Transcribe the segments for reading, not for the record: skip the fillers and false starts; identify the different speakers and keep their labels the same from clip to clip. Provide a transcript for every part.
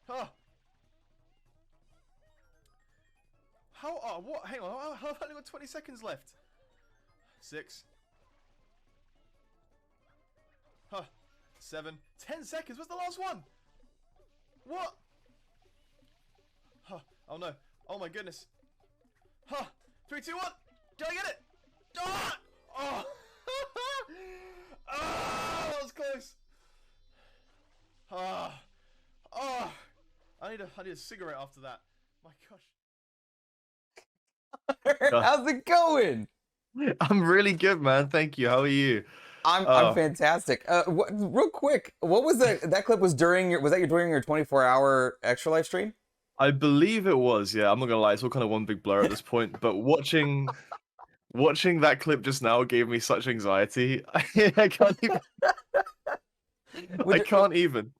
Speaker 1: Huh. How? Oh, what? Hang on. I've only got 20 seconds left. 6. Huh. 7. 10 seconds. What's the last one? What? Huh. Oh no. Oh my goodness. Huh. 3, 2, 1. Did I get it? Ah! Oh. Ah, that was close. Ah. Oh. I need a cigarette after that. My gosh.
Speaker 2: How's it going?
Speaker 1: I'm really good, man. Thank you. How are you?
Speaker 2: I'm fantastic. Real quick, what was that clip was during your, was that during your 24-hour extra live stream?
Speaker 1: I believe it was, yeah. I'm not gonna lie, it's all kind of one big blur at this point. But watching that clip just now gave me such anxiety. I can't even. I can't even.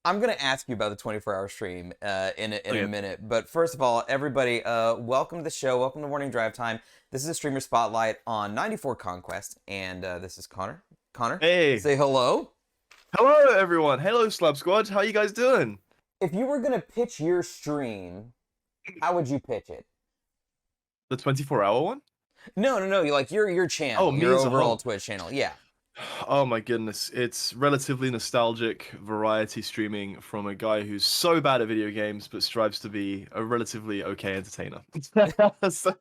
Speaker 2: I'm gonna ask you about the 24-hour stream in a minute. But first of all, everybody, welcome to the show. Welcome to Morning Drive Time. This is a streamer spotlight on 94ConQuest, and this is Connor. Connor,
Speaker 1: hey,
Speaker 2: say hello.
Speaker 1: Hello, everyone. Hello, Slab Squad. How you guys doing?
Speaker 2: If you were gonna pitch your stream, how would you pitch it?
Speaker 1: The 24-hour one?
Speaker 2: No. Like your channel,
Speaker 1: Oh, me
Speaker 2: your
Speaker 1: as a
Speaker 2: overall
Speaker 1: whole.
Speaker 2: Twitch channel. Yeah.
Speaker 1: Oh my goodness, it's relatively nostalgic variety streaming from a guy who's so bad at video games but strives to be a relatively okay entertainer. So,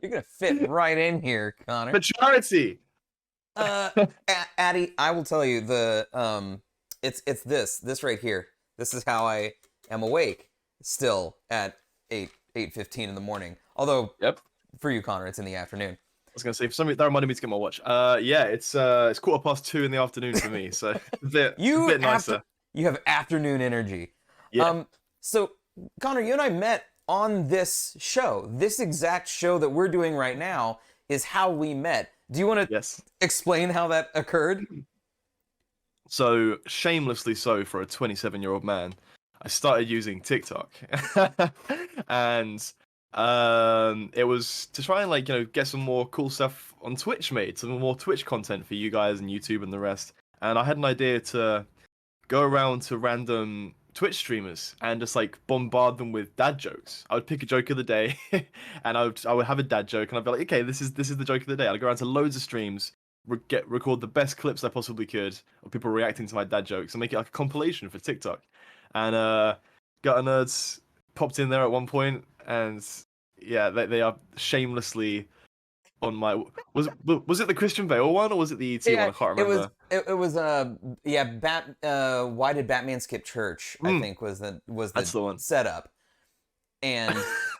Speaker 2: You're gonna fit right in here, Connor.
Speaker 1: for charity.
Speaker 2: Addy, I will tell you it's this right here. This is how I am awake still at 8:15 in the morning. Although,
Speaker 1: Yep.
Speaker 2: for you, Connor, it's in the afternoon.
Speaker 1: I was gonna say, for some reason that reminded me to get my watch. Yeah, it's 2:15 in the afternoon for me, so a bit nicer.
Speaker 2: You have afternoon energy.
Speaker 1: Yeah.
Speaker 2: So Connor, you and I met on this show. This exact show that we're doing right now is how we met. Do you want to explain how that occurred?
Speaker 1: So, shamelessly so for a 27-year-old man, I started using TikTok. And it was to try and get some more cool stuff on Twitch made, some more Twitch content for you guys and YouTube and the rest. And I had an idea to go around to random Twitch streamers and just bombard them with dad jokes. I would pick a joke of the day, and I would have a dad joke, and I'd be like, okay, this is the joke of the day. I'd go around to loads of streams, record the best clips I possibly could of people reacting to my dad jokes, and make it like a compilation for TikTok. And Gutter Nerds popped in there at one point, and yeah, they are shamelessly on my. Was it the Christian Bale one, or was it the ET one? I can't remember.
Speaker 2: It was why did Batman skip church? I think was the
Speaker 1: one.
Speaker 2: Setup, and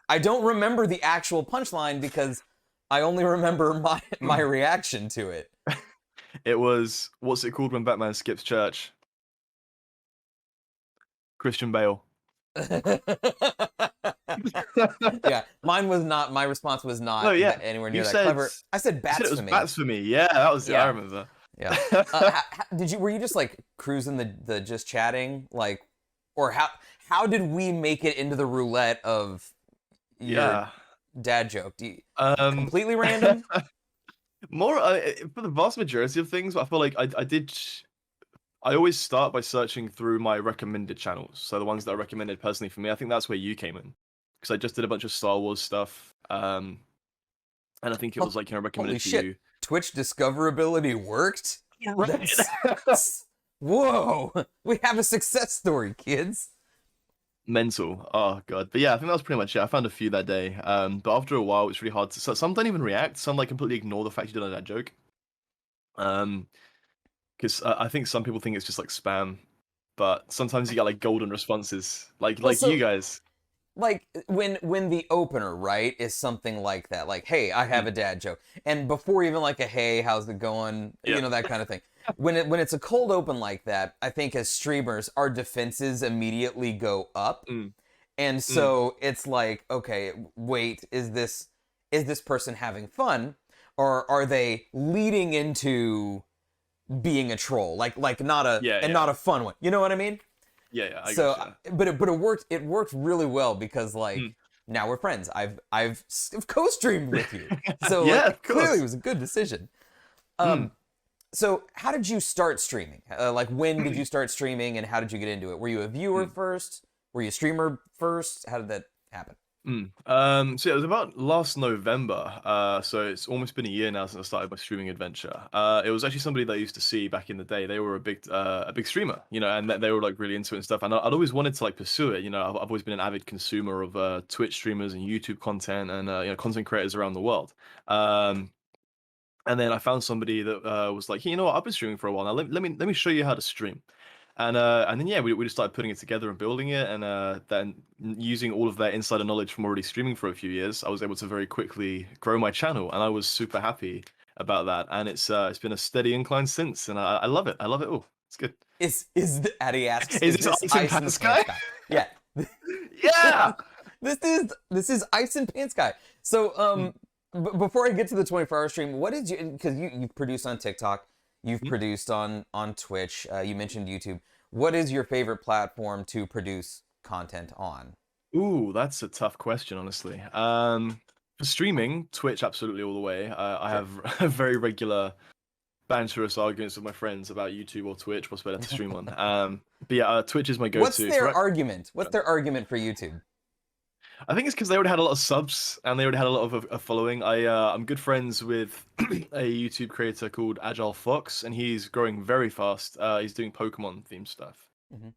Speaker 2: I don't remember the actual punchline because I only remember my reaction to it.
Speaker 1: It was, what's it called when Batman skips church? Christian Bale.
Speaker 2: Yeah, my response was not anywhere near that clever. I said bats
Speaker 1: it was
Speaker 2: for me.
Speaker 1: Bats for me. Yeah, that was I remember.
Speaker 2: Yeah. Were you just cruising the just chatting, or how did we make it into the roulette of your dad joke? Completely random?
Speaker 1: More for the vast majority of things, but I feel like I always start by searching through my recommended channels. So the ones that are recommended personally for me, I think that's where you came in, because I just did a bunch of Star Wars stuff, and I think it was recommended to you.
Speaker 2: Twitch discoverability worked. Whoa, we have a success story, kids.
Speaker 1: Mental. Oh god. But yeah, I think that was pretty much it. I found a few that day. But after a while, it's really hard to. Some don't even react. Some completely ignore the fact you did that joke. Because I think some people think it's just spam, but sometimes you get golden responses, like you guys.
Speaker 2: When the opener, right, is something like that, hey, I have a dad joke, and before even a hey, how's it going, that kind of thing. When it's a cold open like that, I think as streamers, our defenses immediately go up, and so it's okay, wait, is this person having fun, or are they leading into being a troll, not a fun one, you know what I mean?
Speaker 1: Yeah, I
Speaker 2: so
Speaker 1: gotcha.
Speaker 2: but it worked. It worked really well because now we're friends. I've co-streamed with you, so clearly it was a good decision. So how did you start streaming? When did you start streaming, and how did you get into it? Were you a viewer first? Were you a streamer first? How did that happen?
Speaker 1: So yeah, it was about last November. So it's almost been a year now since I started my streaming adventure. It was actually somebody that I used to see back in the day. They were a big streamer, and they were like really into it and stuff. And I'd always wanted to like pursue it. I've always been an avid consumer of Twitch streamers and YouTube content and content creators around the world. And then I found somebody that was like, hey, you know what, I've been streaming for a while now. Let me show you how to stream. And then yeah, we just started putting it together and building it, and then using all of that insider knowledge from already streaming for a few years, I was able to very quickly grow my channel, and I was super happy about that. And it's been a steady incline since, and I love it. I love it all. It's good.
Speaker 2: Addy asks,
Speaker 1: Is this Ice and Pants Guy?
Speaker 2: Yeah.
Speaker 1: Yeah.
Speaker 2: This is Ice and Pants Guy. So before I get to the 24-hour stream, what did you, because you produce on TikTok, you've produced on Twitch, you mentioned YouTube. What is your favorite platform to produce content on?
Speaker 1: Ooh, that's a tough question, honestly. For streaming, Twitch absolutely all the way. I have very regular banterous arguments with my friends about YouTube or Twitch, what's better to stream on. But yeah, Twitch is my go-to.
Speaker 2: What's their argument? What's their argument for YouTube?
Speaker 1: I think it's because they already had a lot of subs and they already had a lot of a following. I'm good friends with a YouTube creator called Agile Fox, and he's growing very fast. He's doing Pokemon themed stuff,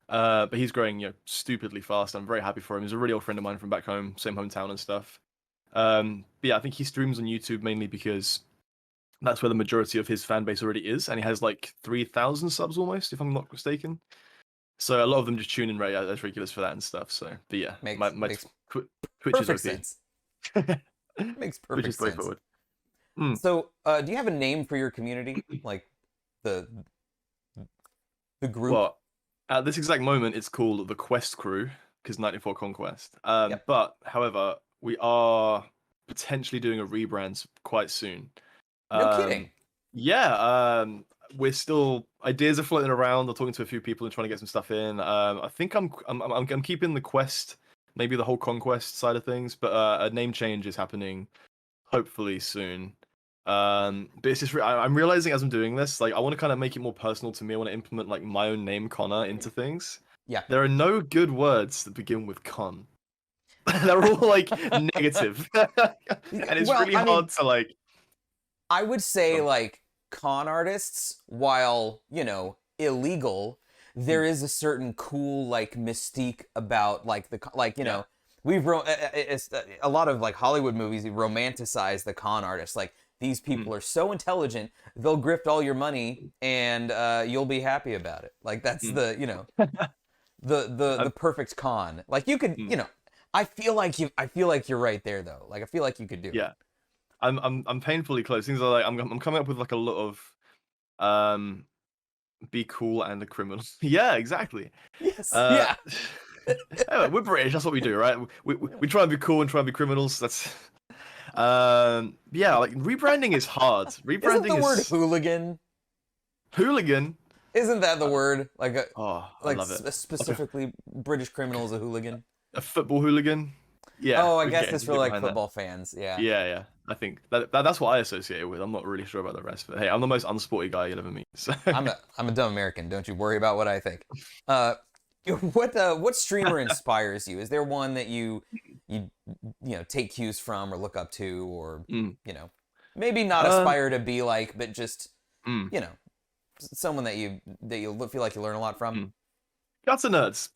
Speaker 1: but he's growing stupidly fast. I'm very happy for him. He's a really old friend of mine from back home, same hometown and stuff. But yeah, I think he streams on YouTube mainly because that's where the majority of his fan base already is, and he has like 3,000 subs almost, if I'm not mistaken. So a lot of them just tune in as regulars for that and stuff. So, but yeah,
Speaker 2: makes
Speaker 1: Twitch
Speaker 2: perfect
Speaker 1: is
Speaker 2: sense. Makes perfect
Speaker 1: Twitch is
Speaker 2: sense.
Speaker 1: straightforward.
Speaker 2: So, do you have a name for your community, like the group?
Speaker 1: Well, at this exact moment, it's called the Quest Crew because 94ConQuest. But however, we are potentially doing a rebrand quite soon.
Speaker 2: No kidding.
Speaker 1: Yeah. We're still ideas are floating around. I'm talking to a few people and trying to get some stuff in. I think I'm keeping the Quest, maybe the whole Conquest side of things, but a name change is happening hopefully soon. But it's just I'm realizing as I'm doing this, like I want to kind of make it more personal to me. I want to implement like my own name, Connor, into things.
Speaker 2: Yeah.
Speaker 1: There are no good words that begin with con. They're all like negative, and it's really hard to like.
Speaker 2: I would say like con artists, while illegal, there is a certain cool like mystique about like we've it's a lot of like Hollywood movies romanticize the con artist. Like these people are so intelligent, they'll grift all your money and you'll be happy about it. Like that's the the perfect con. Like you could I feel like you're right there though. Like I feel like you could do it.
Speaker 1: I'm painfully close. Things are like I'm coming up with like a lot of be cool and a criminal. Yeah, exactly.
Speaker 2: Yes.
Speaker 1: Anyway, we're British. That's what we do, right? We try and be cool and try and be criminals. That's yeah. Like rebranding is hard. Rebranding
Speaker 2: Isn't the word hooligan?
Speaker 1: Hooligan.
Speaker 2: Isn't that the word? Like
Speaker 1: I love it.
Speaker 2: Specifically, British criminal is a hooligan.
Speaker 1: A football hooligan. Yeah.
Speaker 2: Oh, I guess it's for like football fans. Yeah.
Speaker 1: Yeah. I think that's what I associate it with. I'm not really sure about the rest, but hey, I'm the most unsporty guy you'll ever meet. So. I'm
Speaker 2: a dumb American. Don't you worry about what I think. What streamer inspires you? Is there one that you take cues from or look up to, or maybe not aspire to be like, but just someone that you feel like you learn a lot from?
Speaker 1: Guts and nerds.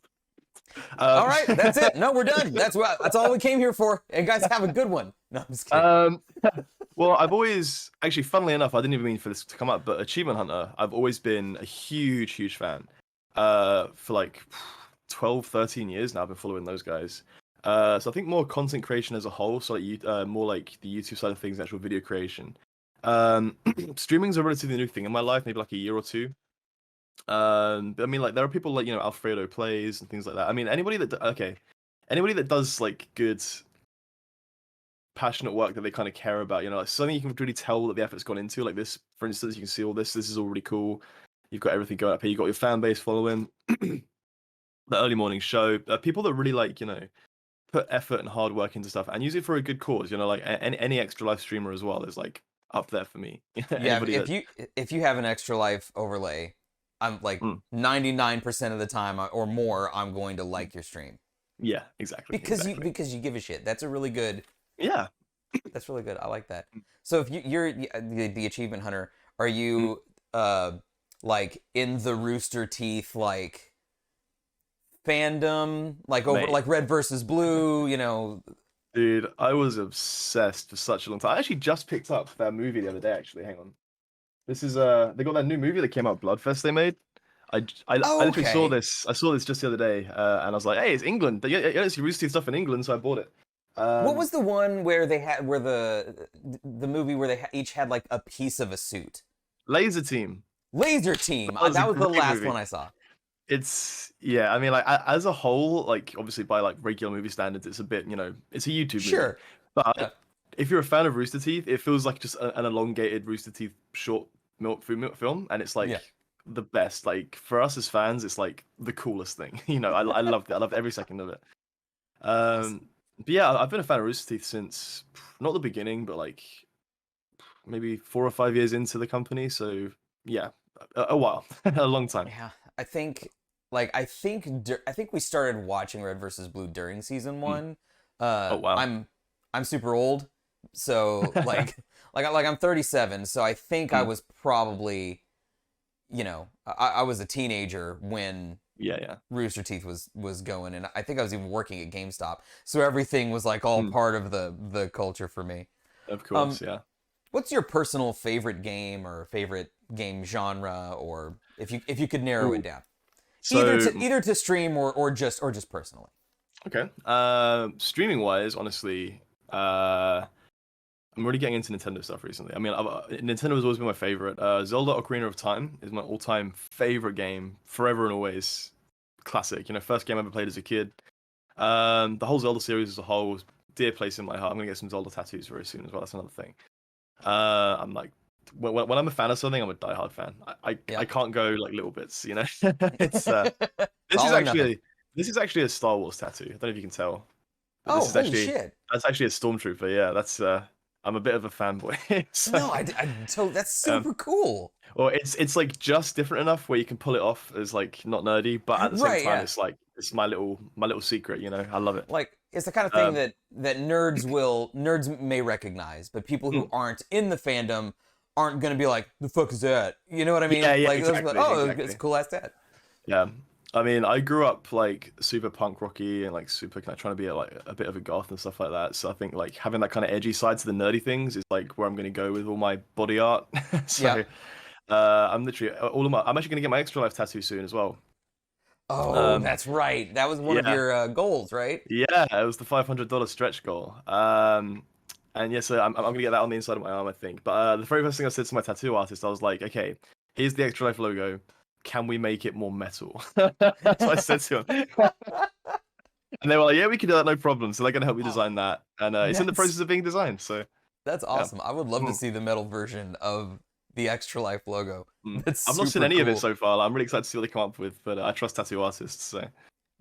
Speaker 2: All right, that's it. No, we're done. That's all we came here for. And guys, have a good one. No, I'm just kidding.
Speaker 1: Well, I've always actually, funnily enough, I didn't even mean for this to come up, but Achievement Hunter, I've always been a huge fan. For like 12, 13 years now, I've been following those guys. So I think more content creation as a whole, so like more like the YouTube side of things, actual video creation. Streaming's a relatively new thing in my life, maybe like a year or two. But I mean, like there are people like Alfredo Plays and things like that. I mean, anybody that does like good, passionate work that they kind of care about, like something you can really tell that the effort's gone into. Like this, for instance, you can see all this. This is all really cool. You've got everything going up here. You've got your fan base following. The early morning show. People that really like put effort and hard work into stuff and use it for a good cause. Like any extra life streamer as well is like up there for me.
Speaker 2: Yeah, if you have an extra life overlay, I'm like 99% of the time or more, I'm going to like your stream.
Speaker 1: Yeah, exactly,
Speaker 2: because
Speaker 1: exactly.
Speaker 2: you give a shit. That's a really good.
Speaker 1: Yeah.
Speaker 2: That's really good. I like that. So if you're the achievement hunter, are
Speaker 1: Mm,
Speaker 2: you uh like in the Rooster Teeth like fandom, like over
Speaker 1: mate,
Speaker 2: like red versus blue, you know?
Speaker 1: dude, I was obsessed for such a long time. I actually just picked up that movie the other day. Actually, hang on. This is they got that new movie that came out, Bloodfest. They made. I
Speaker 2: Oh,
Speaker 1: literally saw
Speaker 2: okay.
Speaker 1: this. I saw this just the other day, and I was like, "Hey, it's England. You don't see Rooster Teeth stuff in England," so I bought it.
Speaker 2: What
Speaker 1: Um,
Speaker 2: was the one where they had where the movie where they each had like a piece of a suit?
Speaker 1: Laser Team.
Speaker 2: Laser Team.
Speaker 1: That was a
Speaker 2: That was the
Speaker 1: great
Speaker 2: last
Speaker 1: movie.
Speaker 2: one I saw.
Speaker 1: It's yeah. I mean, like as a whole, like obviously by like regular movie standards, it's a bit it's a YouTube movie.
Speaker 2: Sure. Yeah.
Speaker 1: But if you're a fan of Rooster Teeth, it feels like just an elongated Rooster Teeth short film, and it's
Speaker 2: Yeah.
Speaker 1: like the best. Like for us as fans, it's like the coolest thing. I loved it. I loved every second of it.
Speaker 2: Awesome.
Speaker 1: But yeah, I've been a fan of Rooster Teeth since not the beginning, but like maybe 4 or 5 years into the company. So yeah, a while, a long time.
Speaker 2: Yeah. I think I think we started watching Red versus Blue during season
Speaker 1: Mm.
Speaker 2: 1.
Speaker 1: Oh wow.
Speaker 2: I'm super old, so like I'm 37, so I think I
Speaker 1: Mm.
Speaker 2: was probably, I was a teenager when
Speaker 1: Yeah, yeah.
Speaker 2: Rooster Teeth was going, and I think I was even working at GameStop, so everything was like all
Speaker 1: Mm.
Speaker 2: part of the culture for me.
Speaker 1: Of
Speaker 2: Um,
Speaker 1: course, yeah.
Speaker 2: what's your personal favorite game or favorite game genre, or if you could narrow it
Speaker 1: Ooh.
Speaker 2: down,
Speaker 1: So
Speaker 2: either to stream or just personally?
Speaker 1: okay. Streaming wise, honestly, I'm really getting into Nintendo stuff recently. I mean, Nintendo has always been my favorite. Zelda Ocarina of Time is my all-time favorite game, forever and always. Classic. First game I ever played as a kid. The whole Zelda series as a whole was dear place in my heart. I'm gonna get some Zelda tattoos very soon as well. That's another thing. I'm like, when I'm a fan of something, I'm a diehard fan. I
Speaker 2: Yeah.
Speaker 1: can't go like little bits. It's
Speaker 2: It's
Speaker 1: this is
Speaker 2: all or nothing.
Speaker 1: actually this is actually a Star Wars tattoo. I don't know if you can tell, but this
Speaker 2: Oh,
Speaker 1: is
Speaker 2: holy
Speaker 1: actually
Speaker 2: shit!
Speaker 1: that's actually a stormtrooper. Yeah, that's I'm a bit of a fanboy. So,
Speaker 2: No, so that's
Speaker 1: um,
Speaker 2: super cool.
Speaker 1: well, it's like just different enough where you can pull it off as like not nerdy, but at the same
Speaker 2: Right?
Speaker 1: time,
Speaker 2: Yeah.
Speaker 1: it's like it's my little secret. I love it.
Speaker 2: Like it's the kind of thing
Speaker 1: Um,
Speaker 2: that nerds may recognize, but people who
Speaker 1: mm,
Speaker 2: aren't in the fandom aren't gonna be like, the fuck is that? You know what I
Speaker 1: yeah,
Speaker 2: mean?
Speaker 1: yeah,
Speaker 2: Like, they'll just be like,
Speaker 1: exactly,
Speaker 2: oh, it's a
Speaker 1: exactly.
Speaker 2: cool ass dad.
Speaker 1: Yeah. I mean, I grew up like super punk rocky and like super kind of trying to be like a bit of a goth and stuff like that. So I think like having that kind of edgy side to the nerdy things is like where I'm going to go with all my body art.
Speaker 2: Yeah.
Speaker 1: So I'm literally I'm actually going to get my extra life tattoo soon as well.
Speaker 2: Oh,
Speaker 1: Um,
Speaker 2: that's right. That was one of
Speaker 1: yeah,
Speaker 2: your goals, right?
Speaker 1: yeah, it was the $500 stretch goal. And yeah, so I'm gonna get that on the inside of my arm, I think. But the very first thing I said to my tattoo artist, I was like, okay, here's the extra life logo. Can we make it more metal? That's what I said to him. And they were like, "Yeah, we can do that, no problem." So they're gonna help me
Speaker 2: Oh,
Speaker 1: design that, and it's in the
Speaker 2: that's
Speaker 1: process of being designed. So
Speaker 2: that's
Speaker 1: yeah,
Speaker 2: awesome. I would love to
Speaker 1: Mm,
Speaker 2: see the metal version of the Extra Life logo.
Speaker 1: mm.
Speaker 2: That's
Speaker 1: I've not seen
Speaker 2: super
Speaker 1: any of it
Speaker 2: cool.
Speaker 1: so far. I'm really excited to see what they come up with, but I trust tattoo artists. So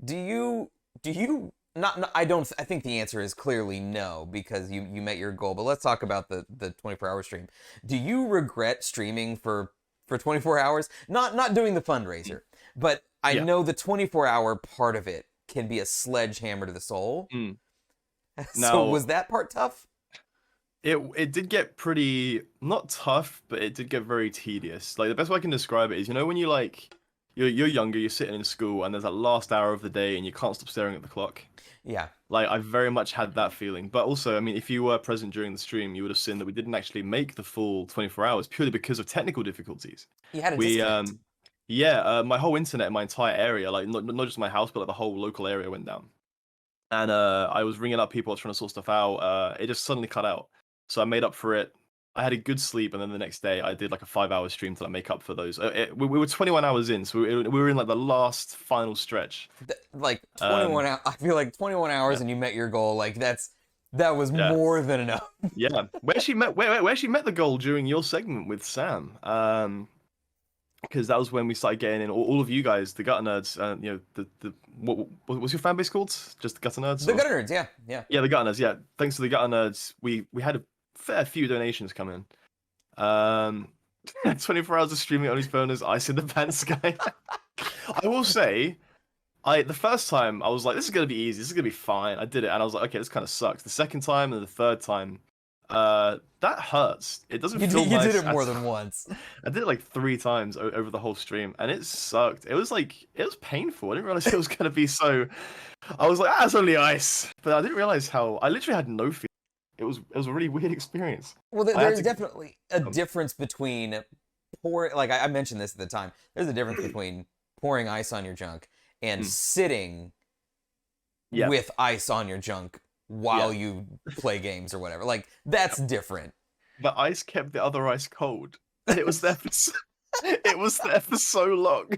Speaker 2: Do you not, I don't, I think the answer is clearly no, because you met your goal. But let's talk about the 24-hour stream. Do you regret streaming for 24 hours? Not doing the
Speaker 1: mm,
Speaker 2: fundraiser, but I
Speaker 1: yeah.
Speaker 2: know the 24-hour part of it can be a sledgehammer to the soul.
Speaker 1: Mm.
Speaker 2: So
Speaker 1: Now
Speaker 2: was that part tough?
Speaker 1: it did get pretty not tough, but it did get very tedious. Like the best way I can describe it is, when you like you're younger, you're sitting in school, and there's that last hour of the day, and you can't stop staring at the clock.
Speaker 2: Yeah,
Speaker 1: Like I very much had that feeling. But also, I mean, if you were present during the stream, you would have seen that we didn't actually make the full 24 hours purely because of technical difficulties.
Speaker 2: you had a
Speaker 1: We
Speaker 2: disconnect.
Speaker 1: yeah, my whole internet in my entire area, like not just my house, but like the whole local area went down. And I was ringing up people, I was trying to sort stuff out. It just suddenly cut out. So I made up for it. I had a good sleep, and then the next day I did like a 5 hour stream to like make up for those. We were 21 hours in, so we were in like the last final stretch.
Speaker 2: Like 21
Speaker 1: Um,
Speaker 2: hours, I feel like 21 hours
Speaker 1: yeah,
Speaker 2: and you met your goal. Like that was
Speaker 1: yeah.
Speaker 2: more than enough.
Speaker 1: Yeah, where she met the goal during your segment with Sam. Because that was when we started getting in all of you guys, the gutter nerds. What was your fan base called? Just the gutter nerds,
Speaker 2: The
Speaker 1: or
Speaker 2: Gutter Nerds, yeah, yeah.
Speaker 1: yeah, the gutter nerds. Yeah, thanks to the gutter nerds, we had a fair few donations come in. 24 hours of streaming on his phone as ice in the pants guy. I will say, the first time I was like, this is gonna be easy, this is gonna be fine. I did it, and I was like, okay, this kind of sucks. The second time and the third time, that hurts. It doesn't feel
Speaker 2: You did
Speaker 1: nice
Speaker 2: it more
Speaker 1: at
Speaker 2: than once.
Speaker 1: I did it like 3 times over the whole stream, and it sucked. It was like it was painful. I didn't realize it was gonna be so. I was like, ah, it's only ice, but I didn't realize how. I literally had no feeling. It was a really weird experience.
Speaker 2: Well,
Speaker 1: I had
Speaker 2: there's
Speaker 1: to.
Speaker 2: definitely a difference between pouring. Like I mentioned this at the time. There's a difference between pouring ice on your junk and sitting
Speaker 1: Yeah,
Speaker 2: with ice on your junk while
Speaker 1: yeah.
Speaker 2: you play games or whatever. Like that's different.
Speaker 1: The ice kept the other ice cold, and it was there for. It was there for so long.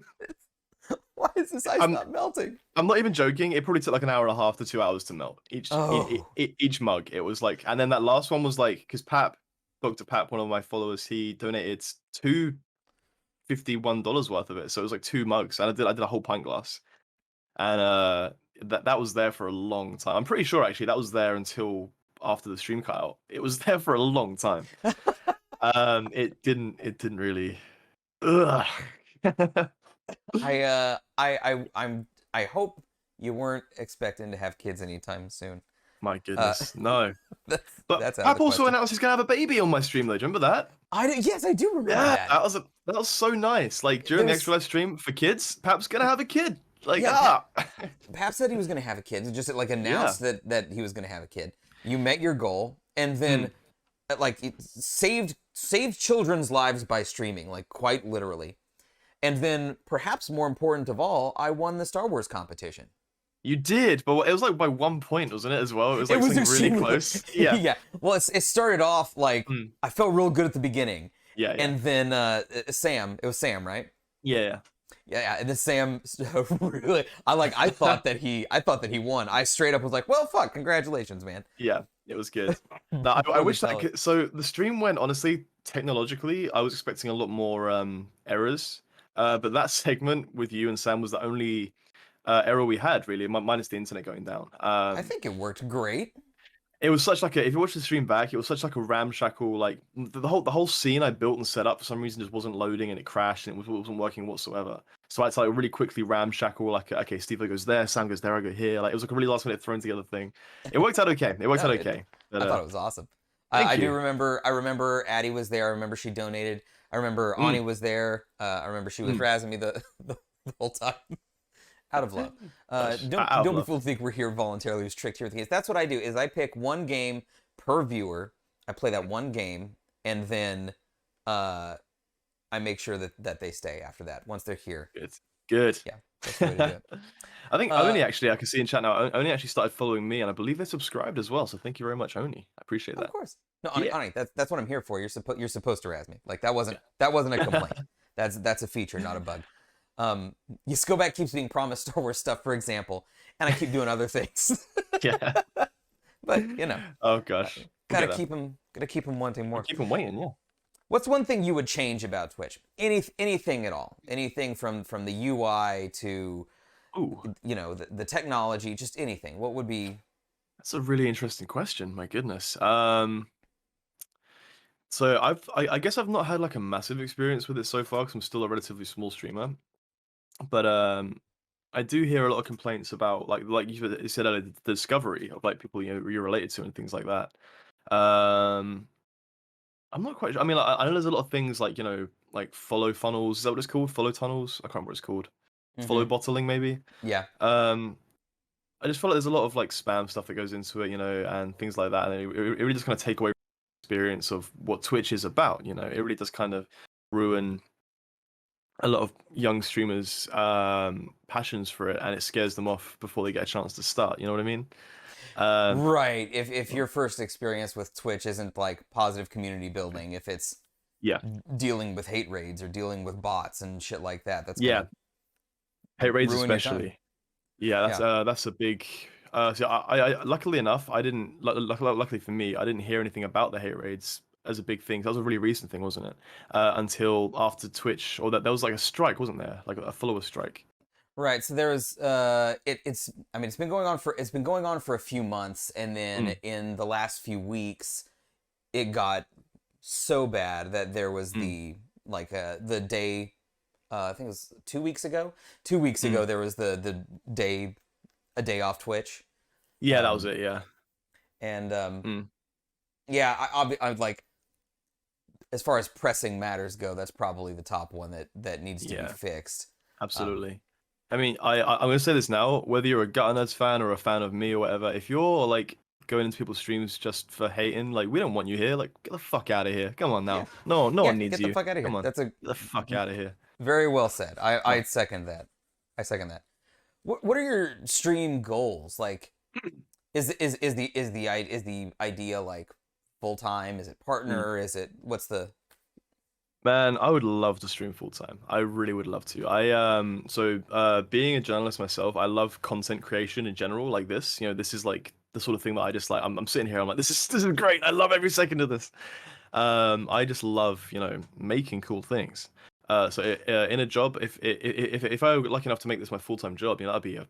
Speaker 2: Why is this ice not melting?
Speaker 1: I'm not even joking. It probably took like an hour and a half to 2 hours to melt
Speaker 2: Oh.
Speaker 1: each mug. It was like, and then that last one was like, because Dr. Pap, one of my followers, he donated $251 worth of it. So it was like 2 mugs, and I did a whole pint glass, and that was there for a long time. I'm pretty sure actually that was there until after the stream cut out. It was there for a long time. It didn't really. Ugh.
Speaker 2: I hope you weren't expecting to have kids anytime soon.
Speaker 1: My goodness, no.
Speaker 2: That's
Speaker 1: But
Speaker 2: out of the
Speaker 1: Pap also
Speaker 2: question.
Speaker 1: announced he's gonna have a baby on my stream, though. Do you remember that?
Speaker 2: Yes, I do remember
Speaker 1: Yeah,
Speaker 2: that.
Speaker 1: that was so nice. Like during the
Speaker 2: There's-
Speaker 1: extra live stream for kids, Pap's gonna have a kid. Like
Speaker 2: Yeah, Pap said he was going to have a kid. He just like announced
Speaker 1: Yeah.
Speaker 2: that he was going to have a kid. You met your goal, and then like it saved children's lives by streaming, like quite literally. And then perhaps more important of all, I won the Star Wars competition.
Speaker 1: You did, but it was like by 1 point, wasn't it? As well, it was like something really
Speaker 2: extremely-
Speaker 1: close. Yeah,
Speaker 2: Yeah. Well, it started off like
Speaker 1: Mm.
Speaker 2: I felt real good at the beginning,
Speaker 1: yeah, yeah.
Speaker 2: and then it was Sam, right?
Speaker 1: Yeah.
Speaker 2: Yeah, and then Sam really, I thought that he won. I straight up was like, well, fuck, congratulations, man.
Speaker 1: Yeah, it was good. No, I wish that so the stream went, honestly, technologically, I was expecting a lot more errors. But that segment with you and Sam was the only error we had, really, minus the internet going down.
Speaker 2: I think it worked great.
Speaker 1: It was such like a, if you watch the stream back, it was such like a ramshackle, like the whole scene I built and set up for some reason just wasn't loading, and it crashed, and it wasn't working whatsoever. So I had to like really quickly ramshackle, like, okay, Steve goes there, Sam goes there, I go here. Like it was like a really last minute thrown together thing. It worked out okay. It worked out okay. But,
Speaker 2: I thought it was awesome.
Speaker 1: thank
Speaker 2: I do
Speaker 1: you.
Speaker 2: remember. I remember Addie was there. I remember she donated. I remember Ani was there. I remember she was razzing me the whole time. Out of love. Don't be fooled to think we're here voluntarily restrict here with the games. That's what I do. Is I pick one game per viewer. I play that one game, and then I make sure that they stay after that once they're here.
Speaker 1: Good.
Speaker 2: Yeah, that's the way to do it.
Speaker 1: I think Oni actually, I can see in chat now, Oni actually started following me, and I believe they subscribed as well. So thank you very much, Oni. I appreciate that.
Speaker 2: Of course. No, Ani, that's what I'm here for. You're supposed to razz me. Like that wasn't a complaint. That's a feature, not a bug. Skoback keeps being promised Star Wars stuff, for example, and I keep doing other things.
Speaker 1: Yeah.
Speaker 2: But you know.
Speaker 1: Oh gosh.
Speaker 2: Gotta keep him wanting more.
Speaker 1: Keep him waiting. Yeah.
Speaker 2: What's one thing you would change about Twitch? Anything at all? Anything from the UI to, you know, the technology, just anything. What would be?
Speaker 1: That's a really interesting question. My goodness. So I guess I've not had like a massive experience with it so far because I'm still a relatively small streamer. But I do hear a lot of complaints about like you said earlier, the discovery of like people you're related to and things like that. I'm not quite sure. I mean, I know there's a lot of things like, you know, like follow funnels. Is that what it's called? Follow tunnels? I can't remember what it's called. Follow bottling, maybe.
Speaker 2: Yeah.
Speaker 1: I just feel like there's a lot of like spam stuff that goes into it, you know, and things like that. And it really just kind of take away the experience of what Twitch is about. You know, it really does kind of ruin a lot of young streamers' passions for it, and it scares them off before they get a chance to start. You know what I mean?
Speaker 2: Right. If your first experience with Twitch isn't like positive community building, if it's dealing with hate raids or dealing with bots and shit like that, that's
Speaker 1: hate raids especially. Yeah, that's a big. So I luckily enough, I didn't. Luckily for me, I didn't hear anything about the hate raids as a big thing. That was a really recent thing, wasn't it? Until after Twitch, or that there was like a strike, wasn't there? Like a follower strike.
Speaker 2: Right. So there was it's been going on for a few months, and then in the last few weeks it got so bad that there was the day I think it was 2 weeks ago. 2 weeks
Speaker 1: Mm.
Speaker 2: ago, there was the day a day off Twitch,
Speaker 1: Yeah, that was
Speaker 2: um,
Speaker 1: it. Yeah.
Speaker 2: and
Speaker 1: Mm.
Speaker 2: yeah, I'd like as far as pressing matters go, that's probably the top one that needs to be
Speaker 1: Yeah.
Speaker 2: fixed. Um,
Speaker 1: Absolutely. I mean, I'm gonna say this now. Whether you're a Gutter Nerds fan or a fan of me or whatever, if you're like going into people's streams just for hating, like we don't want you here. Like get the fuck out of here. Come on
Speaker 2: yeah,
Speaker 1: now. No
Speaker 2: yeah,
Speaker 1: one needs
Speaker 2: get the
Speaker 1: you.
Speaker 2: fuck out of
Speaker 1: Come
Speaker 2: here.
Speaker 1: on.
Speaker 2: That's a
Speaker 1: Get the fuck out of here.
Speaker 2: very well said. I
Speaker 1: Oh.
Speaker 2: second that. I second that. What are your stream goals? Like, is the idea like full time? Is it
Speaker 1: Mm.
Speaker 2: partner? Is it what's the?
Speaker 1: Man, I would love to stream full time. I really would love to. Being a journalist myself, I love content creation in general, like this. This is like the sort of thing that I just like. I'm sitting here, I'm like, this is great. I love every second of this. I just love, making cool things. In a job, if I were lucky enough to make this my full-time job, that'd be a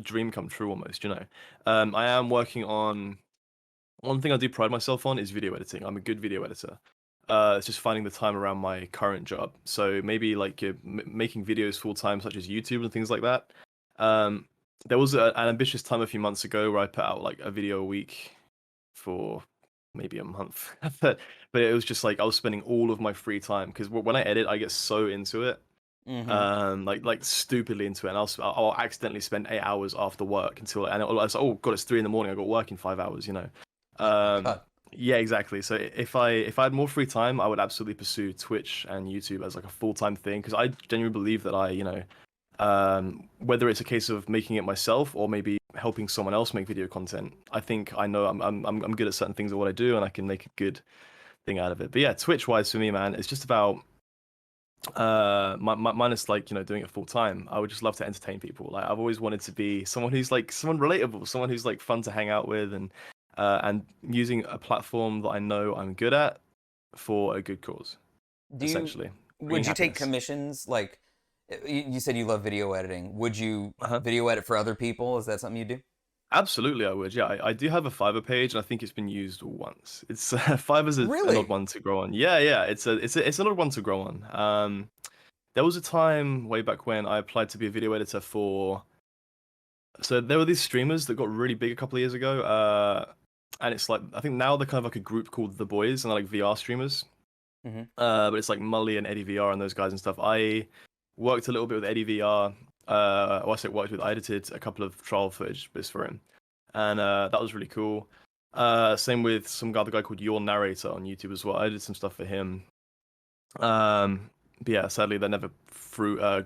Speaker 1: dream come true almost, I am working on one thing I do pride myself on is video editing. I'm a good video editor. It's just finding the time around my current job. So maybe like making videos full time, such as YouTube and things like that. Um, there was an ambitious time a few months ago where I put out like a video a week for maybe a month, but it was just like I was spending all of my free time because when I edit, I get so into it,
Speaker 2: Mm-hmm.
Speaker 1: like stupidly into it, and I'll accidentally spend 8 hours after work and I was like, oh god, it's 3 in the morning. I got work in 5 hours.
Speaker 2: Oh my
Speaker 1: Um,
Speaker 2: god.
Speaker 1: yeah, exactly. So if I had more free time, I would absolutely pursue Twitch and YouTube as like a full-time thing because I genuinely believe that whether it's a case of making it myself or maybe helping someone else make video content, I think I know I'm good at certain things of what I do and I can make a good thing out of it. But yeah, Twitch wise for me, man, it's just about mine is like doing it full time. I would just love to entertain people. Like I've always wanted to be someone who's like someone relatable, someone who's like fun to hang out with, and using a platform that I know I'm good at for a good cause,
Speaker 2: Do you
Speaker 1: essentially bringing
Speaker 2: would you take
Speaker 1: happiness.
Speaker 2: commissions? Like you said, you love video editing. Would you
Speaker 1: Uh-huh.
Speaker 2: video edit for other people? Is that something you do?
Speaker 1: Absolutely, I would. Yeah, I do have a Fiverr page, and I think it's been used once. It's Fiverr's an odd
Speaker 2: Really?
Speaker 1: one to grow on. Yeah, yeah, it's an odd one to grow on. There was a time way back when I applied to be a video editor for. So there were these streamers that got really big a couple of years ago. And it's like I think now they're kind of like a group called The Boys, and they're like VR streamers.
Speaker 2: Mm-hmm.
Speaker 1: But it's like Mully and Eddie VR and those guys and stuff. I worked a little bit with Eddie VR. Well, I say worked with. I edited a couple of trial footage bits for him, and that was really cool. Same with some other guy called Your Narrator on YouTube as well. I did some stuff for him. But yeah, sadly that never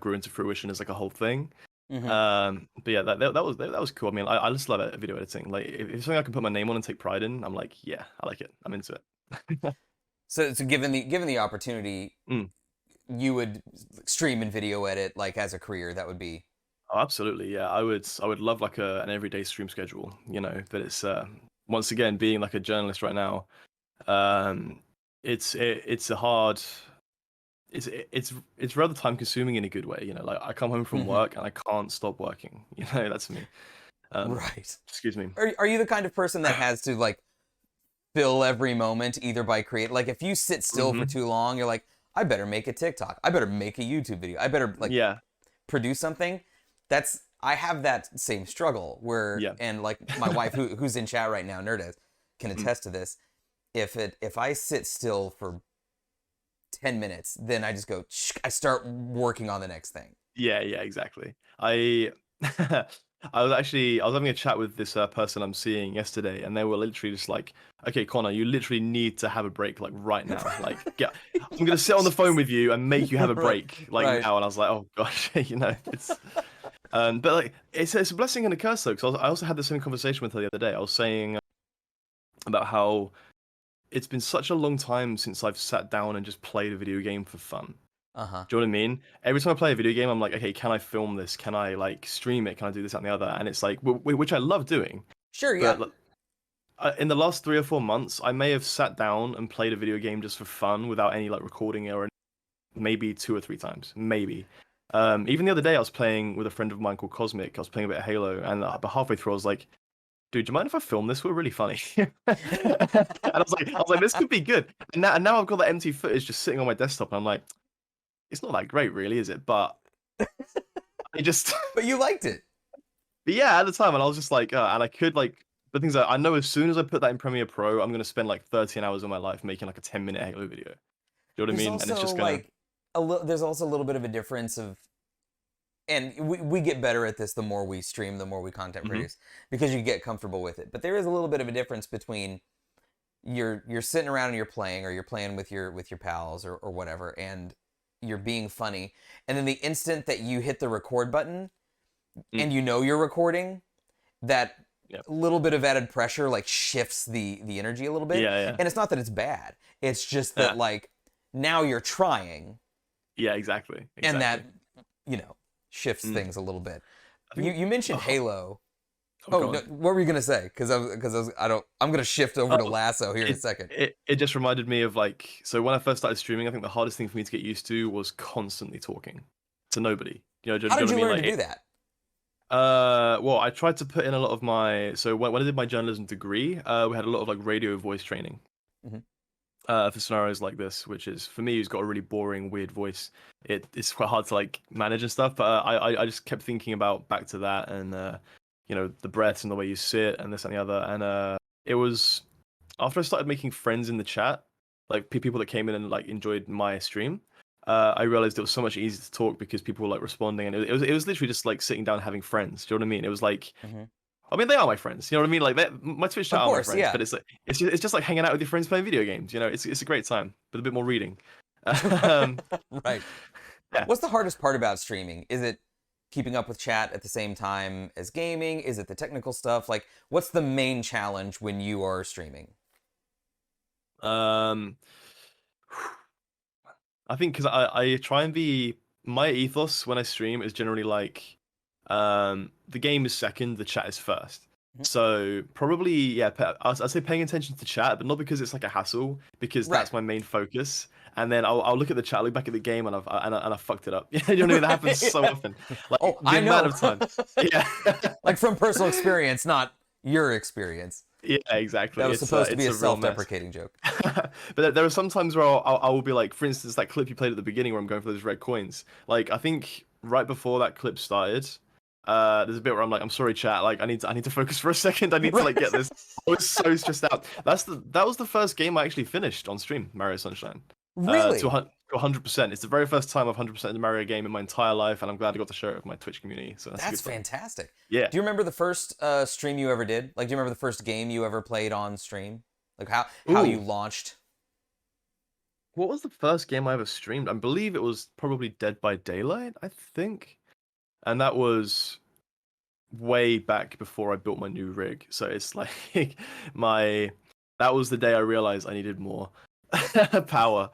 Speaker 1: grew into fruition as like a whole thing.
Speaker 2: Mm-hmm.
Speaker 1: But yeah, that was cool. I mean, I just love it, video editing. Like if it's something I can put my name on and take pride in, I'm like, yeah, I like it. I'm into it.
Speaker 2: So given the opportunity,
Speaker 1: Mm.
Speaker 2: you would stream and video edit like as a career. That would be
Speaker 1: Oh, absolutely, yeah. I would love like an everyday stream schedule. But it's once again being like a journalist right now. Um, it's a hard. It's rather time consuming in a good way. Like I come home from
Speaker 2: Mhm.
Speaker 1: work and I can't stop working. That's me. Um,
Speaker 2: Right.
Speaker 1: excuse me.
Speaker 2: Are you the kind of person that has to like fill every moment either by create like if you sit still for
Speaker 1: Hmm.
Speaker 2: too long, you're like, I better make a TikTok. I better make a YouTube video. I better like
Speaker 1: Yeah,
Speaker 2: produce something. I have that same struggle where
Speaker 1: yeah.
Speaker 2: and like my wife who's in chat right now, Nerdez, can
Speaker 1: Mm.
Speaker 2: attest to this. If I sit still for 10 minutes, then I just go I start working on the next thing.
Speaker 1: Yeah, yeah, exactly. I I was having a chat with this person I'm seeing yesterday, and they were literally just like, "Okay, Connor, you literally need to have a break like right now. Like, I'm gonna sit on the phone with you and make you have a
Speaker 2: Right.
Speaker 1: break like
Speaker 2: Right.
Speaker 1: now." And I was like, "Oh gosh, it's." But like, it's a blessing and a curse though, because I also had the same conversation with her the other day. I was saying about how it's been such a long time since I've sat down and just played a video game for fun.
Speaker 2: Uh-huh.
Speaker 1: Do you know what I mean? Every time I play a video game, I'm like, okay, can I film this? Can I like stream it? Can I do this that, and the other? And it's like, which I love doing.
Speaker 2: Sure, yeah.
Speaker 1: But in the last 3 or 4 months, I may have sat down and played a video game just for fun without any like recording or maybe 2 or 3 times, maybe. Even the other day, I was playing with a friend of mine called Cosmic. I was playing a bit of Halo, and about halfway through, I was like, dude, do you mind if I film this? We're really funny. And I was like, this could be good. And now I've got that empty footage just sitting on my desktop, and I'm like, it's not that great, really, is it? But I just,
Speaker 2: But you liked it.
Speaker 1: but yeah, at the time, and I was just like, and I could like, the things that I know as soon as I put that in Premiere Pro, I'm gonna spend like 13 hours of my life making like a 10-minute Halo video. You know what I
Speaker 2: There's
Speaker 1: mean? And it's
Speaker 2: also
Speaker 1: just gonna,
Speaker 2: like there's also a little bit of a difference of, and we get better at this the more we stream, the more we content
Speaker 1: Mhm.
Speaker 2: produce, because you get comfortable with it. But there is a little bit of a difference between you're sitting around and you're playing, or you're playing with your pals or whatever, and you're being funny, and then the instant that you hit the record button
Speaker 1: Mm.
Speaker 2: and you know you're recording, that
Speaker 1: Yeah,
Speaker 2: little bit of added pressure like shifts the energy a little bit.
Speaker 1: yeah,
Speaker 2: And it's not that it's bad, it's just that
Speaker 1: yeah,
Speaker 2: like now you're trying,
Speaker 1: yeah, exactly,
Speaker 2: and
Speaker 1: exactly.
Speaker 2: that shifts
Speaker 1: Mm.
Speaker 2: things a little bit.
Speaker 1: I
Speaker 2: You
Speaker 1: think,
Speaker 2: you mentioned
Speaker 1: oh,
Speaker 2: Halo.
Speaker 1: oh,
Speaker 2: Oh
Speaker 1: go
Speaker 2: no,
Speaker 1: on.
Speaker 2: what were you gonna say? I'm gonna shift over to
Speaker 1: Oh,
Speaker 2: Lasso here in a
Speaker 1: it,
Speaker 2: second.
Speaker 1: it just reminded me of like, so when I first started streaming, I think the hardest thing for me to get used to was constantly talking to nobody.
Speaker 2: How
Speaker 1: Do you
Speaker 2: did
Speaker 1: know
Speaker 2: you
Speaker 1: what I mean?
Speaker 2: learn to
Speaker 1: Like,
Speaker 2: do that?
Speaker 1: well, I tried to put in a lot of my, so when I did my journalism degree, we had a lot of like radio voice training.
Speaker 2: Mhm.
Speaker 1: For scenarios like this, which is for me, who's got a really boring, weird voice, it's quite hard to like manage and stuff. But I just kept thinking about back to that, and the breaths and the way you sit and this and the other, and it was after I started making friends in the chat, like people that came in and like enjoyed my stream. I realized it was so much easier to talk because people were like responding, and it was literally just like sitting down and having friends. Do you know what I mean? It was like,
Speaker 2: Mhm.
Speaker 1: I mean, they are my friends. You know what I mean? Like, my Twitch chat
Speaker 2: Of
Speaker 1: are my
Speaker 2: course,
Speaker 1: friends,
Speaker 2: yeah.
Speaker 1: but it's just like hanging out with your friends playing video games. It's a great time, but a bit more reading. Um,
Speaker 2: Right.
Speaker 1: yeah.
Speaker 2: What's the hardest part about streaming? Is it keeping up with chat at the same time as gaming? Is it the technical stuff? Like, what's the main challenge when you are streaming?
Speaker 1: Um, I think because I try and be my ethos when I stream is generally like, the game is second, the chat is first.
Speaker 2: Mhm.
Speaker 1: So probably yeah, I'd say paying attention to chat, but not because it's like a hassle, because
Speaker 2: Right.
Speaker 1: that's my main focus. And then I'll look at the chat, look back at the game, and I fucked it up. You know what I mean? That happens so
Speaker 2: Yeah.
Speaker 1: often. Like
Speaker 2: Oh,
Speaker 1: the
Speaker 2: I
Speaker 1: amount
Speaker 2: know.
Speaker 1: of time. Yeah.
Speaker 2: Like from personal experience, not your experience.
Speaker 1: Yeah,
Speaker 2: That
Speaker 1: exactly.
Speaker 2: was supposed to be
Speaker 1: It's
Speaker 2: a
Speaker 1: a real mess.
Speaker 2: self-deprecating joke.
Speaker 1: But there are some times where I will be like, for instance, that clip you played at the beginning where I'm going for those red coins. Like, I think right before that clip started, there's a bit where I'm like, I'm sorry, chat. Like, I need to focus for a second. I need to like get this. I was so stressed out. That was the first game I actually finished on stream, Mario Sunshine. To
Speaker 2: Really?
Speaker 1: 100%. It's the very first time I've 100% a Mario game in my entire life, and I'm glad I got to share it with my Twitch community. So that's a
Speaker 2: That's
Speaker 1: good sign.
Speaker 2: fantastic.
Speaker 1: Yeah.
Speaker 2: Do you remember the first stream you ever did? Like, do you remember the first game you ever played on stream? Like how you
Speaker 1: Ooh,
Speaker 2: launched?
Speaker 1: what was the first game I ever streamed? I believe it was probably Dead by Daylight, I think. And that was way back before I built my new rig. So it's like my that was the day I realized I needed more power.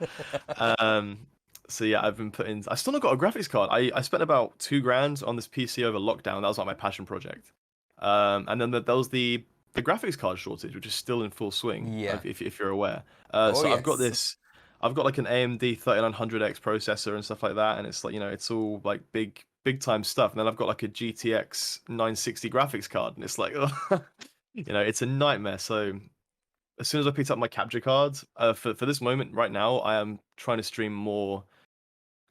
Speaker 1: Um so yeah, I still not got a graphics card. I spent about 2 grand on this PC over lockdown. That was like my passion project. And then there was the graphics card shortage, which is still in full swing,
Speaker 2: Yeah.
Speaker 1: if you're aware.
Speaker 2: Oh
Speaker 1: So
Speaker 2: yes.
Speaker 1: I've got like an AMD 3900X processor and stuff like that, and it's like, it's all like big time stuff. And then I've got like a GTX 960 graphics card, and it's like, it's a nightmare. So as soon as I picked up my capture card, for this moment right now, I am trying to stream more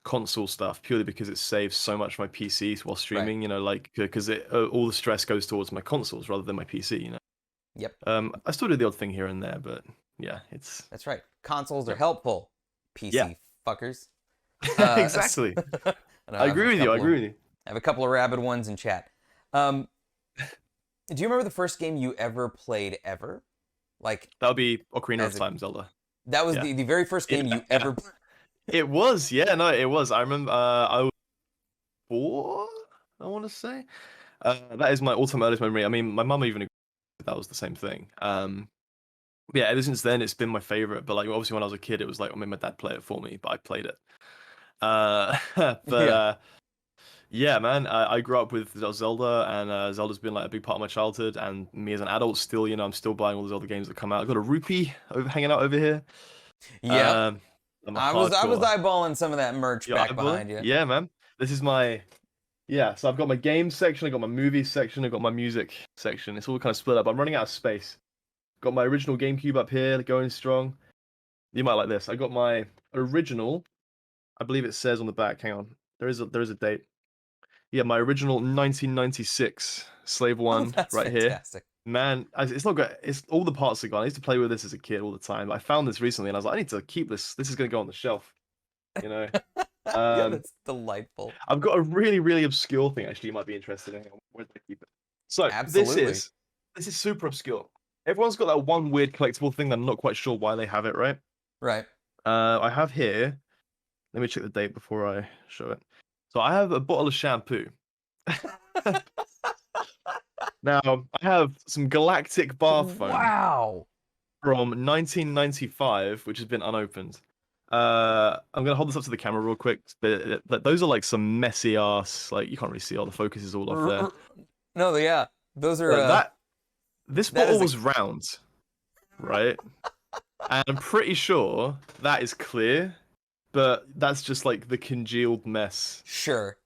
Speaker 1: console stuff purely because it saves so much my PC while
Speaker 2: Right.
Speaker 1: streaming. Like because all the stress goes towards my consoles rather than my PC.
Speaker 2: Yep.
Speaker 1: I still do the odd thing here and there, but yeah, it's
Speaker 2: That's right. Consoles are
Speaker 1: yeah,
Speaker 2: helpful,
Speaker 1: yeah.
Speaker 2: PC fuckers. Uh,
Speaker 1: Exactly.
Speaker 2: I know
Speaker 1: I agree with you. I agree with you.
Speaker 2: I have a couple of rabid ones in chat. Um, do you remember the first game you ever played ever? Like
Speaker 1: That would be Ocarina of
Speaker 2: as a
Speaker 1: Time, Zelda.
Speaker 2: that was
Speaker 1: Yeah.
Speaker 2: the very first game
Speaker 1: Yeah,
Speaker 2: you
Speaker 1: yeah.
Speaker 2: ever.
Speaker 1: It was. Yeah, no, it was. I remember. I was 4. I want to say. That is my ultimate earliest memory. I mean, my mum even agreed that was the same thing. Yeah, ever since then, it's been my favorite. But like, obviously, when I was a kid, it was like, I mean, my dad played it for me, but I played it. But
Speaker 2: Yeah.
Speaker 1: yeah, man, I grew up with Zelda, and Zelda's been like a big part of my childhood. And me as an adult, still, I'm still buying all the Zelda games that come out. I've got a rupee hanging out over here.
Speaker 2: Yep.
Speaker 1: Um, I'm a
Speaker 2: I was
Speaker 1: hardcore.
Speaker 2: eyeballing some of that merch
Speaker 1: You're
Speaker 2: back
Speaker 1: eyeballing?
Speaker 2: behind you.
Speaker 1: Yeah, man. This is my Yeah. So I've got my games section, I got my movies section, I got my music section. It's all kind of split up. I'm running out of space. Got my original GameCube up here, going strong. You might like this. I got my original I believe it says on the back. Hang on, there is a date. Yeah, my original 1996 Slave
Speaker 2: Oh,
Speaker 1: One
Speaker 2: that's
Speaker 1: right here.
Speaker 2: fantastic.
Speaker 1: Man, it's not good. It's all the parts are gone. I used to play with this as a kid all the time. I found this recently, and I was like, I need to keep this. This is gonna go on the shelf. You know.
Speaker 2: Yeah,
Speaker 1: Um,
Speaker 2: that's delightful.
Speaker 1: I've got a really, really obscure thing. Actually, you might be interested in. Hang on, where did I keep it? So
Speaker 2: Absolutely.
Speaker 1: this is super obscure. Everyone's got that one weird collectible thing that I'm not quite sure why they have it. Right.
Speaker 2: Right.
Speaker 1: I have here. Let me check the date before I show it. So I have a bottle of shampoo. Now, I have some galactic bath foam
Speaker 2: Wow.
Speaker 1: from 1995, which has been unopened. I'm gonna hold this up to the camera real quick, but those are like some messy ass. Like you can't really see all the focus is all off there.
Speaker 2: No, yeah, those are.
Speaker 1: That this
Speaker 2: that is
Speaker 1: bottle was round, right? And I'm pretty sure that is clear, but that's just like the congealed mess.
Speaker 2: Sure.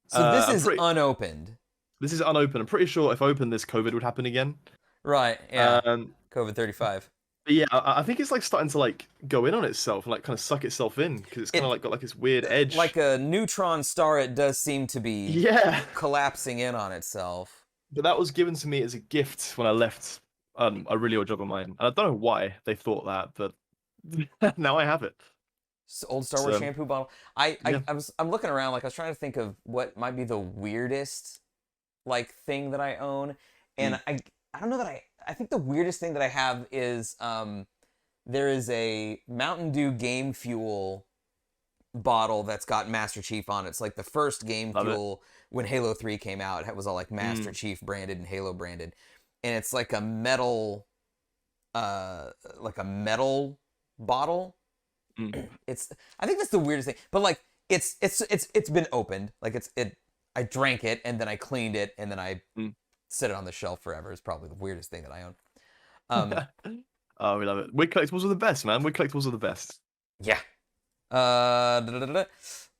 Speaker 2: So this
Speaker 1: I'm
Speaker 2: is
Speaker 1: pretty.
Speaker 2: unopened.
Speaker 1: This is unopened. I'm pretty sure if I open this, COVID would happen again.
Speaker 2: Right. Yeah.
Speaker 1: Um,
Speaker 2: COVID 35.
Speaker 1: but yeah, I think it's like starting to like go in on itself and like kind of suck itself in because it's kind
Speaker 2: It
Speaker 1: of like got like this weird edge.
Speaker 2: like a neutron star. It does seem to be
Speaker 1: Yeah,
Speaker 2: collapsing in on itself.
Speaker 1: but that was given to me as a gift when I left a really old job of mine, and I don't know why they thought that, but now I have it.
Speaker 2: Old Star Wars
Speaker 1: So
Speaker 2: shampoo bottle.
Speaker 1: yeah,
Speaker 2: I'm looking around like I was trying to think of what might be the weirdest like thing that I own, and
Speaker 1: Mm.
Speaker 2: I don't know that I think the weirdest thing that I have is there is a Mountain Dew Game Fuel bottle that's got Master Chief on it. It's like the first Game
Speaker 1: love it.
Speaker 2: Fuel when Halo 3 came out. It was all like Master
Speaker 1: Mm.
Speaker 2: Chief branded and Halo branded, and it's like a metal bottle.
Speaker 1: Mm.
Speaker 2: It's I think that's the weirdest thing. But like it's been opened. Like I drank it and then I cleaned it and then I
Speaker 1: Mm.
Speaker 2: set it on the shelf forever. It's probably the weirdest thing that I own. Um
Speaker 1: Oh, we love it. Weird collectibles are the best, man. Weird collectibles are the best.
Speaker 2: yeah.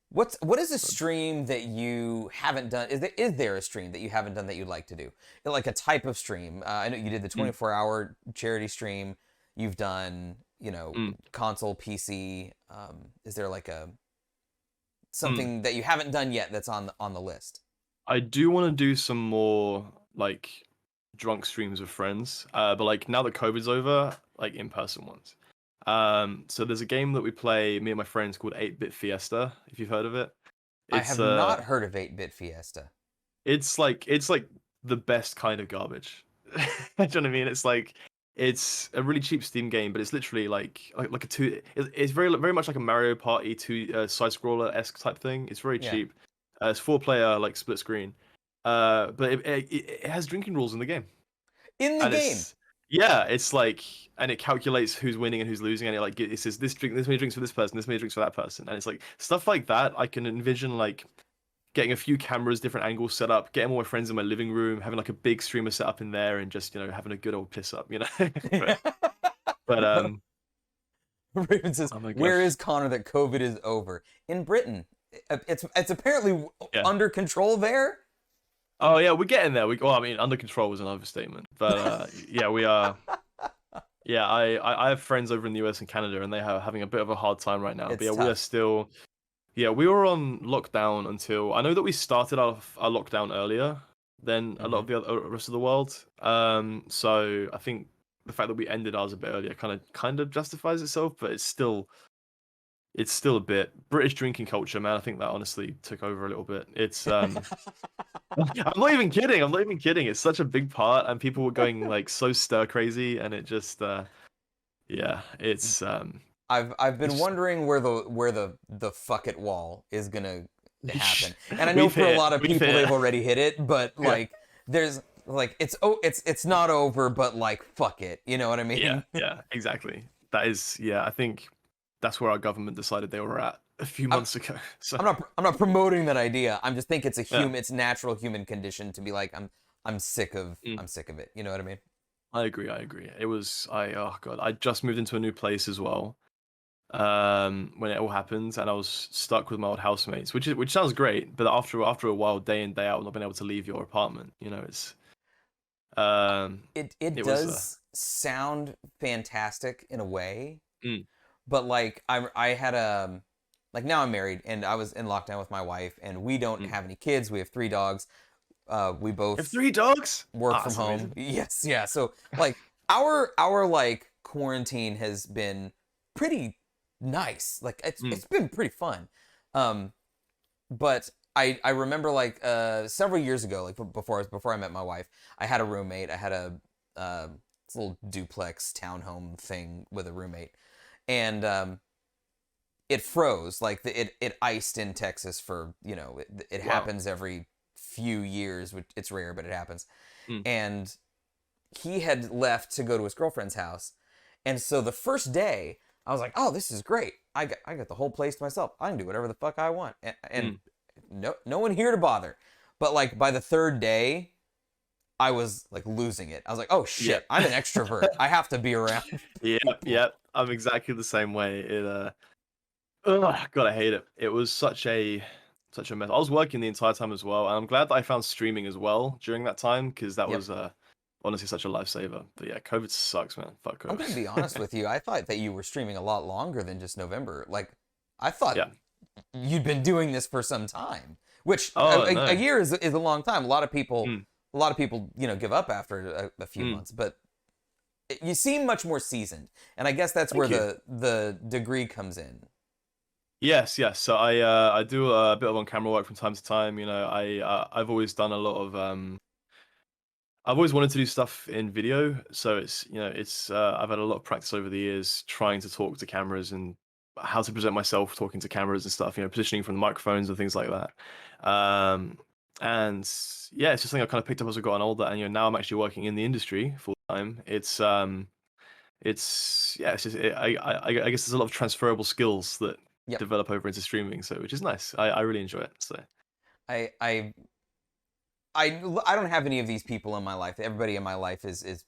Speaker 2: What is a stream that you haven't done? Is there a stream that you haven't done that you'd like to do? Like a type of stream. I know you did the
Speaker 1: Mm.
Speaker 2: 24-hour charity stream. You've done,
Speaker 1: Mm.
Speaker 2: console, PC. Is there like a
Speaker 1: Mm.
Speaker 2: something that you haven't done yet that's on the list?
Speaker 1: I do want to do some more like drunk streams with friends. But like now that COVID's over, like in-person ones. So there's a game that we play, me and my friends, called 8-Bit Fiesta, if you've heard of it.
Speaker 2: I
Speaker 1: It's
Speaker 2: have not heard of 8-Bit Fiesta.
Speaker 1: it's like the best kind of garbage. Do you know what I mean? It's a really cheap Steam game, but it's literally like a two. It's very much like a Mario Party two side scroller esque type thing. It's very
Speaker 2: Yeah.
Speaker 1: cheap. It's 4-player like split screen. But it has drinking rules in the game,
Speaker 2: In the
Speaker 1: and
Speaker 2: game.
Speaker 1: it's like, and it calculates who's winning and who's losing, and it says this many drinks for this person, this many drinks for that person, and it's like stuff like that. I can envision like getting a few cameras, different angles set up, getting all my friends in my living room, having like a big streamer set up in there, and just having a good old piss up, but
Speaker 2: Raven says,
Speaker 1: oh my
Speaker 2: "Where
Speaker 1: gosh,
Speaker 2: is Connor that COVID is over?" In Britain. It's apparently
Speaker 1: yeah.
Speaker 2: under control there.
Speaker 1: Oh yeah, we're getting there. Well, I mean, under control was an overstatement, but yeah, we are. Yeah, I have friends over in the US and Canada, and they are having a bit of a hard time right now. But
Speaker 2: It's
Speaker 1: yeah, we are
Speaker 2: tough.
Speaker 1: still. Yeah, we were on lockdown until I know that we started our lockdown earlier than a lot of the rest of the world. So I think the fact that we ended ours a bit earlier kind of justifies itself, but it's still a bit British drinking culture, man. I think that honestly took over a little bit. It's I'm not even kidding. I'm not even kidding. It's such a big part, and people were going like so stir crazy, and it just yeah, it's
Speaker 2: I've been
Speaker 1: it's
Speaker 2: wondering where the fuck it wall is gonna happen. And I know
Speaker 1: we've
Speaker 2: for a
Speaker 1: hit,
Speaker 2: lot of
Speaker 1: we've
Speaker 2: people
Speaker 1: hit.
Speaker 2: they've already hit it, but
Speaker 1: Yeah.
Speaker 2: like there's like it's not over, but like fuck it. You know what I mean?
Speaker 1: Yeah, exactly. That is, yeah, I think that's where our government decided they were at a few months ago. So
Speaker 2: I'm not promoting that idea. I'm just think
Speaker 1: yeah,
Speaker 2: it's natural human condition to be like I'm sick of
Speaker 1: mm,
Speaker 2: it. You know what I mean?
Speaker 1: I agree. It was oh god, I just moved into a new place as well. When it all happened, and I was stuck with my old housemates, which sounds great, but after a while, day in day out, not being able to leave your apartment, it's
Speaker 2: It
Speaker 1: it was
Speaker 2: does sound fantastic in a way,
Speaker 1: mm,
Speaker 2: but like I had like now I'm married and I was in lockdown with my wife, and we don't
Speaker 1: Mm.
Speaker 2: have any kids. We have 3 dogs. We
Speaker 1: You have
Speaker 2: both
Speaker 1: 3 dogs?
Speaker 2: work
Speaker 1: Ah,
Speaker 2: from
Speaker 1: that's
Speaker 2: home.
Speaker 1: amazing.
Speaker 2: Yes, yeah. So like our like quarantine has been pretty nice. Like
Speaker 1: Mm.
Speaker 2: it's been pretty fun. Um, but I remember like several years ago, like before I met my wife, I had a roommate. I had a this little duplex townhome thing with a roommate, and it froze. Like it iced in Texas for it
Speaker 1: Wow.
Speaker 2: happens every few years. Which it's rare, but it happens.
Speaker 1: Mm.
Speaker 2: And he had left to go to his girlfriend's house, and so the first day I was like, oh, this is great. I got the whole place to myself. I can do whatever the fuck I want, and
Speaker 1: Mm.
Speaker 2: no one here to bother. But like by the third day, I was like losing it. I was like, oh shit,
Speaker 1: Yep.
Speaker 2: I'm an extrovert. I have to be around
Speaker 1: Yep.
Speaker 2: people.
Speaker 1: Yep. I'm exactly the same way. Ugh, God, I hate it. It was such a mess. I was working the entire time as well, and I'm glad that I found streaming as well during that time because that
Speaker 2: Yep.
Speaker 1: was honestly such a lifesaver. But yeah, COVID sucks, man. Fuck
Speaker 2: I'm gonna be
Speaker 1: COVID.
Speaker 2: honest with you. I thought that you were streaming a lot longer than just November. Like, I thought
Speaker 1: Yeah.
Speaker 2: you'd been doing this for some time, which
Speaker 1: Oh
Speaker 2: a
Speaker 1: no.
Speaker 2: year is a long time.
Speaker 1: Mm.
Speaker 2: A lot of people, give up after a few
Speaker 1: Mm.
Speaker 2: months. But you seem much more seasoned, and I guess that's where
Speaker 1: Thank you.
Speaker 2: the degree comes in.
Speaker 1: Yes, yes. So I do a bit of on camera work from time to time. I've always done a lot of I've always wanted to do stuff in video, so it's I've had a lot of practice over the years trying to talk to cameras and how to present myself talking to cameras and stuff, positioning from the microphones and things like that. Um, and yeah, it's just something I kind of picked up as I've gotten older, and now I'm actually working in the industry full time. It's yeah, it's just I guess there's a lot of transferable skills that
Speaker 2: Yep.
Speaker 1: develop over into streaming, so which is nice. I really enjoy it. So
Speaker 2: I I I don't have any of these people in my life. Everybody in my life is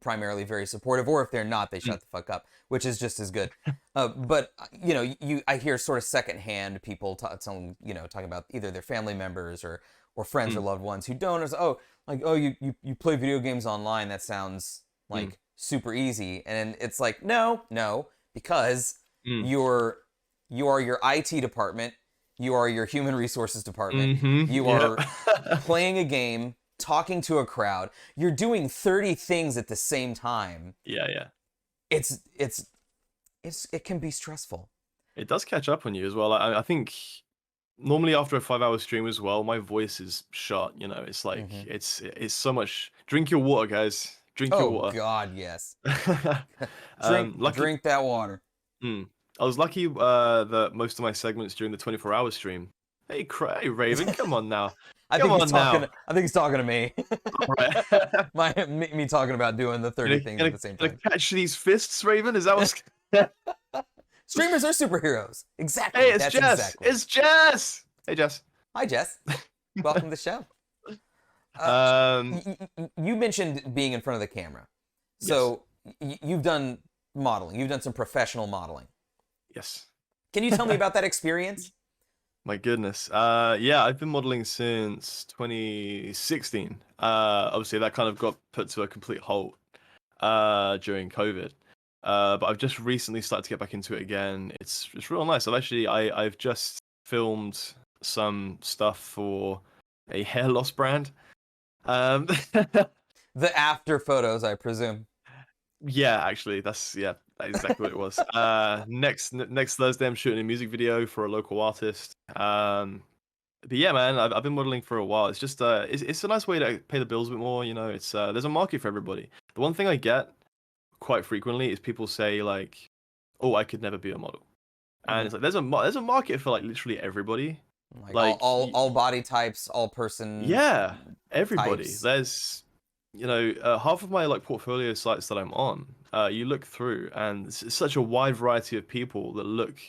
Speaker 2: primarily very supportive, or if they're not, they
Speaker 1: mm,
Speaker 2: shut the fuck up, which is just as good. But I hear sort of secondhand people talking about either their family members or friends or
Speaker 1: mm,
Speaker 2: loved ones who don't. It's, oh, like, oh, you play video games online. That sounds
Speaker 1: mm,
Speaker 2: like super easy, and it's like, no, because
Speaker 1: mm.
Speaker 2: you're you are your IT department, you are your human resources department, you
Speaker 1: Yep.
Speaker 2: are playing a game, talking to a crowd, you're doing 30 things at the same time.
Speaker 1: Yeah, yeah.
Speaker 2: It can be stressful.
Speaker 1: It does catch up on you as well. I think normally after a 5 hour stream as well, my voice is shot. It's like
Speaker 2: Hmm.
Speaker 1: it's so much. Drink your water, guys. Drink your
Speaker 2: Oh
Speaker 1: water.
Speaker 2: God, yes. drink
Speaker 1: Lucky.
Speaker 2: drink that water.
Speaker 1: Mm, I was lucky that most of my segments during the 24-hour stream. Hey, Raven, come on now.
Speaker 2: I
Speaker 1: Come
Speaker 2: think he's
Speaker 1: on
Speaker 2: talking.
Speaker 1: now.
Speaker 2: I think he's talking to me.
Speaker 1: All right.
Speaker 2: Me talking about doing the 30 things at
Speaker 1: Gonna,
Speaker 2: the same
Speaker 1: gonna
Speaker 2: time.
Speaker 1: catch these fists, Raven? Is that what's?
Speaker 2: Streamers are superheroes.
Speaker 1: Hey,
Speaker 2: Exactly.
Speaker 1: it's
Speaker 2: That's
Speaker 1: Jess.
Speaker 2: exactly.
Speaker 1: It's Jess. Hey, Jess.
Speaker 2: Hi, Jess. Welcome to the show. Uh,
Speaker 1: Um.
Speaker 2: you mentioned being in front of the camera.
Speaker 1: Yes.
Speaker 2: So you've done modeling. You've done some professional modeling.
Speaker 1: Yes.
Speaker 2: Can you tell me about that experience?
Speaker 1: My goodness. Yeah, I've been modeling since 2016. Obviously that kind of got put to a complete halt during COVID. But I've just recently started to get back into it again. It's real nice. I've just filmed some stuff for a hair loss brand. Um,
Speaker 2: The after photos, I presume.
Speaker 1: yeah, actually, that's exactly what it was. Next Thursday, I'm shooting a music video for a local artist. But yeah, man, I've been modeling for a while. It's just it's a nice way to pay the bills a bit more. It's there's a market for everybody. The one thing I get quite frequently is people say like, "Oh, I could never be a model," and
Speaker 2: Hmm.
Speaker 1: it's like there's a market for like literally everybody.
Speaker 2: Like
Speaker 1: Like,
Speaker 2: all body types, all person
Speaker 1: yeah, everybody.
Speaker 2: types.
Speaker 1: There's half of my like portfolio sites that I'm on. You look through, and it's such a wide variety of people that look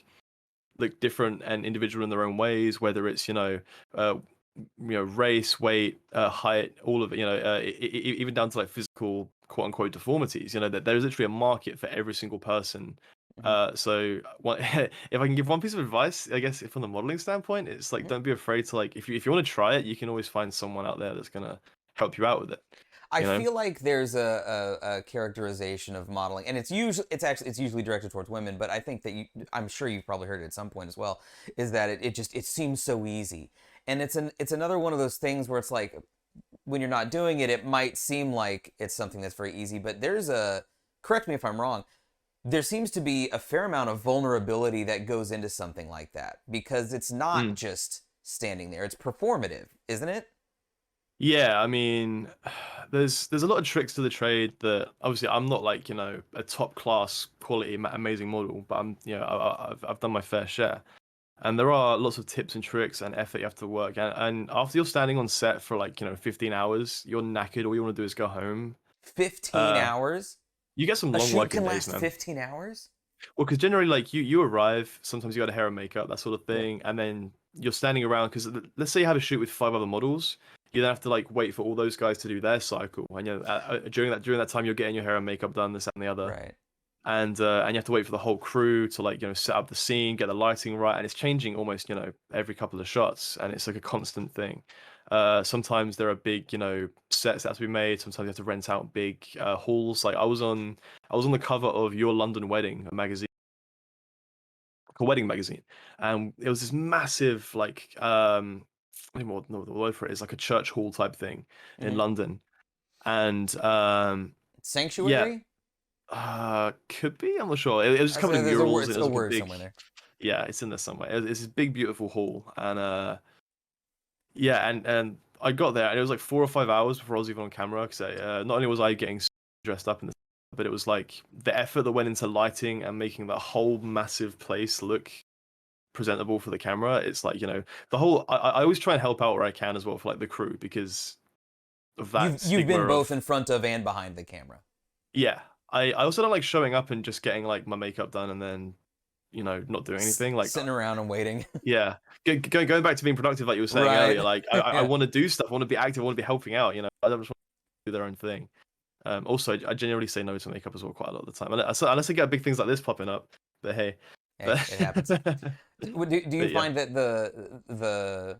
Speaker 1: different and individual in their own ways. Whether it's race, weight, height, all of it. Even down to like physical quote unquote deformities. That there's literally a market for every single person.
Speaker 2: Mhm.
Speaker 1: So if I can give one piece of advice, I guess from the modeling standpoint, it's like
Speaker 2: Mhm.
Speaker 1: don't be afraid to like if you want to try it, you can always find someone out there that's gonna help you out with it.
Speaker 2: I
Speaker 1: you know?
Speaker 2: feel like there's a characterization of modeling, and it's usually directed towards women, but I think that I'm sure you've probably heard it at some point as well, is that it seems so easy, and it's another one of those things where it's like when you're not doing it, it might seem like it's something that's very easy, but correct me if I'm wrong, there seems to be a fair amount of vulnerability that goes into something like that because it's not
Speaker 1: Mm.
Speaker 2: just standing there, it's performative, isn't it?
Speaker 1: Yeah, I mean, there's a lot of tricks to the trade that obviously I'm not like, a top class quality amazing model, but I've done my fair share. And there are lots of tips and tricks and effort you have to work. And after you're standing on set for like, 15 hours, you're knackered. All you want to do is go home.
Speaker 2: 15
Speaker 1: Uh,
Speaker 2: hours?
Speaker 1: you get some
Speaker 2: A
Speaker 1: long
Speaker 2: shoot
Speaker 1: working
Speaker 2: can
Speaker 1: days,
Speaker 2: last
Speaker 1: man.
Speaker 2: 15 hours?
Speaker 1: Well, because generally, like you arrive, sometimes you got a hair and makeup, that sort of
Speaker 2: Yeah.
Speaker 1: thing, and then you're standing around because let's say you have a shoot with 5 other models, you then have to like wait for all those guys to do their cycle, and during that time you're getting your hair and makeup done, this that, and the other,
Speaker 2: Right.
Speaker 1: and you have to wait for the whole crew to like set up the scene, get the lighting right, and it's changing almost every couple of shots, and it's like a constant thing. Sometimes there are big sets that have to be made. Sometimes you have to rent out big halls. Like I was on the cover of Your London Wedding, a magazine, like a wedding magazine, and it was this massive like I don't know what the word for it is, like a church hall type thing in
Speaker 2: Hmm.
Speaker 1: London, and yeah,
Speaker 2: Sanctuary?
Speaker 1: could be, I'm not sure. It was just covered in
Speaker 2: There's a word,
Speaker 1: murals, and
Speaker 2: it's
Speaker 1: it
Speaker 2: a
Speaker 1: was like a
Speaker 2: word
Speaker 1: big,
Speaker 2: somewhere there.
Speaker 1: yeah, it's in there somewhere. It's this big beautiful hall, and yeah, and I got there, and it was like 4 or 5 hours before I was even on camera. Because not only was I getting dressed up in this, but it was like the effort that went into lighting and making the whole massive place look presentable for the camera. It's like the whole. I always try and help out where I can as well for like the crew because of that
Speaker 2: You've
Speaker 1: stigma
Speaker 2: been both in
Speaker 1: of
Speaker 2: front of and behind the camera.
Speaker 1: yeah. I also don't like showing up and just getting like my makeup done and then not doing anything. Like
Speaker 2: Sitting around and waiting.
Speaker 1: yeah, going back to being productive, like you were saying
Speaker 2: Right.
Speaker 1: earlier. Like I
Speaker 2: Yeah.
Speaker 1: want to do stuff. I want to be active. I want to be helping out. I don't just want to do their own thing. Also, I genuinely say no to makeup as well quite a lot of the time, unless I get big things like this popping up. But hey,
Speaker 2: Hey,
Speaker 1: but,
Speaker 2: it happens. Do you
Speaker 1: but yeah.
Speaker 2: find that the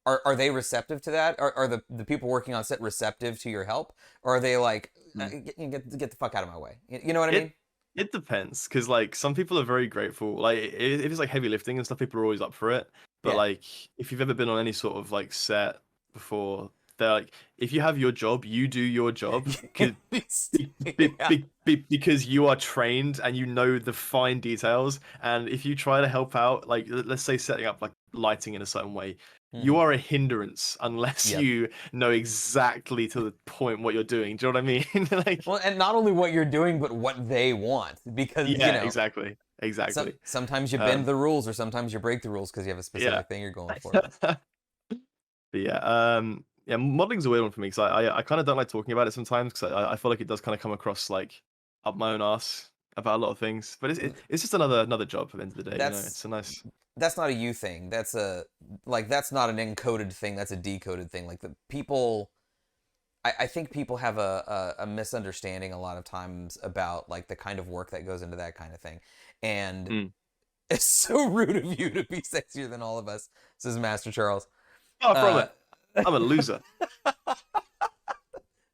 Speaker 2: are they receptive to that? Are the people working on set receptive to your help? Or are they like
Speaker 1: Mm.
Speaker 2: get the fuck out of my way? You know what I
Speaker 1: It
Speaker 2: mean?
Speaker 1: it depends because like some people are very grateful. Like if it's like heavy lifting and stuff, people are always up for it. But
Speaker 2: Yeah.
Speaker 1: like if you've ever been on any sort of like set before, they're like, if you have your job, you do your job.
Speaker 2: Yeah.
Speaker 1: Because you are trained and you know the fine details. And if you try to help out, like let's say setting up like lighting in a certain way, you
Speaker 2: Mhm.
Speaker 1: are a hindrance unless
Speaker 2: Yep.
Speaker 1: you know exactly to the point what you're doing. Do you know what I mean? Like,
Speaker 2: Well, and not only what you're doing, but what they want, because
Speaker 1: yeah, exactly, exactly.
Speaker 2: sometimes you bend
Speaker 1: Um,
Speaker 2: the rules, or sometimes you break the rules because you have a
Speaker 1: yeah.
Speaker 2: specific thing you're going for.
Speaker 1: But yeah, yeah, modeling's a weird one for me because I kind of don't like talking about it sometimes because I feel like it does kind of come across like up my own ass about a lot of things. But it's just another job at the end of the day.
Speaker 2: That's
Speaker 1: It's a nice.
Speaker 2: that's not a you thing. That's not an encoded thing. That's a decoded thing. Like the people, I think people have a misunderstanding a lot of times about like the kind of work that goes into that kind of thing, and
Speaker 1: Mm.
Speaker 2: it's so rude of you to be sexier than all of us, says Master Charles.
Speaker 1: Far from
Speaker 2: Uh,
Speaker 1: it. I'm a loser.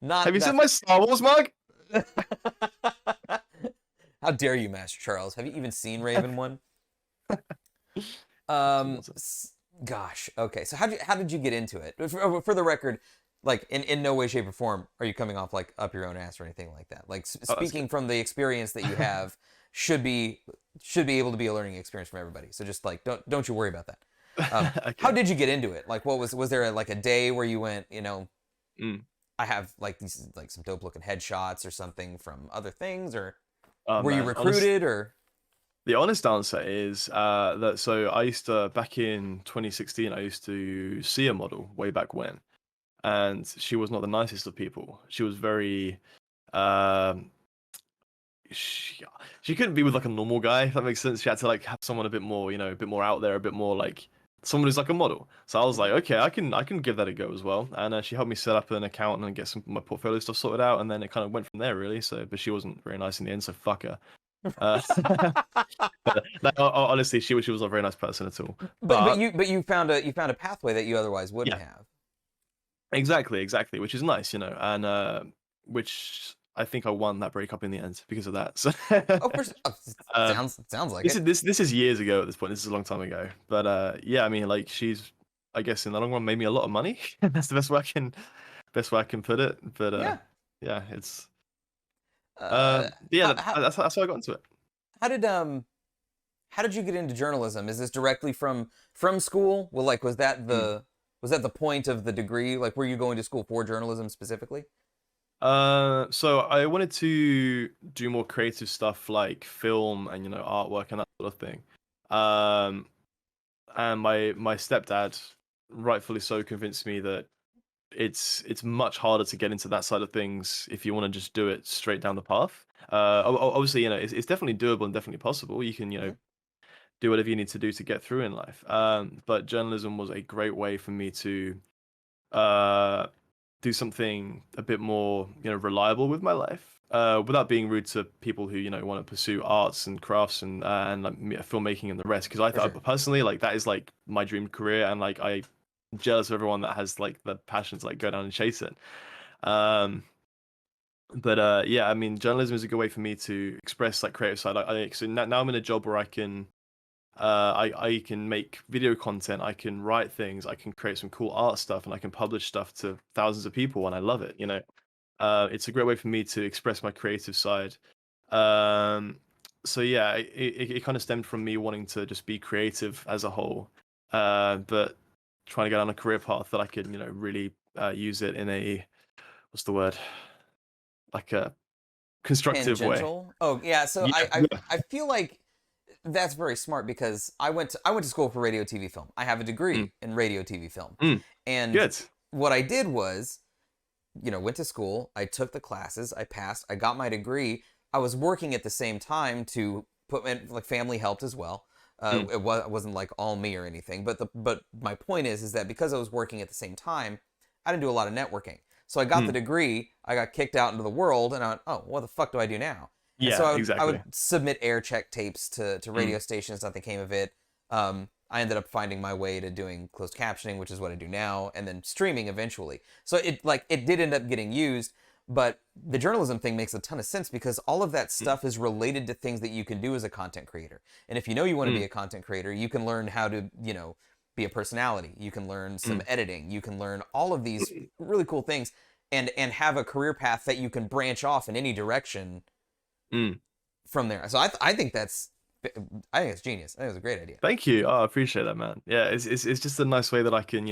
Speaker 2: not
Speaker 1: Have you
Speaker 2: that.
Speaker 1: seen my Star Wars mug?
Speaker 2: How dare you, Master Charles? Have you even seen Raven One?
Speaker 1: Absolutely awesome.
Speaker 2: Gosh. Okay. So how did you get into it? For the record, like in no way, shape, or form are you coming off like up your own ass or anything like that. Like
Speaker 1: Oh, that's
Speaker 2: speaking from the experience that you have should be able to be a learning experience from everybody. So just like don't you worry about that.
Speaker 1: good.
Speaker 2: How
Speaker 1: Okay.
Speaker 2: did you get into it? Like what was there like a day where you went,
Speaker 1: Mm.
Speaker 2: I have like these like some dope looking headshots or something from other things, or
Speaker 1: Oh
Speaker 2: were you
Speaker 1: man, honest.
Speaker 2: recruited or
Speaker 1: The honest answer is that so I used to back in 2016 I used to see a model way back when, and she was not the nicest of people. She was very um she, she couldn't be with like a normal guy, if that makes sense. She had to like have someone a bit more, a bit more out there, a bit more like someone who's like a model. So I was like, okay, I can give that a go as well. And she helped me set up an account and get some of my portfolio stuff sorted out, and then it kind of went from there really. So, but she wasn't very nice in the end, so fuck her. Uh, but no, honestly, she was a very nice person at all.
Speaker 2: but
Speaker 1: But
Speaker 2: you found a pathway that you otherwise wouldn't
Speaker 1: yeah,
Speaker 2: have.
Speaker 1: Exactly, which is nice, and which I think I won that breakup in the end because of that. So,
Speaker 2: Oh, oh,
Speaker 1: um,
Speaker 2: sounds like
Speaker 1: this
Speaker 2: it.
Speaker 1: is this is years ago at this point. This is a long time ago, but yeah, I mean, like she's, I guess in the long run made me a lot of money. That's the best way I can put it. But
Speaker 2: Yeah.
Speaker 1: yeah, it's yeah,
Speaker 2: How, how
Speaker 1: that's how I got into it.
Speaker 2: how did how did you get into journalism? Is this directly from school? Well, like
Speaker 1: Mm.
Speaker 2: was that the point of the degree? Like, were you going to school for journalism specifically?
Speaker 1: So I wanted to do more creative stuff like film and artwork and that sort of thing. Um, and my stepdad, rightfully so, convinced me that it's much harder to get into that side of things if you want to just do it straight down the path. Obviously, it's definitely doable and definitely possible. You can
Speaker 2: Hmm.
Speaker 1: do whatever you need to do to get through in life. But journalism was a great way for me to uh do something a bit more reliable with my life, without being rude to people who want to pursue arts and crafts and like filmmaking and the rest, because I
Speaker 2: For
Speaker 1: thought
Speaker 2: sure.
Speaker 1: personally like that is like my dream career, and like I'm jealous of everyone that has like the passion to like go down and chase it. um but yeah, I mean, journalism is a good way for me to express like creative side. So now I'm in a job where I can I can make video content, I can write things, I can create some cool art stuff, and I can publish stuff to thousands of people, and I love it. It's a great way for me to express my creative side. Um, so yeah, it kind of stemmed from me wanting to just be creative as a whole, but trying to get on a career path that I could, really use it in a, what's the word, like a constructive way.
Speaker 2: Tangential. Oh yeah. So
Speaker 1: Yeah, yeah.
Speaker 2: I feel like that's very smart because I went to school for radio, TV, film. I have a
Speaker 1: Mm,
Speaker 2: degree in radio, TV, film,
Speaker 1: mm,
Speaker 2: and
Speaker 1: good.
Speaker 2: what I did was, went to school. I took the classes. I passed. I got my degree. I was working at the same time to put in, like, family helped as well.
Speaker 1: Mm,
Speaker 2: It wasn't like all me or anything. But my point is that because I was working at the same time, I didn't do a lot of networking. So I got the
Speaker 1: mm.
Speaker 2: degree. I got kicked out into the world, and I went, oh, what the fuck do I do now? And so
Speaker 1: Yeah,
Speaker 2: I
Speaker 1: exactly.
Speaker 2: would submit air check tapes to
Speaker 1: Mm,
Speaker 2: radio stations. Nothing came of it. I ended up finding my way to doing closed captioning, which is what I do now, and then streaming eventually. So it did end up getting used, but the journalism thing makes a ton of sense because all of that
Speaker 1: mm,
Speaker 2: stuff is related to things that you can do as a content creator. And if you know you want to be
Speaker 1: mm,
Speaker 2: a content creator, you can learn how to, be a personality. You can learn some
Speaker 1: mm.
Speaker 2: editing. You can learn all of these really cool things and have a career path that you can branch off in any direction
Speaker 1: Mm.
Speaker 2: from there. So I think it's genius. I think it's a great idea.
Speaker 1: Thank you. Oh, I appreciate that, man. Yeah, it's just a nice way that I can,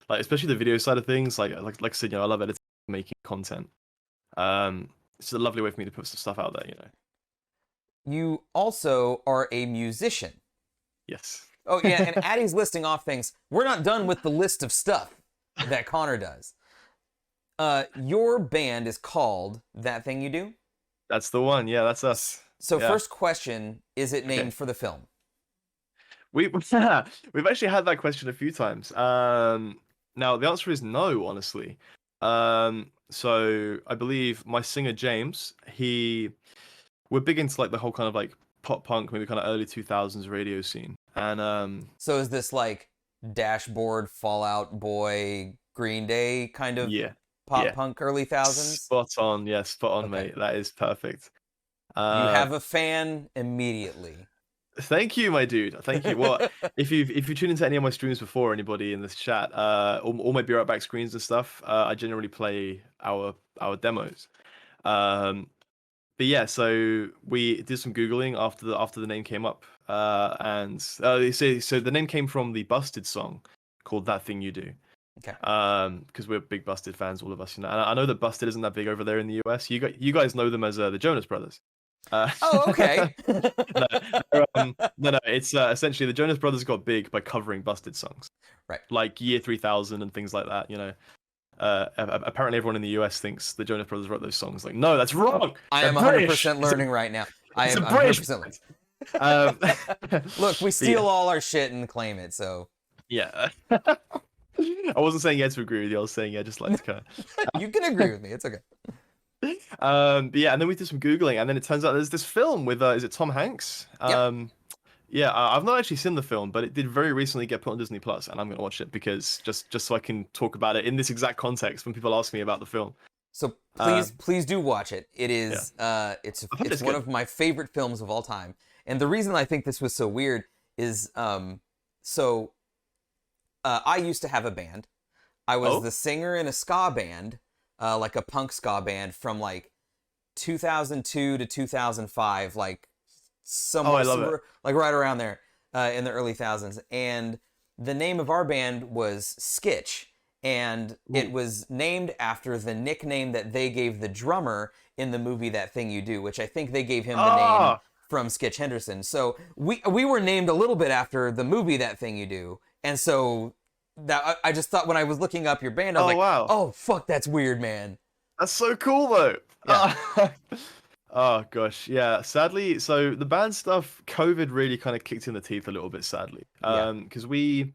Speaker 1: like especially the video side of things. Like I said, I love editing, making content. It's a lovely way for me to put some stuff out there.
Speaker 2: You also are a musician.
Speaker 1: Yes.
Speaker 2: Oh yeah, and Addie's listing off things. We're not done with the list of stuff that Connor does. Your band is called That Thing You Do.
Speaker 1: That's the one. Yeah, that's us.
Speaker 2: So
Speaker 1: Yeah.
Speaker 2: first question, is it
Speaker 1: Okay.
Speaker 2: named for the film?
Speaker 1: We've actually had that question a few times. Now the answer is no, honestly. So I believe my singer James, we're big into like the whole kind of like pop punk, maybe kind of early 2000s radio scene. And
Speaker 2: So is this like Dashboard, Fallout Boy, Green Day kind of
Speaker 1: yeah,
Speaker 2: pop
Speaker 1: yeah,
Speaker 2: punk early thousands?
Speaker 1: spot on. Yeah, spot on,
Speaker 2: Okay.
Speaker 1: mate. That is perfect.
Speaker 2: You
Speaker 1: Uh,
Speaker 2: have a fan immediately.
Speaker 1: Thank you, my dude. Thank you. Well, if you tune into any of my streams before, anybody in this chat, all my Be Right Back screens and stuff, I generally play our demos. Um, but yeah, so we did some googling after the name came up, and so the name came from the Busted song called "That Thing You Do."
Speaker 2: Okay.
Speaker 1: Because we're big Busted fans, all of us. And I know that Busted isn't that big over there in the US. You guys know them as the Jonas Brothers. Uh,
Speaker 2: Oh, okay.
Speaker 1: no, no. It's essentially the Jonas Brothers got big by covering Busted songs,
Speaker 2: Right.
Speaker 1: like Year 3000 and things like that. Apparently everyone in the US thinks the Jonas Brothers wrote those songs. Like, no, that's wrong.
Speaker 2: I
Speaker 1: They're
Speaker 2: am
Speaker 1: British.
Speaker 2: 100% learning right now.
Speaker 1: It's a
Speaker 2: I'm
Speaker 1: British
Speaker 2: 100% learning.
Speaker 1: band.
Speaker 2: Look, we
Speaker 1: But yeah,
Speaker 2: steal all our shit and claim it, so
Speaker 1: yeah. I wasn't saying yeah to agree with you. I was saying yeah, just like to kind
Speaker 2: you can agree with me. It's okay.
Speaker 1: of. But yeah, and then we did some googling, and then it turns out there's this film with is it Tom Hanks?
Speaker 2: Yep.
Speaker 1: Yeah, I've not actually seen the film, but it did very recently get put on Disney Plus, and I'm gonna watch it because just so I can talk about it in this exact context when people ask me about the film.
Speaker 2: So
Speaker 1: Um,
Speaker 2: please do watch it. It
Speaker 1: yeah,
Speaker 2: is
Speaker 1: I've heard
Speaker 2: it's
Speaker 1: it's
Speaker 2: one
Speaker 1: good.
Speaker 2: of my favorite films of all time. And the reason I think this was so weird is so I used to have a band. I was
Speaker 1: Oh,
Speaker 2: the singer in a ska band, like a punk ska band from like 2002 to 2005, like
Speaker 1: oh, I love it.
Speaker 2: like right around there in the early thousands. And the name of our band was Skitch, and it
Speaker 1: Ooh.
Speaker 2: was named after the nickname that they gave the drummer in the movie That Thing You Do, which I think they gave him the name
Speaker 1: Ah,
Speaker 2: from Skitch Henderson. So we were named a little bit after the movie That Thing You Do, and so that I just thought when I was looking up your band, I was
Speaker 1: oh
Speaker 2: like,
Speaker 1: wow,
Speaker 2: oh fuck, that's weird, man.
Speaker 1: that's so cool though.
Speaker 2: Yeah,
Speaker 1: Oh gosh, yeah. Sadly, so the band stuff, COVID really kind of kicked in the teeth a little bit. Sadly,
Speaker 2: yeah.
Speaker 1: because we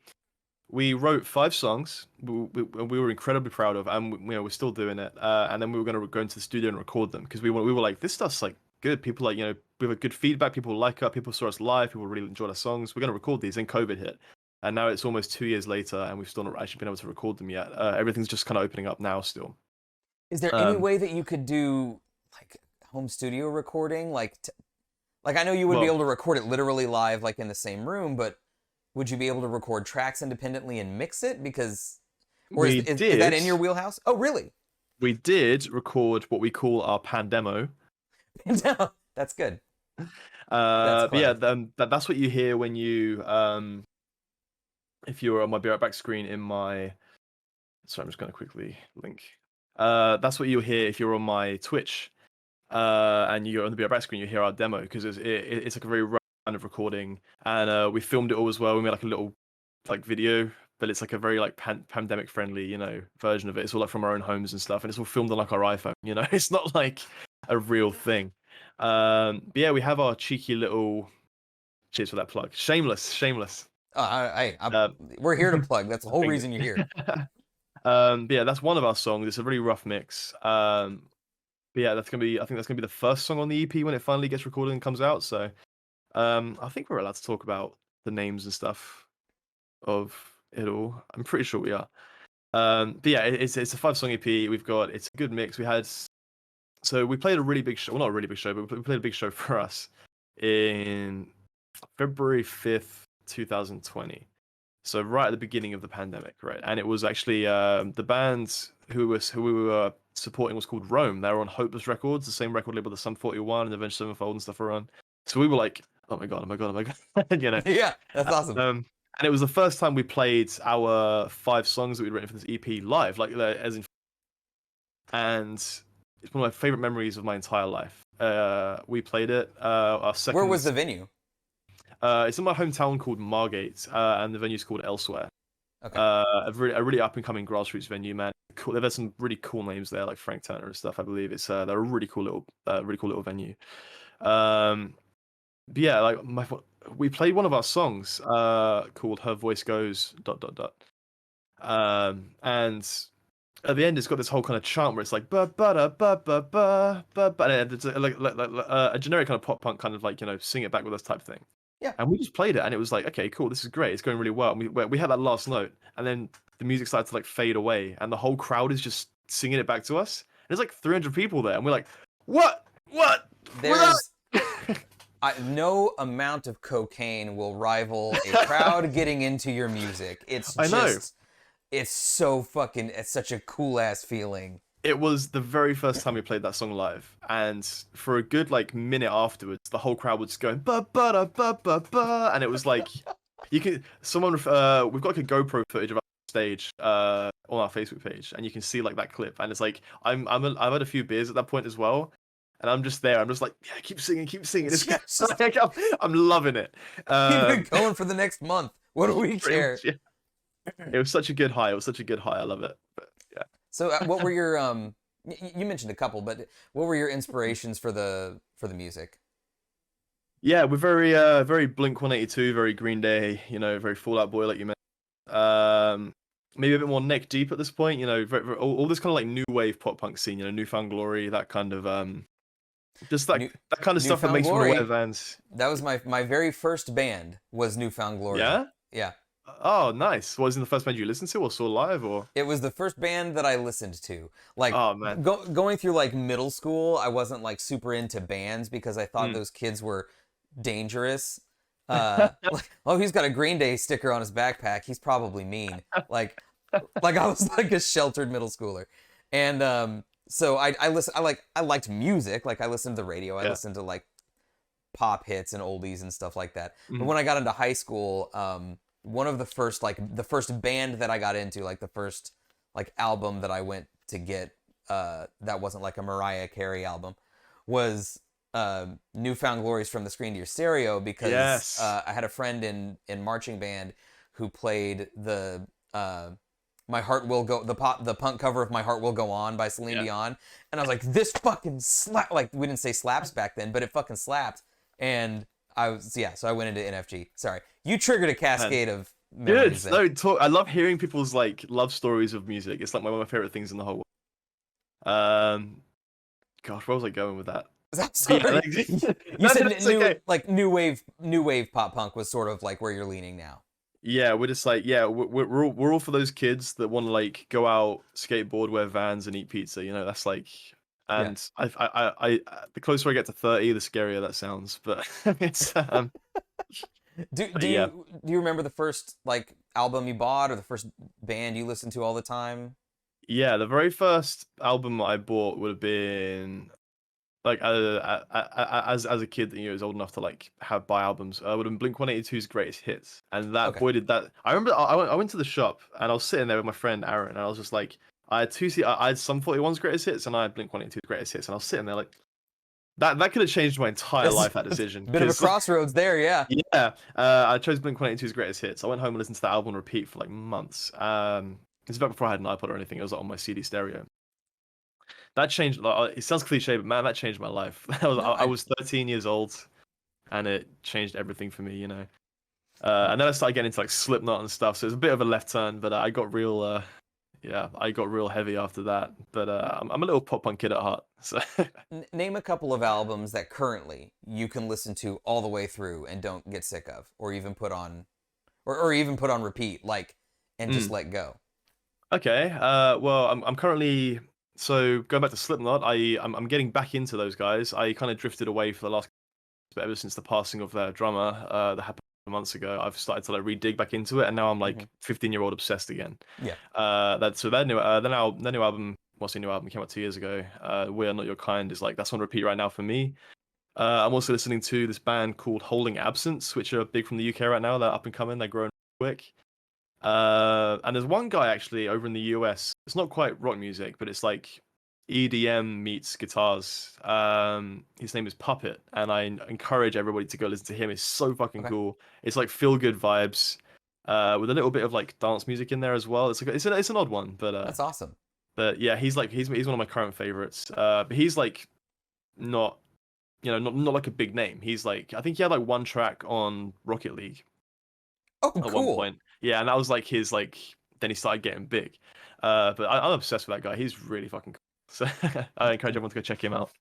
Speaker 1: wrote 5 songs we were incredibly proud of, and we're still doing it. And then we were going to go into the studio and record them because we were like, this stuff's like good. People like we have a good feedback. People like us. People saw us live. People really enjoyed our songs. We're going to record these. And COVID hit, and now it's almost 2 years later, and we've still not actually been able to record them yet. Everything's just kind of opening up now still.
Speaker 2: Is there any
Speaker 1: Um,
Speaker 2: way that you could do like home studio recording? Like I know you would be
Speaker 1: well,
Speaker 2: able to record it literally live, like in the same room, but would you be able to record tracks independently and mix it? Because, or
Speaker 1: we
Speaker 2: is that
Speaker 1: did
Speaker 2: in your wheelhouse? Oh, really?
Speaker 1: we did record what we call our pandemo.
Speaker 2: No, that's good. That's
Speaker 1: But yeah,
Speaker 2: clever.
Speaker 1: that's what you hear when you if you're on my Be Right Back screen in my. Sorry, I'm just going to quickly link. That's what you'll hear if you're on my Twitch. And you're on the Be Right Back screen, you hear our demo because it's like a very rough kind of recording, and we filmed it all as well. We made like a little like video, but it's like a very like pandemic friendly, version of it. It's all like from our own homes and stuff, and it's all filmed on like our iPhone. It's not like a real thing. But yeah, we have our cheeky little. Cheers for that plug. Shameless, shameless. Uh,
Speaker 2: We're here to plug. That's the whole reason you're here.
Speaker 1: but yeah, that's one of our songs. It's a really rough mix. But yeah, I think that's gonna be the first song on the EP when it finally gets recorded and comes out. So I think we're allowed to talk about the names and stuff of it all. I'm pretty sure we are. But yeah, it's a 5 song EP. It's a good mix. So we played a really big show. Well, not a really big show, but we played a big show for us in February 5th, 2020. So right at the beginning of the pandemic, right? And it was actually the band who we were supporting was called Rome. They were on Hopeless Records, the same record label that Sum 41 and Avenged Sevenfold and stuff are on. So we were like, oh my god, oh my god, oh my god,
Speaker 2: Yeah, that's awesome.
Speaker 1: And it was the first time we played our 5 songs that we'd written for this EP live, like as in, and it's one of my favorite memories of my entire life. We played it. Our
Speaker 2: Where
Speaker 1: second.
Speaker 2: was the venue?
Speaker 1: It's in my hometown called Margate, and the venue's called Elsewhere.
Speaker 2: Okay.
Speaker 1: A really up and coming grassroots venue, man. Cool. They've had some really cool names there, like Frank Turner and stuff. I believe they're a really cool little venue. But yeah, like we played one of our songs, called "Her Voice Goes dot dot dot," and at the end it's got this whole kind of chant where it's like ba ba da ba ba ba ba ba, and it's like a generic kind of pop punk kind of like sing it back with us type thing.
Speaker 2: Yeah.
Speaker 1: And we just played it, and it was like, okay, cool, this is great, it's going really well. And we had that last note, and then the music started to like fade away, and the whole crowd is just singing it back to us. And there's like 300 people there, and we're like, what?
Speaker 2: There's no amount of cocaine will rival a crowd getting into your music.
Speaker 1: I know.
Speaker 2: It's so fucking, it's such a cool ass feeling.
Speaker 1: It was the very first time we played that song live, and for a good like minute afterwards, the whole crowd was going ba ba da ba ba ba, and it was like we've got like a GoPro footage of our stage on our Facebook page, and you can see like that clip, and it's like I've had a few beers at that point as well, and I'm just there, I'm just like, yeah, keep singing, it's
Speaker 2: Yes.
Speaker 1: like, I'm loving it.
Speaker 2: Keep it going for the next month. What do we care?
Speaker 1: Yeah. It was such a good high. I love it. But yeah.
Speaker 2: So, what were your you mentioned a couple, but what were your inspirations for the music?
Speaker 1: Yeah, we're very Blink 182, very Green Day, very Fall Out Boy, like you mentioned. Maybe a bit more neck deep at this point, all this kind of like new wave pop punk scene, Newfound Glory, that kind of Just that
Speaker 2: New,
Speaker 1: that kind of stuff that
Speaker 2: Newfound
Speaker 1: makes you want to wear
Speaker 2: Glory.
Speaker 1: Vans.
Speaker 2: That was my very first band was Newfound Glory.
Speaker 1: Yeah.
Speaker 2: Yeah.
Speaker 1: Oh, nice. Was in the first band you listened to or saw live or?
Speaker 2: It was the first band that I listened to. Like
Speaker 1: Oh man.
Speaker 2: going through like middle school, I wasn't like super into bands because I thought
Speaker 1: Mm.
Speaker 2: those kids were dangerous. Like, oh, he's got a Green Day sticker on his backpack. He's probably mean. Like I was like a sheltered middle schooler, and so I liked music. Like I listened to the radio. I
Speaker 1: Yeah.
Speaker 2: listened to like pop hits and oldies and stuff like that. But
Speaker 1: Mhm.
Speaker 2: when I got into high school, one of the first band that I got into, like the first like album that I went to get, that wasn't like a Mariah Carey album, was Newfound Glories from the Screen to Your Stereo, because
Speaker 1: Yes.
Speaker 2: I had a friend in marching band who played the My Heart Will Go, the punk cover of My Heart Will Go On by Celine
Speaker 1: Yeah.
Speaker 2: Dion, and I was like, this fucking slap. Like, we didn't say slaps back then, but it fucking slapped. And so I went into NFG. Sorry, you triggered a cascade of
Speaker 1: Good.
Speaker 2: memories there.
Speaker 1: No, talk. I love hearing people's like love stories of music. It's like one of my favorite things in the whole world. Gosh, where was I going with that?
Speaker 2: Sorry,
Speaker 1: Yeah, like,
Speaker 2: you said
Speaker 1: it's okay.
Speaker 2: new wave pop punk was sort of like where you're leaning now.
Speaker 1: Yeah, we're just like, yeah, we're all for those kids that want to like go out, skateboard, wear Vans, and eat pizza. You know, that's like,
Speaker 2: Yeah.
Speaker 1: and the closer I get to 30, the scarier that sounds. But it's
Speaker 2: Do
Speaker 1: yeah,
Speaker 2: you remember the first like album you bought or the first band you listened to all the time?
Speaker 1: yeah. The very first album I bought would have been like as a kid, you know, was old enough to like buy albums. Would have been Blink-182's Greatest Hits, and that
Speaker 2: Okay.
Speaker 1: boy did that. I remember I went to the shop and I was sitting there with my friend Aaron, and I was just like, I had I had Sum 41's Greatest Hits, and I had Blink-182's Greatest Hits, and I was sitting there like that could have changed my entire life, that decision.
Speaker 2: Bit of a crossroads there, yeah.
Speaker 1: Yeah, I chose Blink-182's Greatest Hits. I went home and listened to that album on repeat for like months. It's back before I had an iPod or anything. It was like, on my CD stereo. That changed. It sounds cliche, but man, that changed my life. I was 13 years old, and it changed everything for me. You know. And then I started getting into like Slipknot and stuff. So it was a bit of a left turn, but I got real. Yeah, I got real heavy after that. But I'm a little pop punk kid at heart. So
Speaker 2: Name a couple of albums that currently you can listen to all the way through and don't get sick of, or even put on, or even put on repeat, like, and just let go.
Speaker 1: Okay. Well, I'm currently, so going back to Slipknot. I'm getting back into those guys. I kind of drifted away for the last, but ever since the passing of their drummer, that happened months ago, I've started to like re-dig back into it, and now I'm like 15-year-old obsessed again.
Speaker 2: Yeah.
Speaker 1: That's so their new album. What's the new album? Came out 2 years ago. We Are Not Your Kind is like, that's on repeat right now for me. I'm also listening to this band called Holding Absence, which are big from the UK right now. They're up and coming. They're growing quick. And there's one guy actually over in the US. It's not quite rock music, but it's like EDM meets guitars. His name is Puppet, and I encourage everybody to go listen to him. It's so fucking cool. It's like feel good vibes, with a little bit of like dance music in there as well. It's like it's an odd one, but
Speaker 2: That's awesome.
Speaker 1: But yeah, he's one of my current favorites. But he's like not, you know, not like a big name. He's like, I think he had like one track on Rocket League.
Speaker 2: Oh,
Speaker 1: At
Speaker 2: cool.
Speaker 1: one point. Yeah, and that was like his like. Then he started getting big. But I'm obsessed with that guy. He's really fucking cool. So I encourage everyone to go check him out.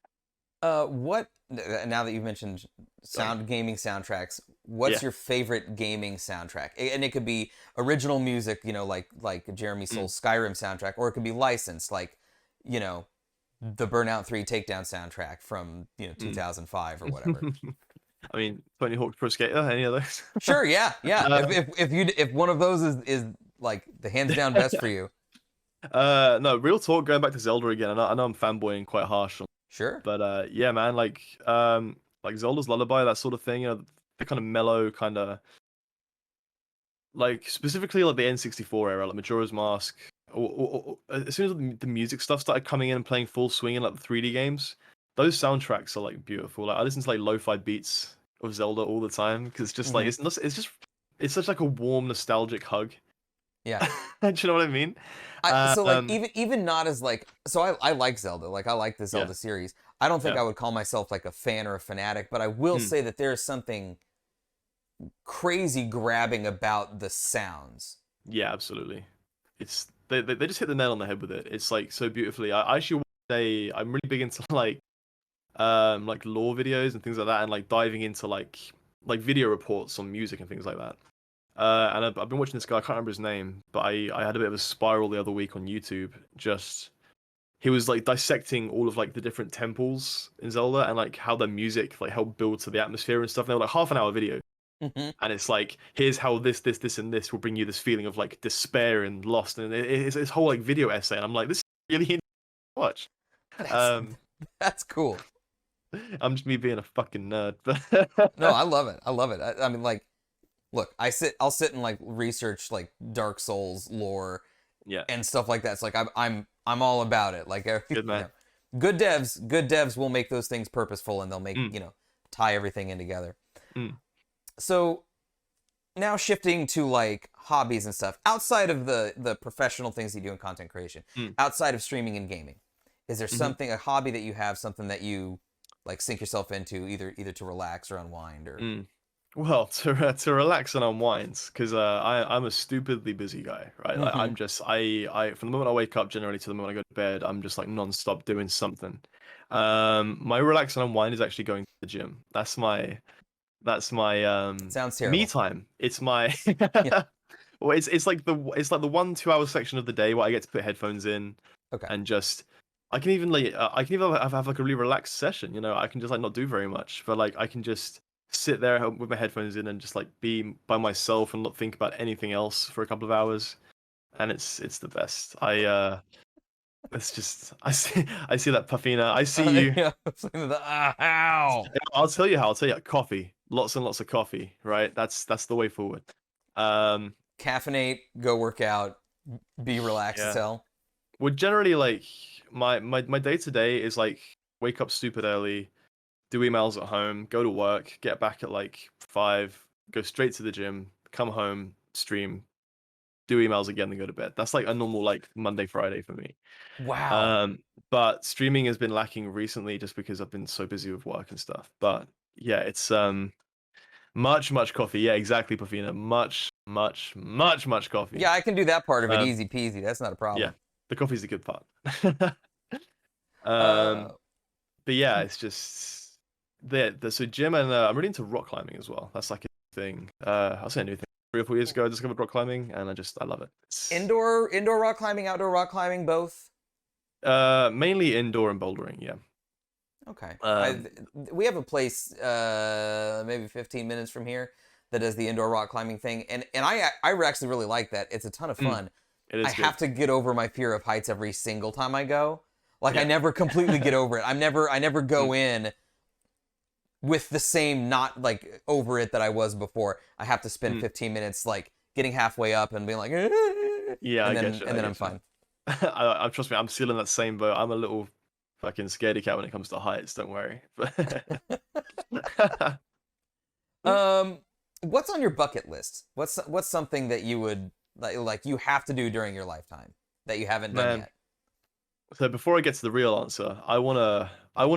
Speaker 2: What now that you've mentioned gaming soundtracks, what's your favorite gaming soundtrack? And it could be original music, you know, like Jeremy Soul's Skyrim soundtrack, or it could be licensed, like, you know, the Burnout 3 Takedown soundtrack from, you know, 2005 or whatever.
Speaker 1: I mean, Tony Hawk's Pro Skater, any of those?
Speaker 2: Sure, yeah. If one of those is like the hands down best for you.
Speaker 1: No, real talk. Going back to Zelda again. I know I'm fanboying quite harsh.
Speaker 2: Sure.
Speaker 1: But yeah, man, like Zelda's Lullaby, that sort of thing. You know, the kind of mellow, kind of like specifically like the N64 era, like Majora's Mask. Or as soon as the music stuff started coming in and playing full swing in like the 3D games, those soundtracks are like beautiful. Like I listen to like lo-fi beats of Zelda all the time because it's just like it's such like a warm nostalgic hug.
Speaker 2: Yeah.
Speaker 1: Do you know what I mean?
Speaker 2: So like even not as like, so I like Zelda, like I like the Zelda series. I don't think I would call myself like a fan or a fanatic, but I will say that there's something crazy grabbing about the sounds.
Speaker 1: Yeah, absolutely. It's they just hit the nail on the head with it. It's like so beautifully. I actually I'm really big into like like lore videos and things like that, and like diving into like video reports on music and things like that. And I've been watching this guy. I can't remember his name, but I had a bit of a spiral the other week on YouTube. Just he was like dissecting all of like the different temples in Zelda and like how the music like helped build to the atmosphere and stuff. And they were like half an hour video,
Speaker 2: Hmm.
Speaker 1: and it's like here's how this and this will bring you this feeling of like despair and lost, and it's this whole like video essay. And I'm like, this is really interesting to watch.
Speaker 2: That's
Speaker 1: Um,
Speaker 2: that's cool.
Speaker 1: I'm just me being a fucking nerd,
Speaker 2: No,
Speaker 1: but
Speaker 2: I love it. I love it. I mean, like, look, I'll sit and like research like Dark Souls lore
Speaker 1: yeah,
Speaker 2: and stuff like that. It's like I'm all about it. Like,
Speaker 1: good man.
Speaker 2: good devs will make those things purposeful, and they'll make
Speaker 1: Mm,
Speaker 2: tie everything in together.
Speaker 1: mm,
Speaker 2: So now shifting to like hobbies and stuff outside of the professional things you do in content creation,
Speaker 1: mm,
Speaker 2: outside of streaming and gaming, is there
Speaker 1: mhm.
Speaker 2: something, a hobby that you have, something that you like sink yourself into, either to relax or unwind or
Speaker 1: Mm. Well, to relax and unwind, because I'm a stupidly busy guy, right? Like
Speaker 2: hmm
Speaker 1: I'm just I from the moment I wake up generally to the moment I go to bed, I'm just like non-stop doing something. My relax and unwind is actually going to the gym. That's my
Speaker 2: sounds
Speaker 1: me
Speaker 2: terrible.
Speaker 1: time. It's my
Speaker 2: Yeah.
Speaker 1: well, it's like the 1 2 hour section of the day where I get to put headphones in
Speaker 2: Okay.
Speaker 1: and just I can even have like a really relaxed session. You know, I can just like not do very much, but like I can just sit there with my headphones in and just like be by myself and not think about anything else for a couple of hours, and it's the best. It's just I see that Puffina. I see you.
Speaker 2: Yeah. Ow.
Speaker 1: I'll tell you how. I'll tell you coffee. Lots and lots of coffee. Right. That's the way forward. Um.
Speaker 2: Caffeinate, go work out, be relaxed as
Speaker 1: Yeah.
Speaker 2: hell.
Speaker 1: Well, generally, like my day to day is like wake up stupid early, do emails at home, go to work, get back at like 5, go straight to the gym, come home, stream, do emails again, then go to bed. That's like a normal like Monday, Friday for me.
Speaker 2: Wow.
Speaker 1: Um, but streaming has been lacking recently just because I've been so busy with work and stuff. But yeah, it's much coffee. Yeah, exactly, Pafina. Much coffee.
Speaker 2: Yeah, I can do that part of it
Speaker 1: Um,
Speaker 2: easy peasy. That's not a
Speaker 1: yeah,
Speaker 2: problem.
Speaker 1: the coffee's the good part.
Speaker 2: Uh,
Speaker 1: um, but yeah, it's just the so gym and I'm really into rock climbing as well. That's like a thing. I'll say a new thing. 3 or 4 years ago, I discovered rock climbing, and I love it. It's
Speaker 2: indoor rock climbing, outdoor rock climbing, both.
Speaker 1: mainly indoor and bouldering. Yeah.
Speaker 2: Okay.
Speaker 1: Um,
Speaker 2: We have a place maybe 15 minutes from here that does the indoor rock climbing thing, and I actually really like that. It's a ton of
Speaker 1: mm,
Speaker 2: fun.
Speaker 1: it
Speaker 2: I
Speaker 1: is good.
Speaker 2: have to get over my fear of heights every single time I go. Like I
Speaker 1: Yeah.
Speaker 2: never completely get over it. I never
Speaker 1: Mm,
Speaker 2: go in with the same not like over it that I was before. I have to spend
Speaker 1: mm.
Speaker 2: 15 minutes like getting halfway up and being like
Speaker 1: Yeah, I get you.
Speaker 2: and
Speaker 1: I
Speaker 2: then I'm
Speaker 1: get you.
Speaker 2: fine.
Speaker 1: I trust me. I'm still in that same boat. I'm a little fucking scaredy cat when it comes to heights. Don't worry. But
Speaker 2: Um, what's on your bucket list? What's something that you would like you have to do during your lifetime that you haven't done
Speaker 1: man,
Speaker 2: yet?
Speaker 1: so before I get to the real answer, I wanna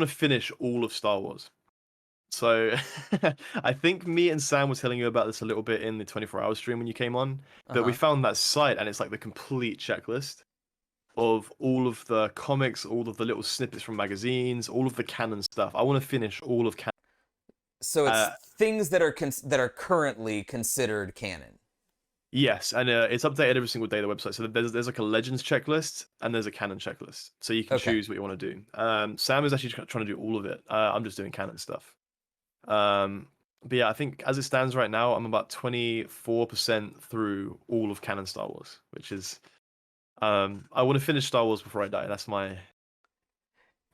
Speaker 1: finish all of Star Wars. So I think me and Sam were telling you about this a little bit in the 24-hour stream when you came on, but we
Speaker 2: Uh-huh.
Speaker 1: found that site and it's like the complete checklist of all of the comics, all of the little snippets from magazines, all of the canon stuff. I want to finish all of canon.
Speaker 2: So it's
Speaker 1: Uh,
Speaker 2: things that are that are currently considered canon.
Speaker 1: yes, and it's updated every single day on the website. So there's like a legends checklist and there's a canon checklist. So you can
Speaker 2: Okay.
Speaker 1: choose what you want to do. Sam is actually trying to do all of it. I'm just doing canon stuff. Um, but yeah, I think as it stands right now, I'm about 24% through all of canon Star Wars, which is I want to finish Star Wars before I die. That's my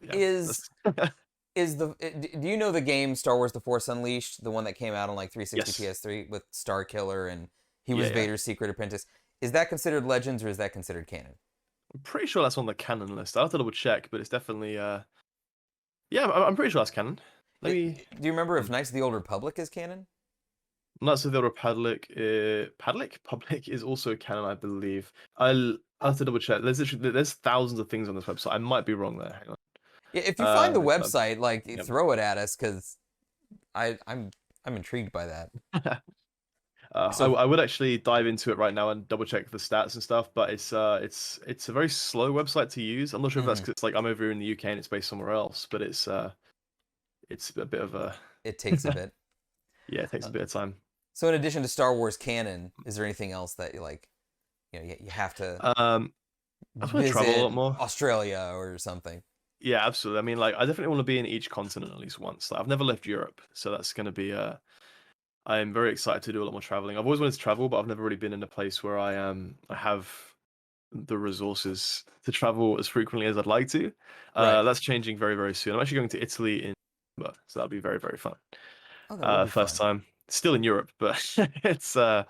Speaker 1: yeah.
Speaker 2: Is
Speaker 1: That's
Speaker 2: do you know the game Star Wars: The Force Unleashed, the one that came out on like 360
Speaker 1: yes.
Speaker 2: PS3 with Star Killer and he
Speaker 1: Yeah,
Speaker 2: was
Speaker 1: yeah.
Speaker 2: Vader's secret apprentice? Is that considered Legends or is that considered canon?
Speaker 1: I'm pretty sure that's on the canon list. I'll have to double check, but it's definitely yeah, I'm pretty sure that's canon. Let me
Speaker 2: Do you remember if Knights of the Old Republic is canon?
Speaker 1: Knights of the Old Republic. Padlick Public is also canon, I believe. I'll have to double check. There's thousands of things on this website. I might be wrong there. Hang on.
Speaker 2: Yeah, if you find the
Speaker 1: But,
Speaker 2: website, like
Speaker 1: yeah.
Speaker 2: throw it at us because I'm intrigued by that. So
Speaker 1: I would actually dive into it right now and double check the stats and stuff, but it's a very slow website to use. I'm not sure if that's
Speaker 2: mhm.
Speaker 1: 'cause it's like I'm over here in the UK and it's based somewhere else, but it's it's a bit of a
Speaker 2: It takes a bit.
Speaker 1: yeah, it takes a bit of time.
Speaker 2: So in addition to Star Wars canon, is there anything else that you like? You have to
Speaker 1: I just want to travel a
Speaker 2: visit
Speaker 1: lot more.
Speaker 2: Australia or something.
Speaker 1: Yeah, absolutely. I mean, like, I definitely want to be in each continent at least once. Like, I've never left Europe, so that's going to be. I'm very excited to do a lot more traveling. I've always wanted to travel, but I've never really been in a place where I have the resources to travel as frequently as I'd like to.
Speaker 2: Right.
Speaker 1: That's changing very, very soon. I'm actually going to Italy in December, so that'll be very, very fun.
Speaker 2: Oh, that would be
Speaker 1: First
Speaker 2: fun.
Speaker 1: time, still in Europe, but it's my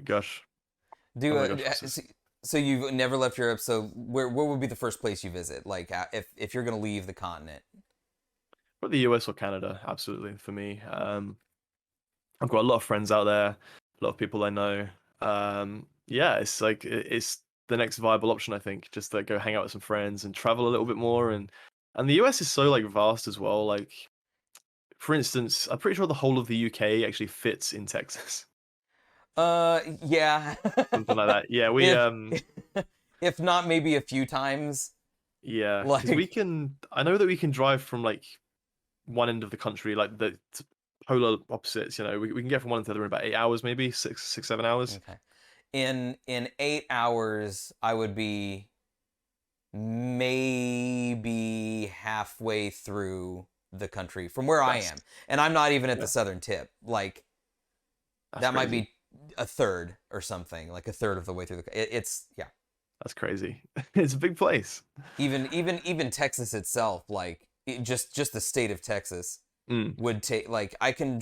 Speaker 1: gosh, oh
Speaker 2: Do
Speaker 1: my gosh, what's this?
Speaker 2: so you've never left Europe. So where would be the first place you visit? Like if you're gonna leave the continent.
Speaker 1: For the US or Canada, absolutely for me. I've got a lot of friends out there, a lot of people I know. Yeah, it's like it's the next viable option, I think, just to go hang out with some friends and travel a little bit more. And the US is so like vast as well. Like for instance, I'm pretty sure the whole of the UK actually fits in Texas,
Speaker 2: Yeah.
Speaker 1: something like that. Yeah, we
Speaker 2: if if not maybe a few times.
Speaker 1: yeah, because we
Speaker 2: Like
Speaker 1: can. I know that we can drive from like one end of the country, like the polar opposites. You know, we can get from one to the other in about 8 hours, maybe 7 hours.
Speaker 2: okay. In 8 hours, I would be maybe halfway through the country from where I
Speaker 1: That's
Speaker 2: am, and I'm not even at
Speaker 1: yeah,
Speaker 2: the southern tip. Like
Speaker 1: that's
Speaker 2: that might
Speaker 1: crazy.
Speaker 2: be a third or something, like a third of the way through it's yeah.
Speaker 1: That's crazy. It's a big place.
Speaker 2: Even Texas itself, like just the state of Texas
Speaker 1: Mm,
Speaker 2: would take like I could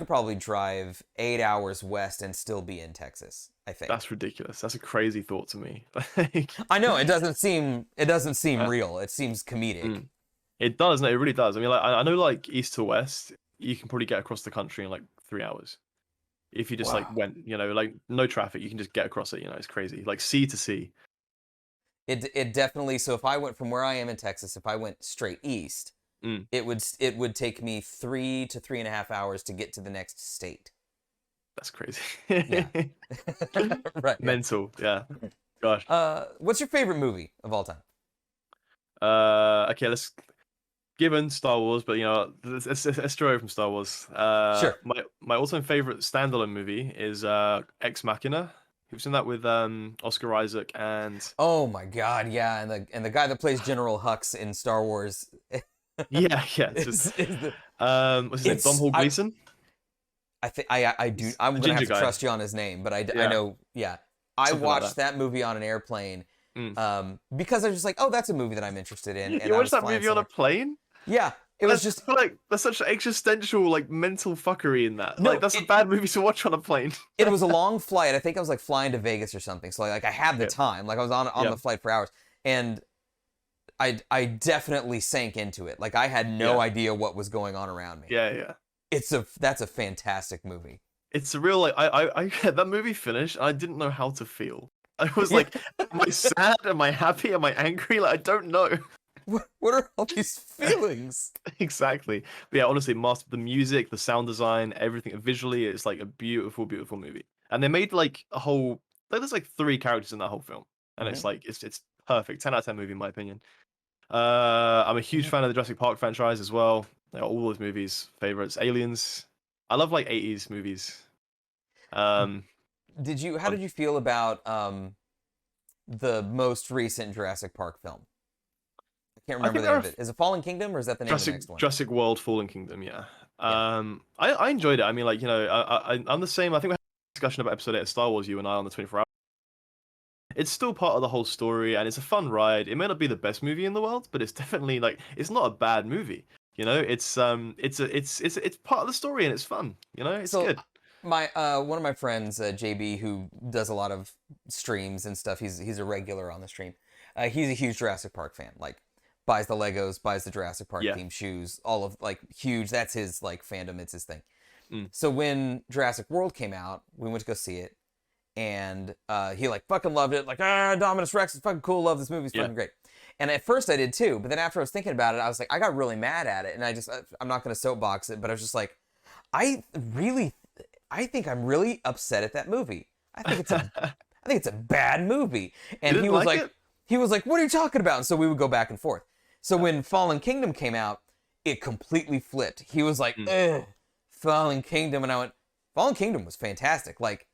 Speaker 2: probably drive 8 hours west and still be in Texas, I think.
Speaker 1: that's ridiculous. That's a crazy thought to me. Like,
Speaker 2: I know it doesn't seem
Speaker 1: uh,
Speaker 2: real. It seems comedic.
Speaker 1: mm, it does. No, it really does. I mean, like, I know, like east to west, you can probably get across the country in like 3 hours if you just like
Speaker 2: Wow.
Speaker 1: went. You know, like no traffic, you can just get across it. You know, it's crazy. Like sea to sea.
Speaker 2: It definitely so if I went from where I am in Texas, if I went straight east,
Speaker 1: Mm,
Speaker 2: it would take me 3 to 3.5 hours to get to the next state.
Speaker 1: that's crazy.
Speaker 2: Yeah. Right, yeah.
Speaker 1: Mental. Yeah. Gosh.
Speaker 2: What's your favorite movie of all time?
Speaker 1: Okay. Let's given Star Wars, but you know, let's stray away from Star Wars.
Speaker 2: Sure.
Speaker 1: My all-time favorite standalone movie is Ex Machina. He was in that with Oscar Isaac and
Speaker 2: Oh my God, yeah, and the guy that plays General Hux in Star Wars
Speaker 1: yeah, it's just
Speaker 2: is the
Speaker 1: what's his name? Dom
Speaker 2: it's
Speaker 1: Hall Gleeson.
Speaker 2: I think I do
Speaker 1: He's
Speaker 2: I'm
Speaker 1: the
Speaker 2: gonna have
Speaker 1: ginger
Speaker 2: to
Speaker 1: guy.
Speaker 2: trust you on his name, but I
Speaker 1: Yeah,
Speaker 2: know yeah. I
Speaker 1: something like
Speaker 2: watched
Speaker 1: that.
Speaker 2: that movie on an airplane
Speaker 1: Mm.
Speaker 2: because I was just like, oh, that's a movie that I'm interested in, and
Speaker 1: You
Speaker 2: I
Speaker 1: watched
Speaker 2: was
Speaker 1: that
Speaker 2: flying
Speaker 1: movie on a
Speaker 2: somewhere.
Speaker 1: plane?
Speaker 2: Yeah, it was
Speaker 1: That's
Speaker 2: just
Speaker 1: I feel like there's such existential like mental fuckery in that. Like
Speaker 2: no,
Speaker 1: that's a bad movie to watch on a plane.
Speaker 2: it was a long flight. I think I was like flying to Vegas or something. So like I had the
Speaker 1: Yeah,
Speaker 2: time. Like I was on
Speaker 1: yeah,
Speaker 2: the flight for hours, and I definitely sank into it. Like I had no
Speaker 1: yeah,
Speaker 2: idea what was going on around me.
Speaker 1: yeah.
Speaker 2: That's a fantastic movie.
Speaker 1: It's a real like I that movie finished and I didn't know how to feel. I was
Speaker 2: Yeah.
Speaker 1: like, am I sad? Am I happy? Am I angry? Like I don't know.
Speaker 2: What are all these feelings?
Speaker 1: Exactly. But yeah, honestly, master the music, the sound design, everything visually, it's like a beautiful, beautiful movie. And they made like a whole like there's like three characters in that whole film. And
Speaker 2: Hmm.
Speaker 1: it's like it's perfect. 10 out of 10 movie in my opinion. I'm a huge fan of the Jurassic Park franchise as well. All those movies, favorites. Aliens. I love like 80s movies. Um
Speaker 2: How
Speaker 1: fun.
Speaker 2: did you feel about the most recent Jurassic Park film? I can't
Speaker 1: I
Speaker 2: remember
Speaker 1: think
Speaker 2: the
Speaker 1: there
Speaker 2: name
Speaker 1: are
Speaker 2: of it. Is it Fallen Kingdom or is that the name of the next one?
Speaker 1: Jurassic World Fallen Kingdom, yeah.
Speaker 2: Yeah.
Speaker 1: I enjoyed it. I mean, like, you know, I'm the same. I think we had a discussion about episode 8 of Star Wars, you and I, on the 24 hour. It's still part of the whole story and it's a fun ride. It may not be the best movie in the world, but it's definitely like it's not a bad movie. You know, it's part of the story and it's fun. You know, it's
Speaker 2: So
Speaker 1: good.
Speaker 2: my one of my friends, JB, who does a lot of streams and stuff. He's a regular on the stream. He's a huge Jurassic Park fan. Like buys the Legos, buys the Jurassic Park
Speaker 1: Yeah.
Speaker 2: themed shoes, all of like huge. That's his like fandom. It's his thing.
Speaker 1: Mm.
Speaker 2: So when Jurassic World came out, we went to go see it, and he like fucking loved it. Like Dominus Rex is fucking cool. Love this movie. It's
Speaker 1: Yeah.
Speaker 2: fucking great. And at first I did too, but then after I was thinking about it, I was like, I got really mad at it, and I'm not gonna soapbox it, but I was just like, I really, I think I'm really upset at that movie. I think it's a bad movie.
Speaker 1: You
Speaker 2: And
Speaker 1: didn't like it?
Speaker 2: he was like, what are you talking about? And so we would go back and forth. So when Fallen Kingdom came out, it completely flipped. He was like, ugh, Fallen Kingdom. And I went, Fallen Kingdom was fantastic. Like,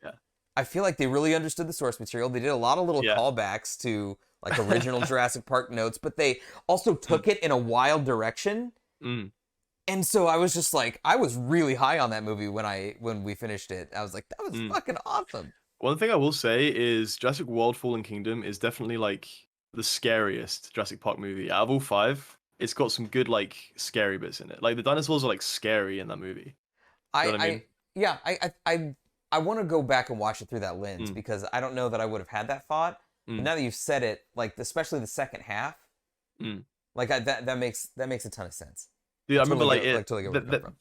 Speaker 2: I feel like they really understood the source material. They did a lot of little callbacks to like original Jurassic Park notes, but they also took it in a wild direction. And so I was just like, I was really high on that movie when we finished it. I was like, that was fucking awesome.
Speaker 1: One thing I will say is Jurassic World Fallen Kingdom is definitely like the scariest Jurassic Park movie out of all 5. It's got some good like scary bits in it. Like the dinosaurs are like scary in that movie. You know what I mean?
Speaker 2: Yeah, I want to go back and watch it through that lens because I don't know that I would have had that thought. But now that you've said it, like especially the second half, like that makes a ton of sense.
Speaker 1: Yeah, I remember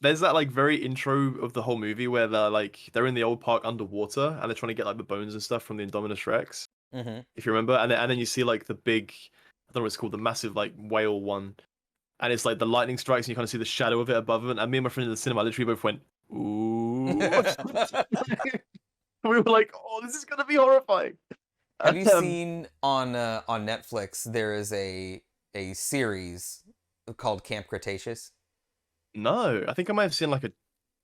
Speaker 2: There's
Speaker 1: that like very intro of the whole movie where they're in the old park underwater and they're trying to get like the bones and stuff from the Indominus Rex. If you remember, and then you see like the big, I don't know what it's called, the massive like whale one, and it's like the lightning strikes and you kind of see the shadow of it above them. And me and my friend in the cinema literally both went, "Ooh!" We were like, "Oh, this is gonna be horrifying."
Speaker 2: Have you seen on Netflix? There is a series called Camp Cretaceous.
Speaker 1: No, I think I might have seen like a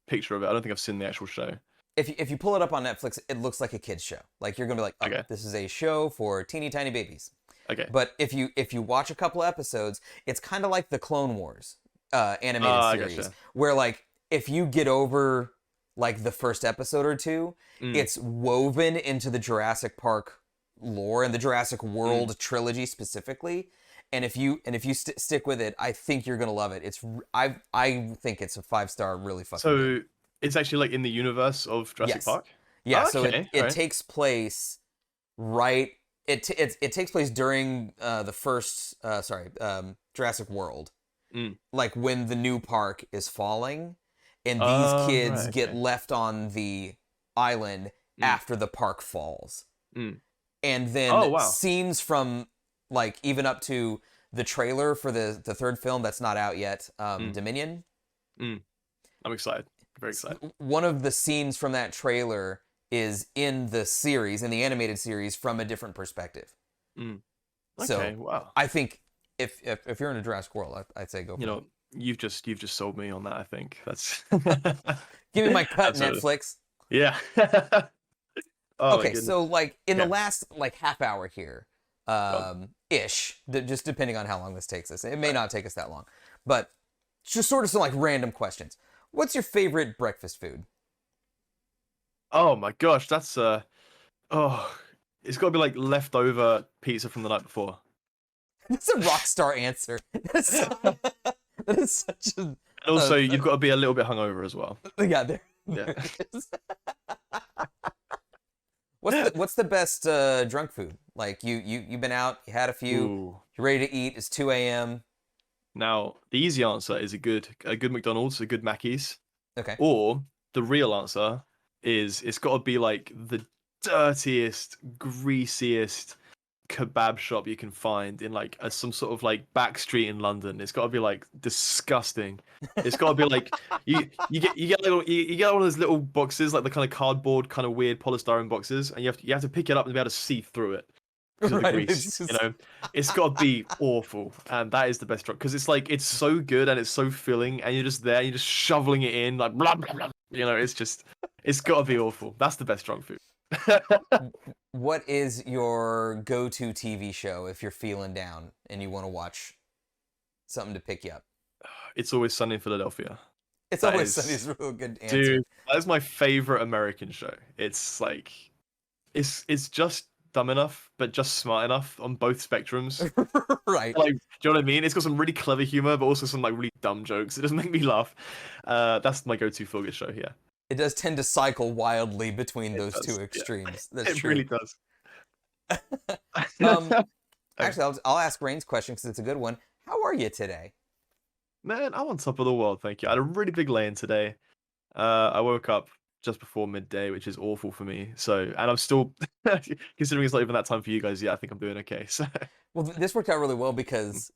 Speaker 1: picture of it. I don't think I've seen the actual show.
Speaker 2: If you pull it up on Netflix, it looks like a kid's show. Like you're gonna be like, oh, this is a show for teeny tiny babies.
Speaker 1: Okay.
Speaker 2: But if you watch a couple episodes, it's kind of like the Clone Wars animated series,
Speaker 1: gotcha.
Speaker 2: where like if you get over like the first episode or two, it's woven into the Jurassic Park lore and the Jurassic World trilogy specifically. And if you stick with it, I think you're gonna love it. I think it's a 5-star, really fucking.
Speaker 1: So
Speaker 2: good.
Speaker 1: It's actually like in the universe of Jurassic Park.
Speaker 2: Yeah. So it takes place right. It takes place during the first Jurassic World, like when the new park is falling, and these kids get left on the island after the park falls, and then scenes from like even up to the trailer for the third film that's not out yet, Dominion.
Speaker 1: I'm excited. Very excited.
Speaker 2: One of the scenes from that trailer is in the series, in the animated series, from a different perspective.
Speaker 1: Okay,
Speaker 2: so,
Speaker 1: wow.
Speaker 2: I think if you're in a Jurassic World, I'd say go for it.
Speaker 1: You've just sold me on that, I think. That's
Speaker 2: Give me my cut, Netflix.
Speaker 1: Yeah.
Speaker 2: Okay, so like in the last like half hour here, ish, just depending on how long this takes us. It may not take us that long. But just sort of some like random questions. What's your favorite breakfast food?
Speaker 1: Oh my gosh, that's it's got to be like leftover pizza from the night before.
Speaker 2: That's a rock star answer. That is such a.
Speaker 1: And also, you've got to be a little bit hungover as well.
Speaker 2: Yeah, there it is. What's the best drunk food? Like you've been out, you had a few, you're ready to eat. It's 2 a.m.
Speaker 1: Now, the easy answer is a good McDonald's, a good Mackey's.
Speaker 2: Okay.
Speaker 1: Or the real answer is it's got to be like the dirtiest, greasiest kebab shop you can find in like some sort of like back street in London. It's got to be like disgusting. It's got to be like you get one of those little boxes, like the kind of cardboard, kind of weird polystyrene boxes, and you have to pick it up and be able to see through it. Because of the grease, it's got to be awful, and that is the best drug because it's like it's so good and it's so filling, and you're just there, you're just shoveling it in like blah blah blah. It's got to be awful. That's the best drunk food.
Speaker 2: What is your go-to TV show if you're feeling down and you want to watch something to pick you up?
Speaker 1: It's Always Sunny in Philadelphia.
Speaker 2: It's Always Sunny is a real good answer.
Speaker 1: Dude, that is my favorite American show. It's like it's just dumb enough, but just smart enough on both spectrums.
Speaker 2: Right.
Speaker 1: Like, do you know what I mean? It's got some really clever humor, but also some like really dumb jokes. It doesn't make me laugh. That's my go-to feel-good show here.
Speaker 2: It does tend to cycle wildly between those two extremes.
Speaker 1: Yeah.
Speaker 2: That's
Speaker 1: it
Speaker 2: true.
Speaker 1: really does.
Speaker 2: Actually, I'll ask Rain's question because it's a good one. How are you today?
Speaker 1: Man, I'm on top of the world, thank you. I had a really big lay-in today. I woke up just before midday, which is awful for me. So, and I'm still, considering it's not even that time for you guys yet, I think I'm doing okay. So,
Speaker 2: well, this worked out really well because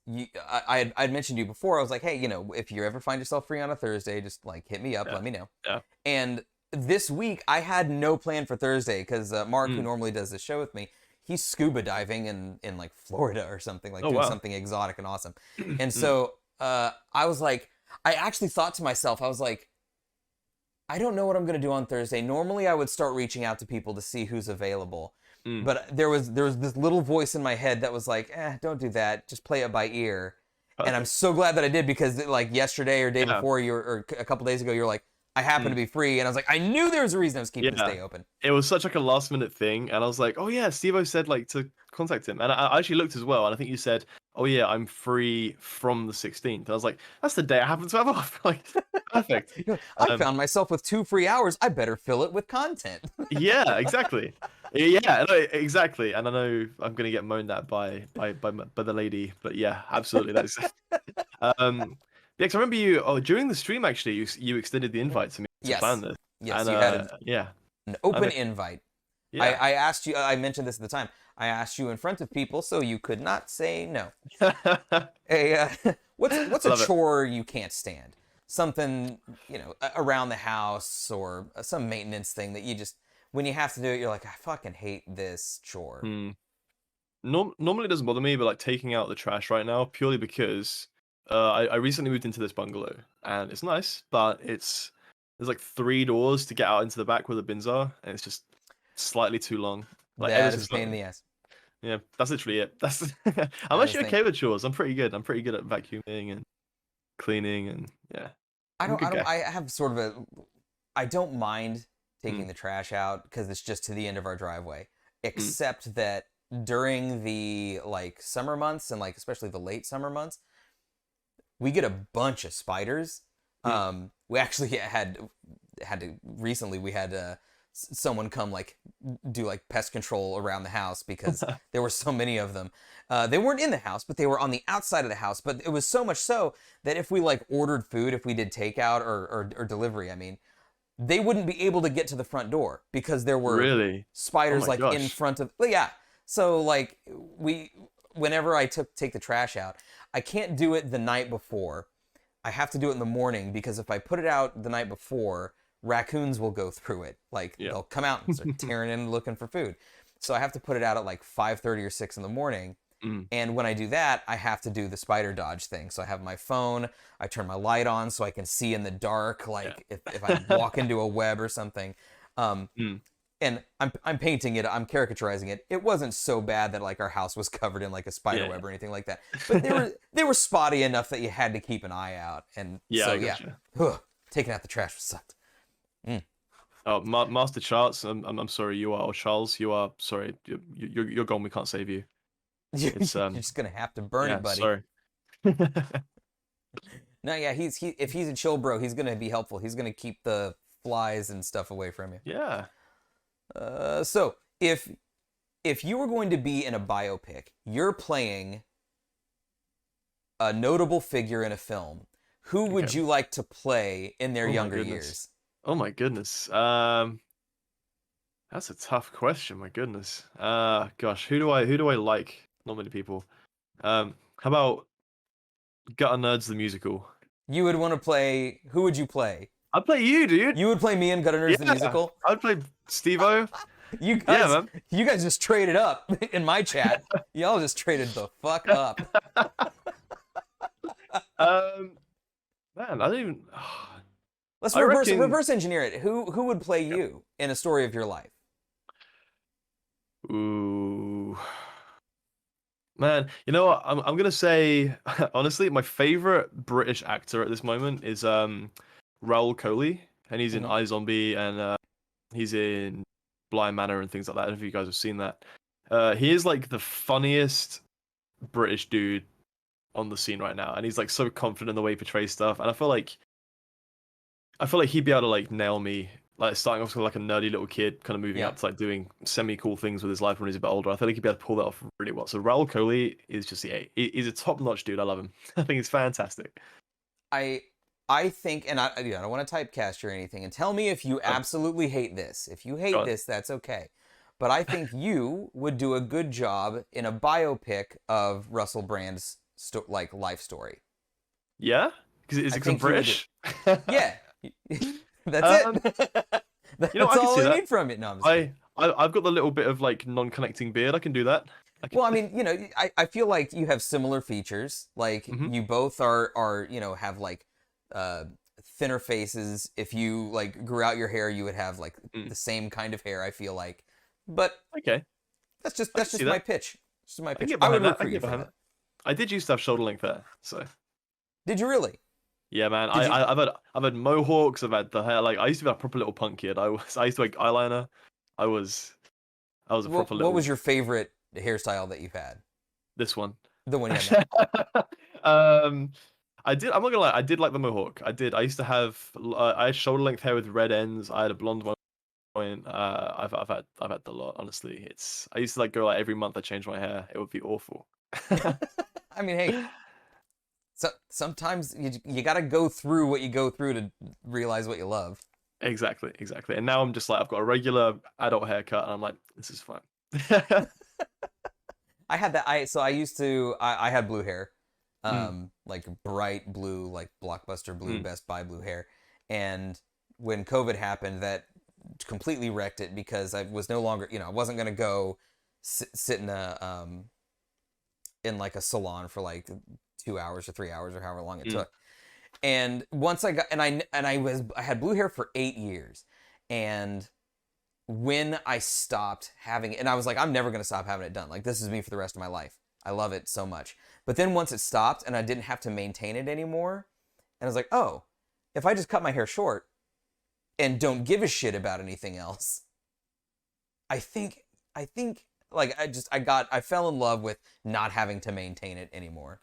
Speaker 2: I'd mentioned to you before. I was like, hey, if you ever find yourself free on a Thursday, just like hit me up, let me know.
Speaker 1: Yeah.
Speaker 2: And this week I had no plan for Thursday because Mark, who normally does this show with me, he's scuba diving in like Florida or something, like
Speaker 1: Oh,
Speaker 2: doing
Speaker 1: wow.
Speaker 2: something exotic and awesome. And so I was like, I actually thought to myself, I was like, I don't know what I'm gonna do on Thursday. Normally I would start reaching out to people to see who's available. But there was this little voice in my head that was like, don't do that. Just play it by ear. And I'm
Speaker 1: Perfect.
Speaker 2: so glad that I did, because like yesterday or day
Speaker 1: Yeah.
Speaker 2: before, or a couple days ago, you're like, I happen to be free, and I was like, I knew there was a reason I was keeping this
Speaker 1: Yeah.
Speaker 2: day open.
Speaker 1: It was such like a last minute thing, and I was like, oh yeah, Steve-O said like to contact him, and I actually looked as well, and I think you said, oh yeah, I'm free from the 16th. And I was like, that's the day I happen to have off. Like, perfect.
Speaker 2: I found myself with 2 free hours. I better fill it with content.
Speaker 1: Yeah, exactly. Yeah, no, exactly. And I know I'm gonna get moaned at by the lady, but yeah, absolutely. That's yeah, 'cause I remember you during the stream actually you extended the invite to me to plan
Speaker 2: Yes.
Speaker 1: this.
Speaker 2: Yes,
Speaker 1: And
Speaker 2: you had
Speaker 1: yeah.
Speaker 2: an open
Speaker 1: Perfect.
Speaker 2: invite.
Speaker 1: Yeah.
Speaker 2: I asked you, I mentioned this at the time, I asked you in front of people so you could not say no. What's a
Speaker 1: Love it.
Speaker 2: chore you can't stand? Something, around the house, or some maintenance thing that you just, when you have to do it, you're like, I fucking hate this chore.
Speaker 1: Normally it doesn't bother me, but like taking out the trash right now, purely because I recently moved into this bungalow, and it's nice, but there's like 3 doors to get out into the back where the bins are, and it's just slightly too long. Like ever
Speaker 2: That is
Speaker 1: since
Speaker 2: a pain in the ass.
Speaker 1: yeah, that's literally it. That's I'm
Speaker 2: That is
Speaker 1: actually
Speaker 2: the
Speaker 1: okay with chores. I'm pretty good. I'm pretty good at vacuuming and cleaning, and yeah, I'm a good guy.
Speaker 2: I have sort of I don't mind taking
Speaker 1: Mm.
Speaker 2: the trash out because it's just to the end of our driveway,
Speaker 1: Mm.
Speaker 2: except that during the like summer months, and like especially the late summer months, we get a bunch of spiders. We actually had to recently, we had someone come like do like pest control around the house because there were so many of them. They weren't in the house, but they were on the outside of the house. But it was so much so that if we like ordered food, if we did takeout or delivery, I mean, they wouldn't be able to get to the front door because there were
Speaker 1: Really?
Speaker 2: spiders
Speaker 1: my
Speaker 2: like in
Speaker 1: gosh.
Speaker 2: front of. Well, yeah. So like whenever I take the trash out, I can't do it the night before. I have to do it in the morning, because if I put it out the night before, raccoons will go through it. Like
Speaker 1: Yeah.
Speaker 2: they'll come out and start tearing in looking for food. So I have to put it out at like 5:30 or 6 in the morning. And when I do that, I have to do the spider dodge thing. So I have my phone, I turn my light on so I can see in the dark, like if I walk into a web or something. And I'm painting it, I'm caricaturizing it. It wasn't so bad that like our house was covered in like a spider web or anything like that. But they were spotty enough that you had to keep an eye out. And
Speaker 1: Yeah,
Speaker 2: so
Speaker 1: I gotcha.
Speaker 2: taking out the trash sucked.
Speaker 1: Oh, Master Charles, I'm sorry, you are, or Charles, you are sorry. You're gone. We can't save you. It's
Speaker 2: You're just gonna have to burn
Speaker 1: yeah,
Speaker 2: it, buddy.
Speaker 1: sorry.
Speaker 2: No, yeah, if he's a chill bro, he's gonna be helpful. He's gonna keep the flies and stuff away from you.
Speaker 1: Yeah.
Speaker 2: So if you were going to be in a biopic, you're playing a notable figure in a film. Who would you like to play in their younger years?
Speaker 1: Oh my goodness. That's a tough question. My goodness. Gosh, who do I like? Not many people. How about Gutter Nerds the musical?
Speaker 2: You would want to play. Who would you play?
Speaker 1: I'd play you, dude.
Speaker 2: You would play me in Gutter Nerds the musical.
Speaker 1: I'd play Steve-O.
Speaker 2: You guys,
Speaker 1: Yeah, man.
Speaker 2: You guys just traded up in my chat. Y'all just traded the fuck up.
Speaker 1: Man, I don't even.
Speaker 2: Let's
Speaker 1: I reckon-
Speaker 2: reverse engineer it. Who would play you in a story of your life?
Speaker 1: Ooh. Man, you know what? I'm gonna say honestly, my favorite British actor at this moment is Raoul Coley, and he's in iZombie, and he's in Blind Manor and things like that. I don't know if you guys have seen that. He is like the funniest British dude on the scene right now, and he's like so confident in the way he portrays stuff, and I feel like he'd be able to like nail me, like starting off with like a nerdy little kid, kind of moving up to like doing semi-cool things with his life when he's a bit older. I feel like he'd be able to pull that off really well. So Raoul Coley is just he's a top-notch dude. I love him. I think he's fantastic.
Speaker 2: I think, and I don't want to typecast you or anything, and tell me if you absolutely hate this. If you hate this, that's okay. But I think you would do a good job in a biopic of Russell Brand's like life story.
Speaker 1: Yeah, because I'm British.
Speaker 2: Yeah, that's it. That's
Speaker 1: I can
Speaker 2: all
Speaker 1: see
Speaker 2: I
Speaker 1: that.
Speaker 2: need from it. No, I'm just kidding.
Speaker 1: I've got the little bit of like non-connecting beard. I can do that. I can.
Speaker 2: Well, I mean, I feel like you have similar features. Like
Speaker 1: Mhm.
Speaker 2: you both are have like uh thinner faces. If you like grew out your hair, you would have like
Speaker 1: Mm.
Speaker 2: the same kind of hair, I feel like. But
Speaker 1: Okay,
Speaker 2: that's just
Speaker 1: I can
Speaker 2: that's
Speaker 1: see
Speaker 2: just my
Speaker 1: that.
Speaker 2: pitch. Just my
Speaker 1: I can
Speaker 2: pitch.
Speaker 1: get
Speaker 2: I would
Speaker 1: behind that. I
Speaker 2: recruit
Speaker 1: can
Speaker 2: you
Speaker 1: get
Speaker 2: for
Speaker 1: behind
Speaker 2: that.
Speaker 1: that. I did used to have shoulder length hair, so
Speaker 2: Did you really?
Speaker 1: yeah, man.
Speaker 2: Did you
Speaker 1: I've had mohawks. I've had the hair. Like I used to be a proper little punk kid. I used to like eyeliner. I was I was a proper
Speaker 2: what was
Speaker 1: little
Speaker 2: your favorite hairstyle that you've had?
Speaker 1: this one.
Speaker 2: The one you have now.
Speaker 1: um, I did. I'm not gonna lie. I did like the mohawk. I did. I used to have. I had shoulder length hair with red ends. I had a blonde one point. I've had the lot. Honestly, I used to like go like every month. I changed my hair. It would be awful.
Speaker 2: I mean, hey, sometimes you got to go through what you go through to realize what you love.
Speaker 1: Exactly, exactly. And now I'm just like I've got a regular adult haircut, and I'm like, this is fine.
Speaker 2: I had that. I used to. I had blue hair,
Speaker 1: Mm,
Speaker 2: like bright blue, like Blockbuster blue,
Speaker 1: mm,
Speaker 2: Best Buy blue hair. And when COVID happened, that completely wrecked it because I was no longer, I wasn't gonna go sit in like a salon for like 2 hours or 3 hours or however long it
Speaker 1: mm.
Speaker 2: took. And once I got, I had blue hair for 8 years, and when I stopped having it, and I was like, I'm never going to stop having it done. Like, this is me for the rest of my life. I love it so much. But then once it stopped and I didn't have to maintain it anymore, and I was like, oh, if I just cut my hair short and don't give a shit about anything else, I think, like, I fell in love with not having to maintain it anymore.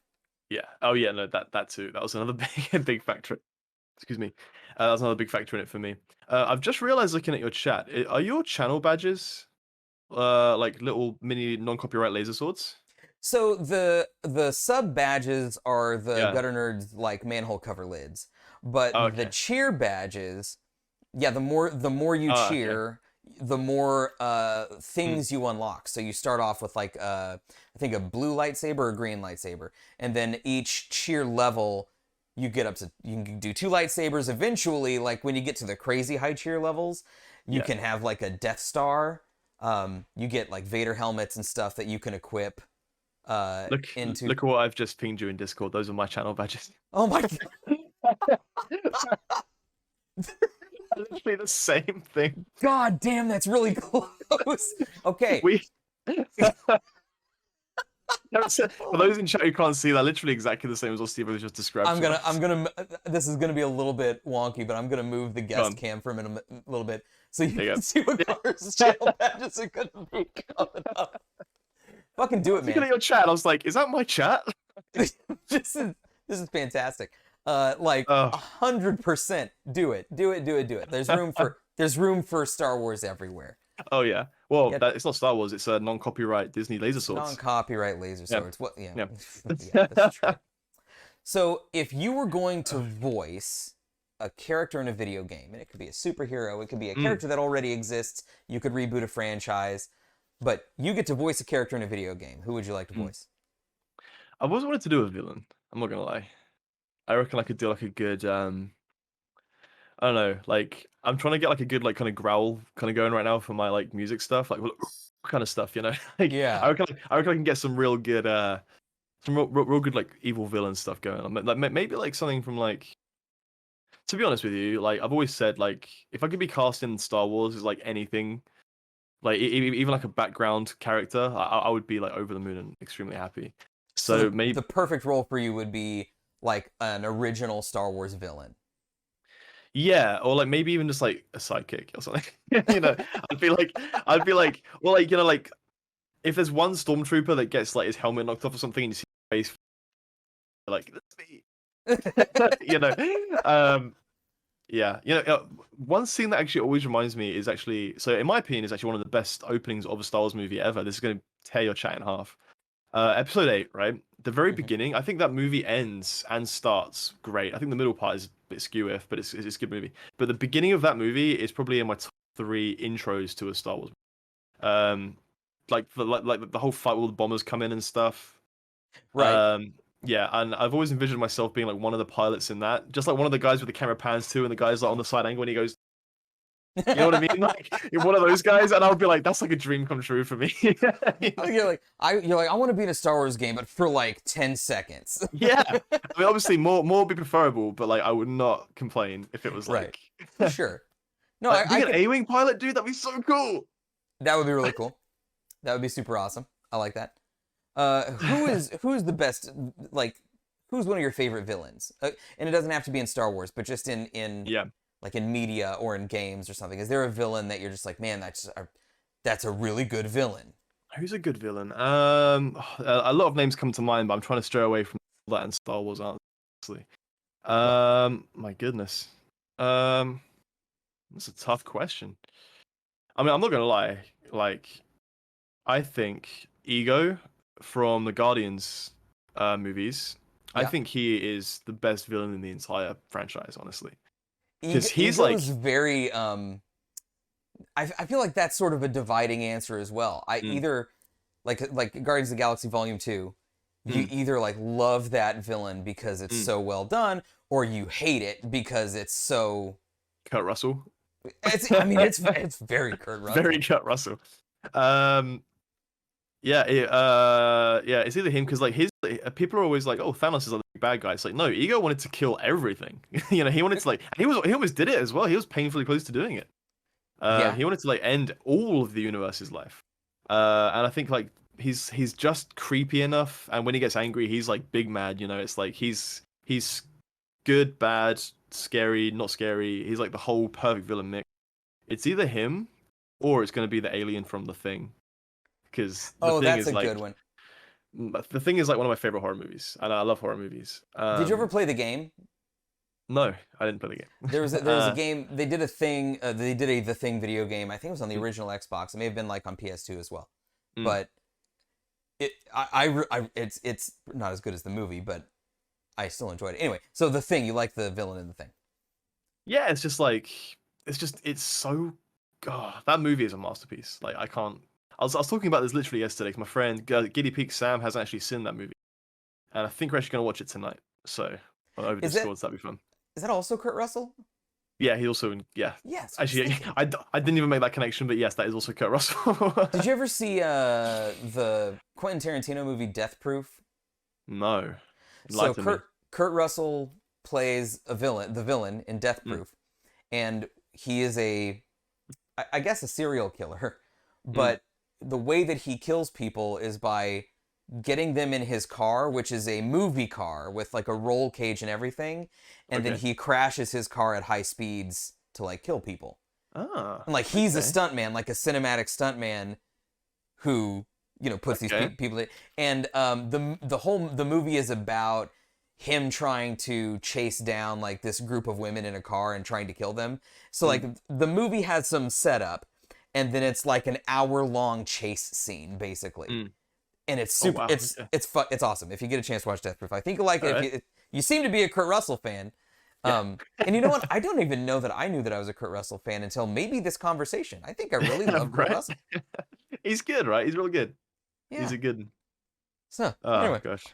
Speaker 1: Yeah. Oh yeah. No, that too. That was another big factor. Excuse me. That was another big factor in it for me. I've just realized looking at your chat. Are your channel badges like little mini non-copyright laser swords?
Speaker 2: So the sub badges are the
Speaker 1: Yeah.
Speaker 2: gutter nerds like manhole cover lids, but
Speaker 1: Oh,
Speaker 2: the
Speaker 1: okay.
Speaker 2: cheer badges, yeah, the more you
Speaker 1: Oh, okay.
Speaker 2: cheer, the more
Speaker 1: Mm,
Speaker 2: things you unlock. So you start off with like I think a blue lightsaber or a green lightsaber, and then each cheer level you get up to you can do two lightsabers. Eventually, like when you get to the crazy high cheer levels, you
Speaker 1: yeah.
Speaker 2: can have like a Death Star. You get like Vader helmets and stuff that you can equip into.
Speaker 1: Look at what I've just pinged you in Discord. Those are my channel badges.
Speaker 2: Oh my god!
Speaker 1: Literally the same thing.
Speaker 2: God damn, that's really close. Okay.
Speaker 1: We for those in chat who can't see that, literally exactly the same as what Steve was just described
Speaker 2: I'm
Speaker 1: to
Speaker 2: gonna,
Speaker 1: us.
Speaker 2: I'm gonna. This is gonna be a little bit wonky, but I'm gonna move the
Speaker 1: Go
Speaker 2: guest
Speaker 1: on.
Speaker 2: cam for a minute, a little bit, so you
Speaker 1: There you
Speaker 2: can see what
Speaker 1: go.
Speaker 2: Car's channel badges are gonna be coming up. Fucking do it,
Speaker 1: Looking
Speaker 2: man.
Speaker 1: at your chat, I was like, is that my chat?
Speaker 2: this is this is fantastic. Like
Speaker 1: Oh.
Speaker 2: 100%. Do it. Do it. Do it. Do it. There's room for Star Wars everywhere.
Speaker 1: Oh yeah. Well,
Speaker 2: Yeah,
Speaker 1: it's not Star Wars. It's a non-copyright Disney laser swords.
Speaker 2: non-copyright laser
Speaker 1: Yeah.
Speaker 2: swords. What? Yeah.
Speaker 1: Yeah.
Speaker 2: Yeah, that's true. So, if you were going to voice a character in a video game, and it could be a superhero, it could be a
Speaker 1: Mm,
Speaker 2: character that already exists, you could reboot a franchise, but you get to voice a character in a video game, who would you like to
Speaker 1: mm.
Speaker 2: voice?
Speaker 1: I've always wanted to do a villain. I'm not gonna lie. I reckon I could do like a good I don't know, like I'm trying to get like a good like kind of growl kind of going right now for my like music stuff, like kind of stuff, you know. Like
Speaker 2: Yeah.
Speaker 1: I reckon I can get some real good some real good like evil villain stuff going on. Like maybe like something from like to be honest with you, like I've always said like if I could be cast in Star Wars as like anything, like even like a background character, I would be like over the moon and extremely happy.
Speaker 2: So
Speaker 1: So
Speaker 2: the
Speaker 1: maybe
Speaker 2: perfect role for you would be like an original Star Wars villain.
Speaker 1: yeah, or like maybe even just like a sidekick or something. You know, I'd be like, well, like you know, like if there's one stormtrooper that gets like his helmet knocked off or something, and you see his face, like that's me. You know, yeah, one scene that actually always reminds me is actually, so in my opinion, is actually one of the best openings of a Star Wars movie ever. This is going to tear your chat in half. Episode 8, right? The very
Speaker 2: Mhm.
Speaker 1: beginning, I think that movie ends and starts great. I think the middle part is a bit skew-if, but it's a good movie. But the beginning of that movie is probably in my top 3 intros to a Star Wars. Um, like the whole fight with all the bombers come in and stuff.
Speaker 2: Right.
Speaker 1: Yeah, and I've always envisioned myself being like one of the pilots in that, just like one of the guys with the camera pans to, and the guys like on the side angle, and he goes, You know what I mean? Like you're one of those guys, and I would be like, that's like a dream come true for me.
Speaker 2: You're like, I want to be in a Star Wars game, but for like 10 seconds.
Speaker 1: Yeah, I mean, obviously more would be preferable, but like I would not complain if it was
Speaker 2: Right.
Speaker 1: like,
Speaker 2: For sure. No,
Speaker 1: like
Speaker 2: I
Speaker 1: being an
Speaker 2: could.
Speaker 1: A-wing pilot, dude. That'd be so cool.
Speaker 2: That would be really cool. That would be super awesome. I like that. Who is the best? Like, who's one of your favorite villains? And it doesn't have to be in Star Wars, but just in
Speaker 1: Yeah.
Speaker 2: like in media or in games or something. Is there a villain that you're just like, man, that's a really good villain?
Speaker 1: Who's a good villain? A lot of names come to mind, but I'm trying to stray away from that and Star Wars, honestly. My goodness. That's a tough question. I mean, I'm not gonna lie. Like, I think Ego from the Guardians movies. I
Speaker 2: Yeah.
Speaker 1: think he is the best villain in the entire franchise, honestly. Because
Speaker 2: Ego,
Speaker 1: he's like,
Speaker 2: Ego's very I feel like that's sort of a dividing answer as well. I
Speaker 1: mm,
Speaker 2: either like Guardians of the Galaxy Volume 2, you
Speaker 1: mm,
Speaker 2: either like love that villain because it's
Speaker 1: mm.
Speaker 2: so well done, or you hate it because it's so
Speaker 1: Kurt Russell.
Speaker 2: it's very Kurt Russell.
Speaker 1: Very Kurt Russell. Um, yeah, it's either him because like his people are always like, oh, Thanos is like the bad guy. It's like no, Ego wanted to kill everything. You know, he wanted to like he almost did it as well. He was painfully close to doing it.
Speaker 2: Yeah.
Speaker 1: He wanted to like end all of the universe's life. And I think like he's just creepy enough, and when he gets angry, he's like big mad. You know, it's like he's good, bad, scary, not scary. He's like the whole perfect villain mix. It's either him or it's going to be the alien from The Thing. Because the
Speaker 2: Oh,
Speaker 1: thing
Speaker 2: that's
Speaker 1: is
Speaker 2: a
Speaker 1: like
Speaker 2: good one.
Speaker 1: the thing is like one of my favorite horror movies, and I love horror movies.
Speaker 2: Did you ever play the game?
Speaker 1: No, I didn't play the game.
Speaker 2: There was a game. They did a thing. They did a The Thing video game. I think it was on the
Speaker 1: Mm,
Speaker 2: original Xbox. It may have been like on PS2 as well.
Speaker 1: mm.
Speaker 2: But it's not as good as the movie, but I still enjoyed it. Anyway, so The Thing, you like the villain in The Thing.
Speaker 1: Yeah, it's just like it's so. God, that movie is a masterpiece. Like I can't. I was talking about this literally yesterday. 'Cause my friend Giddy Peak Sam hasn't actually seen that movie, and I think we're actually gonna watch it tonight. So over
Speaker 2: Is that
Speaker 1: Discord, so that'd be fun.
Speaker 2: is that also Kurt Russell?
Speaker 1: Yeah, he also yeah.
Speaker 2: Yes.
Speaker 1: Actually, I didn't even make that connection, but yes, that is also Kurt Russell.
Speaker 2: Did you ever see the Quentin Tarantino movie Death Proof?
Speaker 1: No,
Speaker 2: So
Speaker 1: lied to me.
Speaker 2: Kurt Russell plays the villain in Death
Speaker 1: Mm,
Speaker 2: Proof, and he is I guess a serial killer,
Speaker 1: mm,
Speaker 2: but the way that he kills people is by getting them in his car, which is a movie car with like a roll cage and everything, and then
Speaker 1: okay.
Speaker 2: he crashes his car at high speeds to like kill people.
Speaker 1: Ah,
Speaker 2: And like he's a
Speaker 1: okay.
Speaker 2: stuntman, like a cinematic stuntman who puts these
Speaker 1: Okay.
Speaker 2: people in. And the movie is about him trying to chase down like this group of women in a car and trying to kill them. So
Speaker 1: Mm.
Speaker 2: like the movie has some setup, and then it's like an hour-long chase scene basically.
Speaker 1: Mm.
Speaker 2: And it's
Speaker 1: Oh
Speaker 2: super.
Speaker 1: wow. Okay.
Speaker 2: It's awesome. If you get a chance to watch Death Proof, I think you'll like
Speaker 1: All
Speaker 2: it.
Speaker 1: right.
Speaker 2: If you seem to be a Kurt Russell fan.
Speaker 1: Yeah.
Speaker 2: And you know what? I don't even know that I knew that I was a Kurt Russell fan until maybe this conversation. I think I really love Kurt
Speaker 1: Right.
Speaker 2: Russell.
Speaker 1: He's good, right? He's real good. He's
Speaker 2: Yeah.
Speaker 1: a good.
Speaker 2: So
Speaker 1: Oh
Speaker 2: anyway,
Speaker 1: gosh.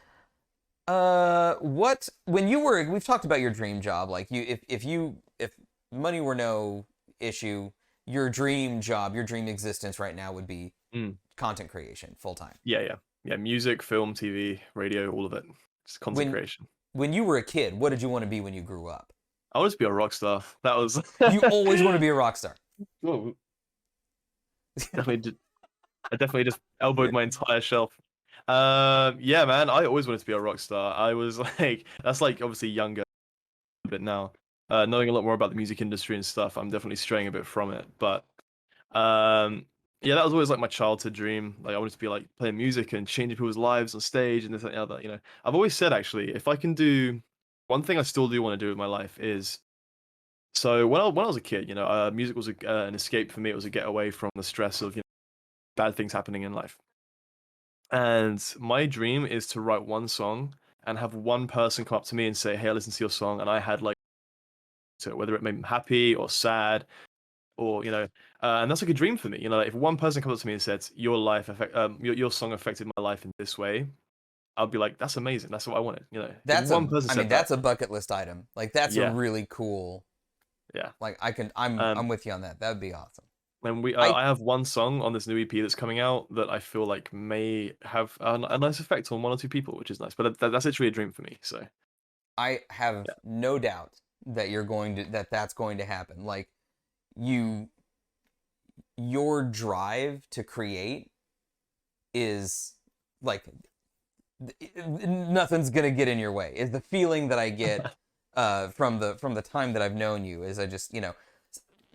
Speaker 2: what when we've talked about your dream job, like if money were no issue, your dream job, your dream existence right now would be
Speaker 1: Mm.
Speaker 2: content creation full time.
Speaker 1: Yeah. Music, film, TV, radio, all of it. Just content
Speaker 2: When
Speaker 1: creation.
Speaker 2: when you were a kid, what did you want to be when you grew up?
Speaker 1: I wanted to be a rock star. That was
Speaker 2: You always want to be a rock star.
Speaker 1: Whoa, definitely. I definitely just elbowed my entire shelf. Yeah, man. I always wanted to be a rock star. I was like, that's like obviously younger, but now, knowing a lot more about the music industry and stuff, I'm definitely straying a bit from it. But yeah, that was always like my childhood dream. Like I wanted to be like playing music and changing people's lives on stage and this and the other. You know, I've always said actually, if I can do one thing, I still do want to do with my life is. So when I was a kid, you know, music was an escape for me. It was a getaway from the stress of bad things happening in life. And my dream is to write one song and have one person come up to me and say, "Hey, I listened to your song," and I had like to whether it made them happy or sad or and that's like a dream for me. You know, like, if one person comes up to me and said, your song affected my life in this way," I'll be like, "That's amazing. That's what I wanted." You know, if one person said
Speaker 2: That's
Speaker 1: that,
Speaker 2: a bucket list item. Like that's a
Speaker 1: yeah,
Speaker 2: really cool
Speaker 1: Yeah.
Speaker 2: Like I'm with you on that. That would be awesome.
Speaker 1: And
Speaker 2: I
Speaker 1: I have one song on this new EP that's coming out that I feel like may have a nice effect on one or two people, which is nice. But that's literally a dream for me. So
Speaker 2: I have
Speaker 1: yeah,
Speaker 2: no doubt that that's going to happen. Like you your drive to create is like nothing's gonna get in your way. Is the feeling that I get from the time that I've known you. Is I just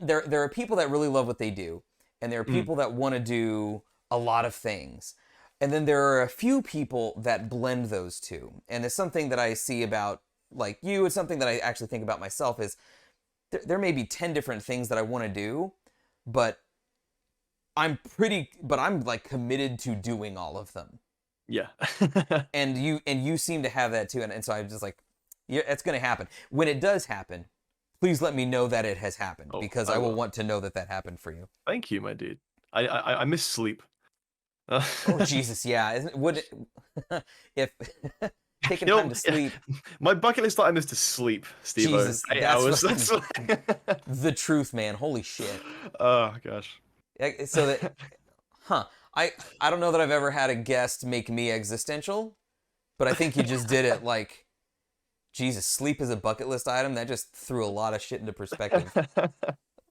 Speaker 2: there are people that really love what they do, and there are
Speaker 1: mm,
Speaker 2: people that want to do a lot of things, and then there are a few people that blend those two. And it's something that I see about like you. It's something that I actually think about myself. Is there may be 10 different things that I want to do, but I'm like committed to doing all of them.
Speaker 1: yeah.
Speaker 2: And you seem to have that too, and so I'm just like, yeah, it's gonna happen. When it does happen, please let me know that it has happened,
Speaker 1: Oh,
Speaker 2: because
Speaker 1: I
Speaker 2: I will
Speaker 1: will.
Speaker 2: want to know that that happened for you.
Speaker 1: Thank you, my dude. I miss sleep.
Speaker 2: Oh Jesus, yeah. Would it, if
Speaker 1: You
Speaker 2: taking time
Speaker 1: know,
Speaker 2: to
Speaker 1: yeah,
Speaker 2: sleep,
Speaker 1: my bucket list item is to sleep, Steve-O.
Speaker 2: Jesus,
Speaker 1: 8 hours.
Speaker 2: fucking
Speaker 1: That's like...
Speaker 2: the truth, man. Holy shit.
Speaker 1: Oh gosh.
Speaker 2: So that, huh? I don't know that I've ever had a guest make me existential, but I think you just did it. Like, Jesus, sleep is a bucket list item. That just threw a lot of shit into perspective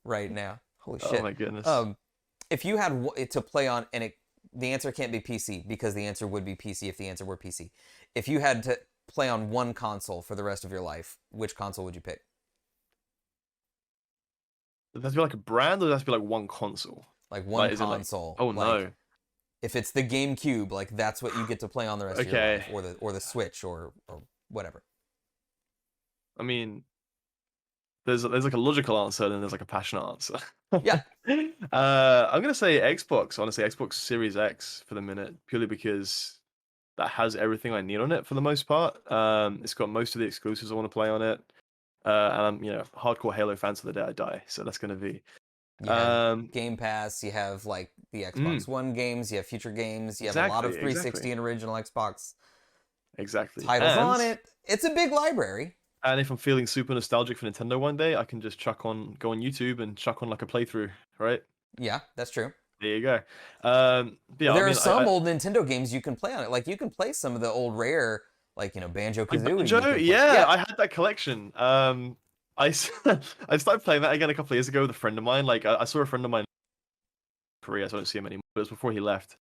Speaker 2: right now. Holy
Speaker 1: Oh
Speaker 2: shit.
Speaker 1: my goodness.
Speaker 2: Um, if you had it to play on, and the answer can't be PC, because the answer would be PC if the answer were PC. If you had to play on one console for the rest of your life, which console would you pick?
Speaker 1: Does it have to be like a brand, or does it have to be like one console?
Speaker 2: Like one
Speaker 1: Like, is it like?
Speaker 2: console.
Speaker 1: Oh
Speaker 2: Like
Speaker 1: no.
Speaker 2: if it's the GameCube, like that's what you get to play on the rest of your
Speaker 1: Okay.
Speaker 2: life, or the Switch, or whatever.
Speaker 1: I mean, there's like a logical answer, and then there's like a passionate answer.
Speaker 2: Yeah.
Speaker 1: I'm gonna say Xbox. Honestly, Xbox Series X for the minute, purely because that has everything I need on it for the most part. It's got most of the exclusives I want to play on it. And I'm, hardcore Halo fan to the day I die. So that's gonna be.
Speaker 2: You have
Speaker 1: Um,
Speaker 2: Game Pass, you have like the
Speaker 1: mm,
Speaker 2: Xbox One games, you have future games, you have a lot of
Speaker 1: exactly,
Speaker 2: 360
Speaker 1: exactly,
Speaker 2: and original Xbox
Speaker 1: exactly.
Speaker 2: titles on it. It's a big library.
Speaker 1: And if I'm feeling super nostalgic for Nintendo one day, I can just go on YouTube and chuck on like a playthrough, right?
Speaker 2: Yeah, that's true.
Speaker 1: There you go. But yeah,
Speaker 2: Well,
Speaker 1: I
Speaker 2: there are
Speaker 1: mean,
Speaker 2: some old Nintendo games you can play on it. Like you can play some of the old rare, like Banjo
Speaker 1: like
Speaker 2: Kazooie.
Speaker 1: Banjo,
Speaker 2: You can play.
Speaker 1: yeah,
Speaker 2: Yeah,
Speaker 1: I had that collection. I started playing that again a couple of years ago with a friend of mine. Like, I saw a friend of mine in Korea, so I don't see him anymore. But it was before he left,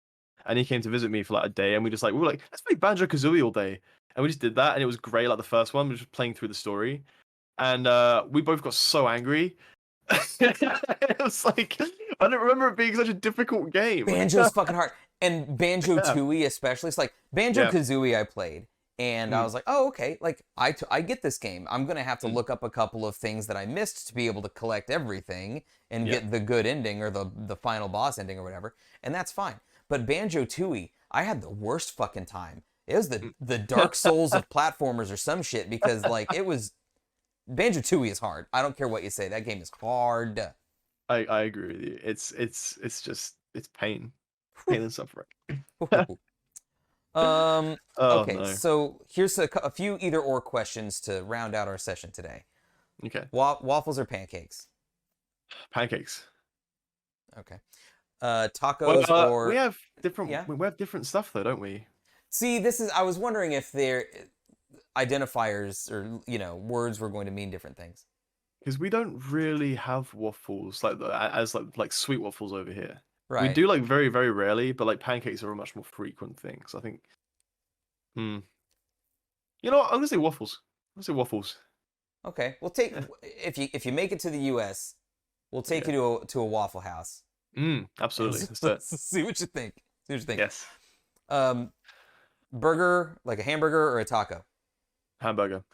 Speaker 1: and he came to visit me for like a day, and we were like, let's play Banjo Kazooie all day, and we just did that, and it was great. Like the first one, we were just playing through the story, and we both got so angry. It was like I don't remember it being such a difficult game.
Speaker 2: Banjo's fucking hard, and Banjo
Speaker 1: Yeah,
Speaker 2: Tooie especially. It's like Banjo
Speaker 1: yeah.
Speaker 2: Kazooie I played, and I
Speaker 1: Mm,
Speaker 2: was like, oh okay, like I get this game. I'm gonna have to
Speaker 1: mm,
Speaker 2: look up a couple of things that I missed to be able to collect everything and
Speaker 1: yeah.
Speaker 2: get the good ending, or the final boss ending or whatever, and that's fine. But Banjo Tooie, I had the worst fucking time. It was
Speaker 1: Mm.
Speaker 2: the Dark Souls of platformers or some shit, because like it was Banjo Tooie is hard. I don't care what you say. That game is hard.
Speaker 1: I agree with you. It's just it's pain and suffering. Oh
Speaker 2: Okay,
Speaker 1: no.
Speaker 2: so here's a few either or questions to round out our session today.
Speaker 1: Okay.
Speaker 2: Waffles or pancakes?
Speaker 1: Pancakes.
Speaker 2: Okay.
Speaker 1: Well,
Speaker 2: Tacos or yeah.
Speaker 1: we have different stuff though, don't we?
Speaker 2: See, I was wondering if their identifiers or words were going to mean different things.
Speaker 1: Because we don't really have waffles as like sweet waffles over here. We
Speaker 2: Right.
Speaker 1: do like very very rarely, but like pancakes are a much more frequent thing. So I think, hmm. You know what? I'm gonna say waffles. I'm gonna say waffles.
Speaker 2: Okay. We'll take
Speaker 1: Yeah.
Speaker 2: if you make it to the U.S., we'll take
Speaker 1: Okay.
Speaker 2: you to a Waffle House and
Speaker 1: Absolutely. Let's do it.
Speaker 2: see what you think. See what you think.
Speaker 1: Yes.
Speaker 2: Um, burger, like a hamburger or a taco?
Speaker 1: Hamburger.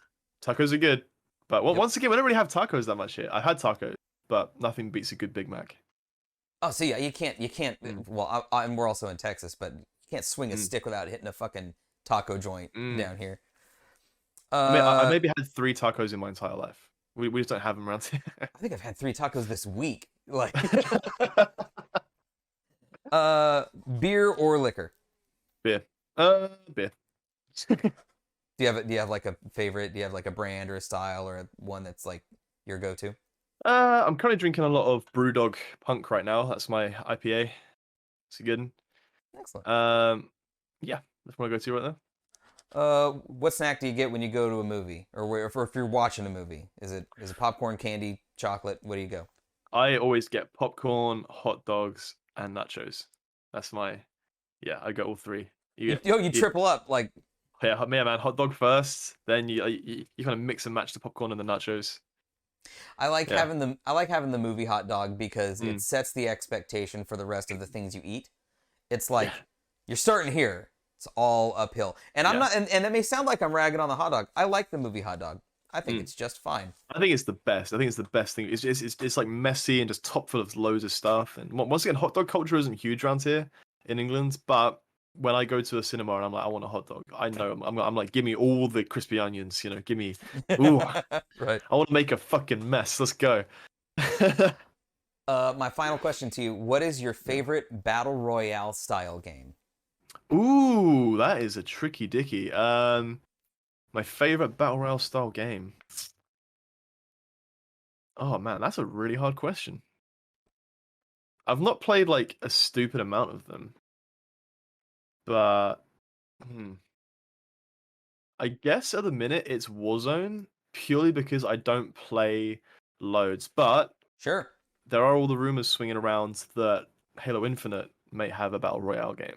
Speaker 1: Tacos are good, but
Speaker 2: Yep.
Speaker 1: once again, we don't really have tacos that much here. I've had tacos, but nothing beats a good Big Mac.
Speaker 2: Oh, so yeah, you can't.
Speaker 1: Mm,
Speaker 2: Well, and we're also in Texas, but you can't swing a
Speaker 1: mm,
Speaker 2: stick without hitting a fucking taco joint
Speaker 1: mm.
Speaker 2: down here.
Speaker 1: I mean, I
Speaker 2: Uh,
Speaker 1: maybe had 3 tacos in my entire life. We just don't have them around here.
Speaker 2: I think I've had 3 tacos this week. Like, beer or liquor?
Speaker 1: Beer. Beer.
Speaker 2: Do you have like a favorite? Do you have like a brand or a style or one that's like your go-to?
Speaker 1: I'm currently drinking a lot of BrewDog Punk right now. That's my IPA. It's a good one.
Speaker 2: Excellent.
Speaker 1: Yeah, that's what I go to right now.
Speaker 2: What snack do you get when you go to a movie, or if you're watching a movie? Is it popcorn, candy, chocolate? What do you go?
Speaker 1: I always get popcorn, hot dogs, and nachos. That's yeah. I got all three. You get
Speaker 2: You
Speaker 1: you,
Speaker 2: triple up like.
Speaker 1: yeah, man. Hot dog first, then you kind of mix and match the popcorn and the nachos. Yeah.
Speaker 2: I like having the movie hot dog because it
Speaker 1: Mm.
Speaker 2: sets the expectation for the rest of the things you eat. It's
Speaker 1: Yeah.
Speaker 2: like you're starting here. It's all uphill. And I'm
Speaker 1: Yeah.
Speaker 2: not and it may sound like I'm ragging on the hot dog. I like the movie hot dog. I think
Speaker 1: Mm.
Speaker 2: it's just fine.
Speaker 1: I think it's the best. I think it's the best thing. It's like messy and just top full of loads of stuff. And once again, hot dog culture isn't huge around here in England, but when I go to a cinema and I'm like, I want a hot dog, I know I'm like, give me all the crispy onions, give me, ooh,
Speaker 2: Right.
Speaker 1: I want to make a fucking mess. Let's go.
Speaker 2: My final question to you, what is your favorite battle royale style game?
Speaker 1: Ooh, that is a tricky dicky. My favorite battle royale style game. Oh man, that's a really hard question. I've not played like a stupid amount of them, but hmm, I guess at the minute it's Warzone purely because I don't play loads. But
Speaker 2: Sure.
Speaker 1: there are all the rumors swinging around that Halo Infinite may have a battle royale game.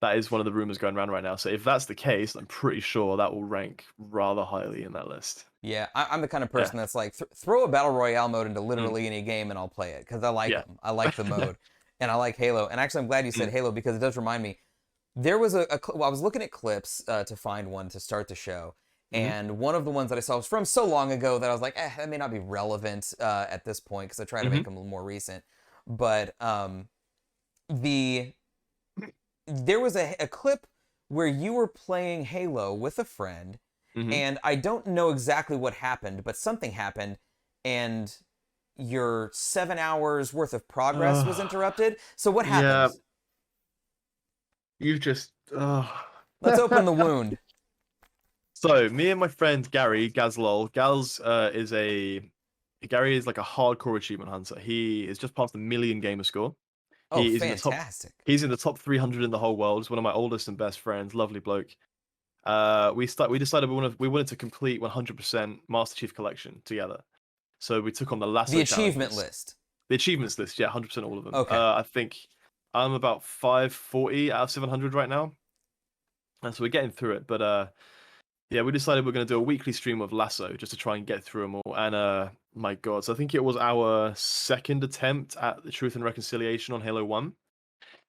Speaker 1: That is one of the rumors going around right now. So if that's the case, I'm pretty sure that will rank rather highly in that list.
Speaker 2: Yeah, I'm the kind of
Speaker 1: Yeah.
Speaker 2: person that's like, throw a battle royale mode into
Speaker 1: Mm.
Speaker 2: literally any game and I'll play it because I like
Speaker 1: Yeah.
Speaker 2: them. I like the mode, and I like Halo. And actually, I'm glad you said
Speaker 1: Mm.
Speaker 2: Halo because it does remind me. There was well, I was looking at clips to find one to start the show,
Speaker 1: Mhm.
Speaker 2: and one of the ones that I saw was from so long ago that I was like, that may not be relevant at this point because I try to make
Speaker 1: Mhm.
Speaker 2: them a little more recent. But the there was a clip where you were playing Halo with a friend,
Speaker 1: Mhm.
Speaker 2: and I don't know exactly what happened, but something happened, and your 7 hours worth of progress was interrupted. So what
Speaker 1: Yeah,
Speaker 2: happened?
Speaker 1: you've just.
Speaker 2: Let's open the wound.
Speaker 1: So me and my friend Gary Gazlol, Gary is like a hardcore achievement hunter. He is just past the million gamer score.
Speaker 2: Oh,
Speaker 1: He is in the top.
Speaker 2: fantastic.
Speaker 1: He's in the top 300 in the whole world. He's one of my oldest and best friends. Lovely bloke. We decided we wanted to complete 100% Master Chief Collection together. So we took on the
Speaker 2: The
Speaker 1: lasso
Speaker 2: achievement
Speaker 1: challenges.
Speaker 2: list.
Speaker 1: The achievements list, yeah, 100% all of them.
Speaker 2: Okay.
Speaker 1: I think I'm about 540 out of 700 right now, and so we're getting through it. But yeah, we decided we're going to do a weekly stream of Lasso just to try and get through them all. And my God, so I think it was our second attempt at the Truth and Reconciliation on Halo 1.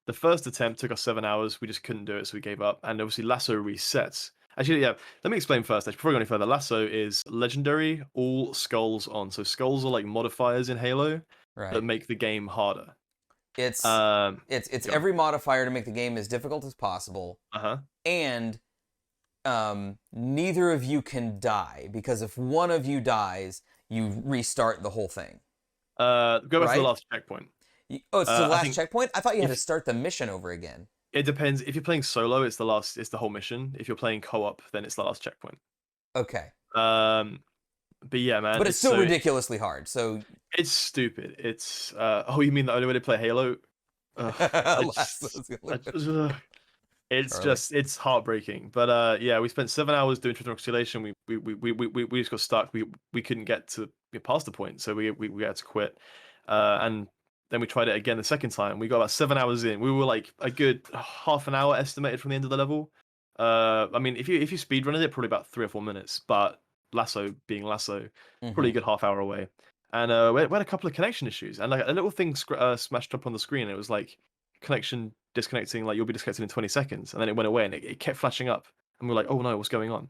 Speaker 1: The first attempt took us 7 hours. We just couldn't do it, so we gave up. And obviously, Lasso resets. Actually, yeah, let me explain first. Before we go any further, Lasso is legendary, all skulls on. So skulls are like modifiers in Halo that
Speaker 2: Right.
Speaker 1: make the game harder.
Speaker 2: It's
Speaker 1: Um,
Speaker 2: it's
Speaker 1: Go on.
Speaker 2: every modifier to make the game as difficult as possible,
Speaker 1: Uh-huh.
Speaker 2: and neither of you can die because if one of you dies, you restart the whole thing.
Speaker 1: Go back to the
Speaker 2: Right?
Speaker 1: last checkpoint.
Speaker 2: Oh, it's the
Speaker 1: I
Speaker 2: last
Speaker 1: think
Speaker 2: checkpoint? I thought you had to
Speaker 1: if
Speaker 2: start the mission over again.
Speaker 1: it depends. If you're playing solo, it's the whole mission. If you're playing co-op, then it's the last checkpoint.
Speaker 2: Okay.
Speaker 1: Um, but yeah, man,
Speaker 2: But it's still ridiculously hard. So
Speaker 1: it's stupid. It's oh, you mean the only way to play Halo? Ugh, it's
Speaker 2: Charlie.
Speaker 1: just it's heartbreaking. But yeah, we spent 7 hours doing Truth and Reconciliation. We just got stuck. We couldn't get past the point, so we had to quit. And then we tried it again the second time. We got about 7 hours in. We were like a good half an hour estimated from the end of the level. I mean, if you speed running it, probably about 3 or 4 minutes. But Lasso being Lasso, probably a good half hour away. And we had a couple of connection issues, and like a little thing smashed up on the screen. It was like connection disconnecting, like you'll be disconnected in 20 seconds, and then it went away, and it kept flashing up, and we were like, oh no, what's going on?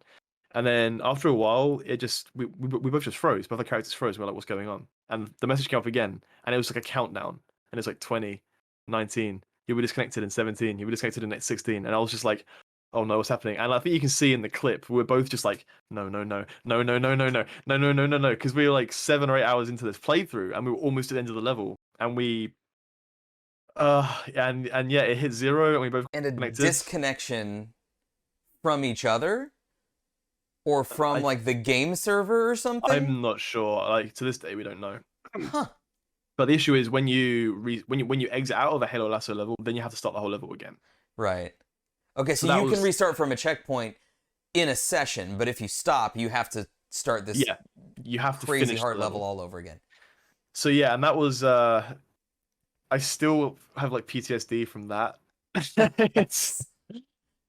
Speaker 1: And then after a while, it just we both just froze. Both the characters froze. And we're like, what's going on? And the message came up again, and it was like a countdown, and it's like 20, 19. You'll be disconnected in 17. You'll be disconnected in 16. And I was just like, oh no, what's happening? And I think you can see in the clip, we're both just like, no, no, no, no, no, no, no, no, no, no, no, no, no, because we were like 7 or 8 hours into this playthrough, and we were almost at the end of the level, and we, and yeah, it hit zero, and we both
Speaker 2: And a
Speaker 1: connected.
Speaker 2: disconnection from each other? or from like the game server or something?
Speaker 1: I'm not sure. Like to this day, we don't know.
Speaker 2: Huh.
Speaker 1: But the issue is when you exit out of a Halo Lasso level, then you have to start the whole level again.
Speaker 2: Right. Okay,
Speaker 1: So
Speaker 2: so
Speaker 1: that
Speaker 2: you can
Speaker 1: was
Speaker 2: restart from a checkpoint in a session, but if you stop, you have to start this
Speaker 1: yeah, you have to
Speaker 2: crazy
Speaker 1: finish
Speaker 2: hard
Speaker 1: the
Speaker 2: level all over again.
Speaker 1: So yeah, and that was I still have like PTSD from that. It's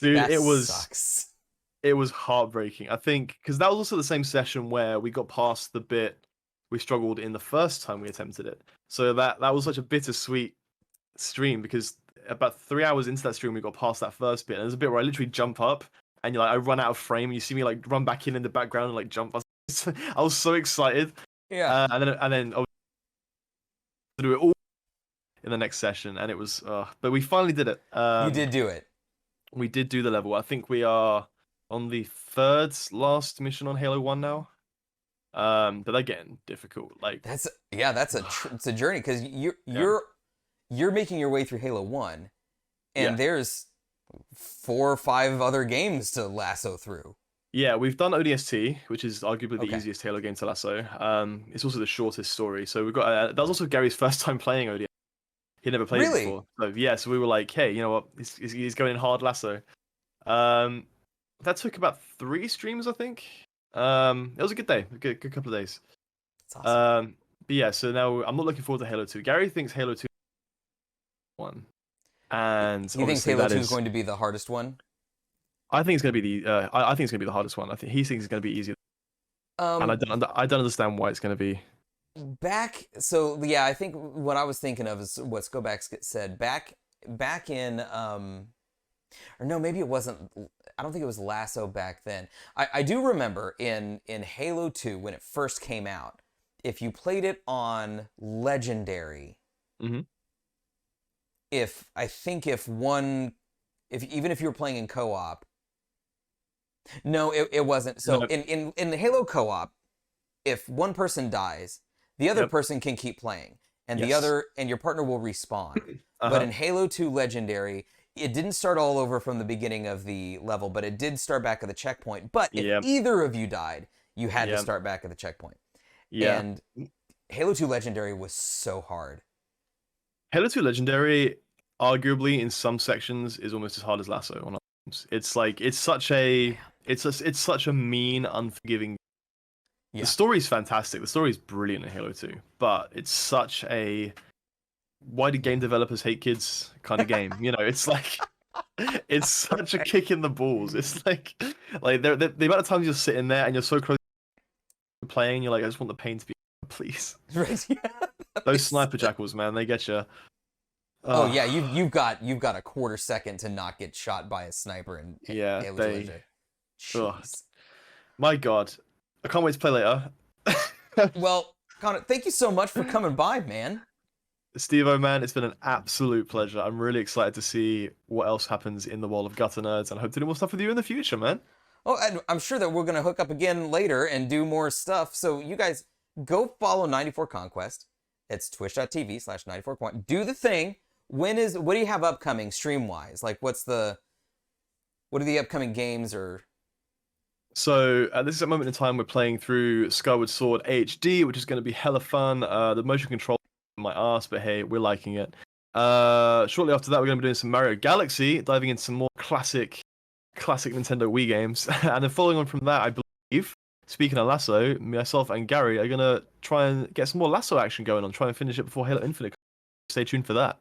Speaker 1: dude,
Speaker 2: That sucks.
Speaker 1: it was heartbreaking. I think because that was also the same session where we got past the bit we struggled in the first time we attempted it. So that was such a bittersweet stream because about 3 hours into that stream we got past that first bit. And there's a bit where I literally jump up and I run out of frame and you see me like run back in the background and like jump. I was so excited.
Speaker 2: Yeah.
Speaker 1: And then I was to do it all in the next session, and it was. But we finally did it.
Speaker 2: You did do it.
Speaker 1: We did do the level. I think we are on the third last mission on Halo 1 now. But they're getting difficult. Like
Speaker 2: That's it's a journey because you're making your way through Halo 1 and there's 4 or 5 other games to lasso through.
Speaker 1: Yeah, we've done ODST, which is arguably the easiest Halo game to lasso. It's also the shortest story. So we've got that was also Gary's first time playing ODST. He never played it before. So yeah, so we were like, hey, you know what? He's going in hard lasso. That took about 3 streams, I think. It was a good day, a good couple of days.
Speaker 2: That's awesome.
Speaker 1: But yeah, so now I'm not looking forward to Halo 2. Gary thinks Halo 2 one, and
Speaker 2: he thinks Halo 2 is going to be the hardest one.
Speaker 1: I think it's going to be I think it's going to be the hardest one. I think he thinks it's going to be easier, and I don't understand why it's going to be.
Speaker 2: So yeah, I think what I was thinking of is what Skoback said back in or no, maybe it wasn't. I don't think it was Lasso back then. I do remember in Halo 2 when it first came out, if you played it on Legendary,
Speaker 1: Mm-hmm.
Speaker 2: even if you were playing in co-op, no, it wasn't. So in the Halo co-op, if one person dies, the other person can keep playing, and your partner will respawn. But in Halo 2 Legendary, it didn't start all over from the beginning of the level, but it did start back at the checkpoint. But if either of you died, you had to start back at the checkpoint. Yeah. And Halo 2 Legendary was so hard.
Speaker 1: Halo 2 Legendary, arguably in some sections, is almost as hard as Lasso on games. It's like it's such a mean, unforgiving. Yeah. The story's fantastic. The story's brilliant in Halo 2, but it's such a why do game developers hate kids kind of game. You know, it's like it's such a kick in the balls. It's like the amount of times you're sitting there and you're so close to playing, you're like, I just want the pain to be please.
Speaker 2: Right. Yeah.
Speaker 1: Those sniper jackals, man, they get you.
Speaker 2: Oh yeah, you've got a quarter second to not get shot by a sniper in Halo 2. Jeez.
Speaker 1: My God, I can't wait to play later.
Speaker 2: Well, Connor, thank you so much for coming by, man.
Speaker 1: Steve-O, man, it's been an absolute pleasure. I'm really excited to see what else happens in the world of Gutter Nerds, and I hope to do more stuff with you in the future, man.
Speaker 2: Oh, and I'm sure that we're going to hook up again later and do more stuff. So you guys go follow 94ConQuest. It's twitch.tv/94Con. Do the thing. What do you have upcoming stream-wise? Like, what are the upcoming games or...
Speaker 1: So this is a moment in time we're playing through Skyward Sword HD, which is going to be hella fun. The motion control my ass, but hey, we're liking it. Shortly after that, we're going to be doing some Mario Galaxy, diving into some more classic Nintendo Wii games. And then following on from that, I believe, speaking of Lasso, myself and Gary are going to try and get some more Lasso action going on, try and finish it before Halo Infinite. Stay tuned for that.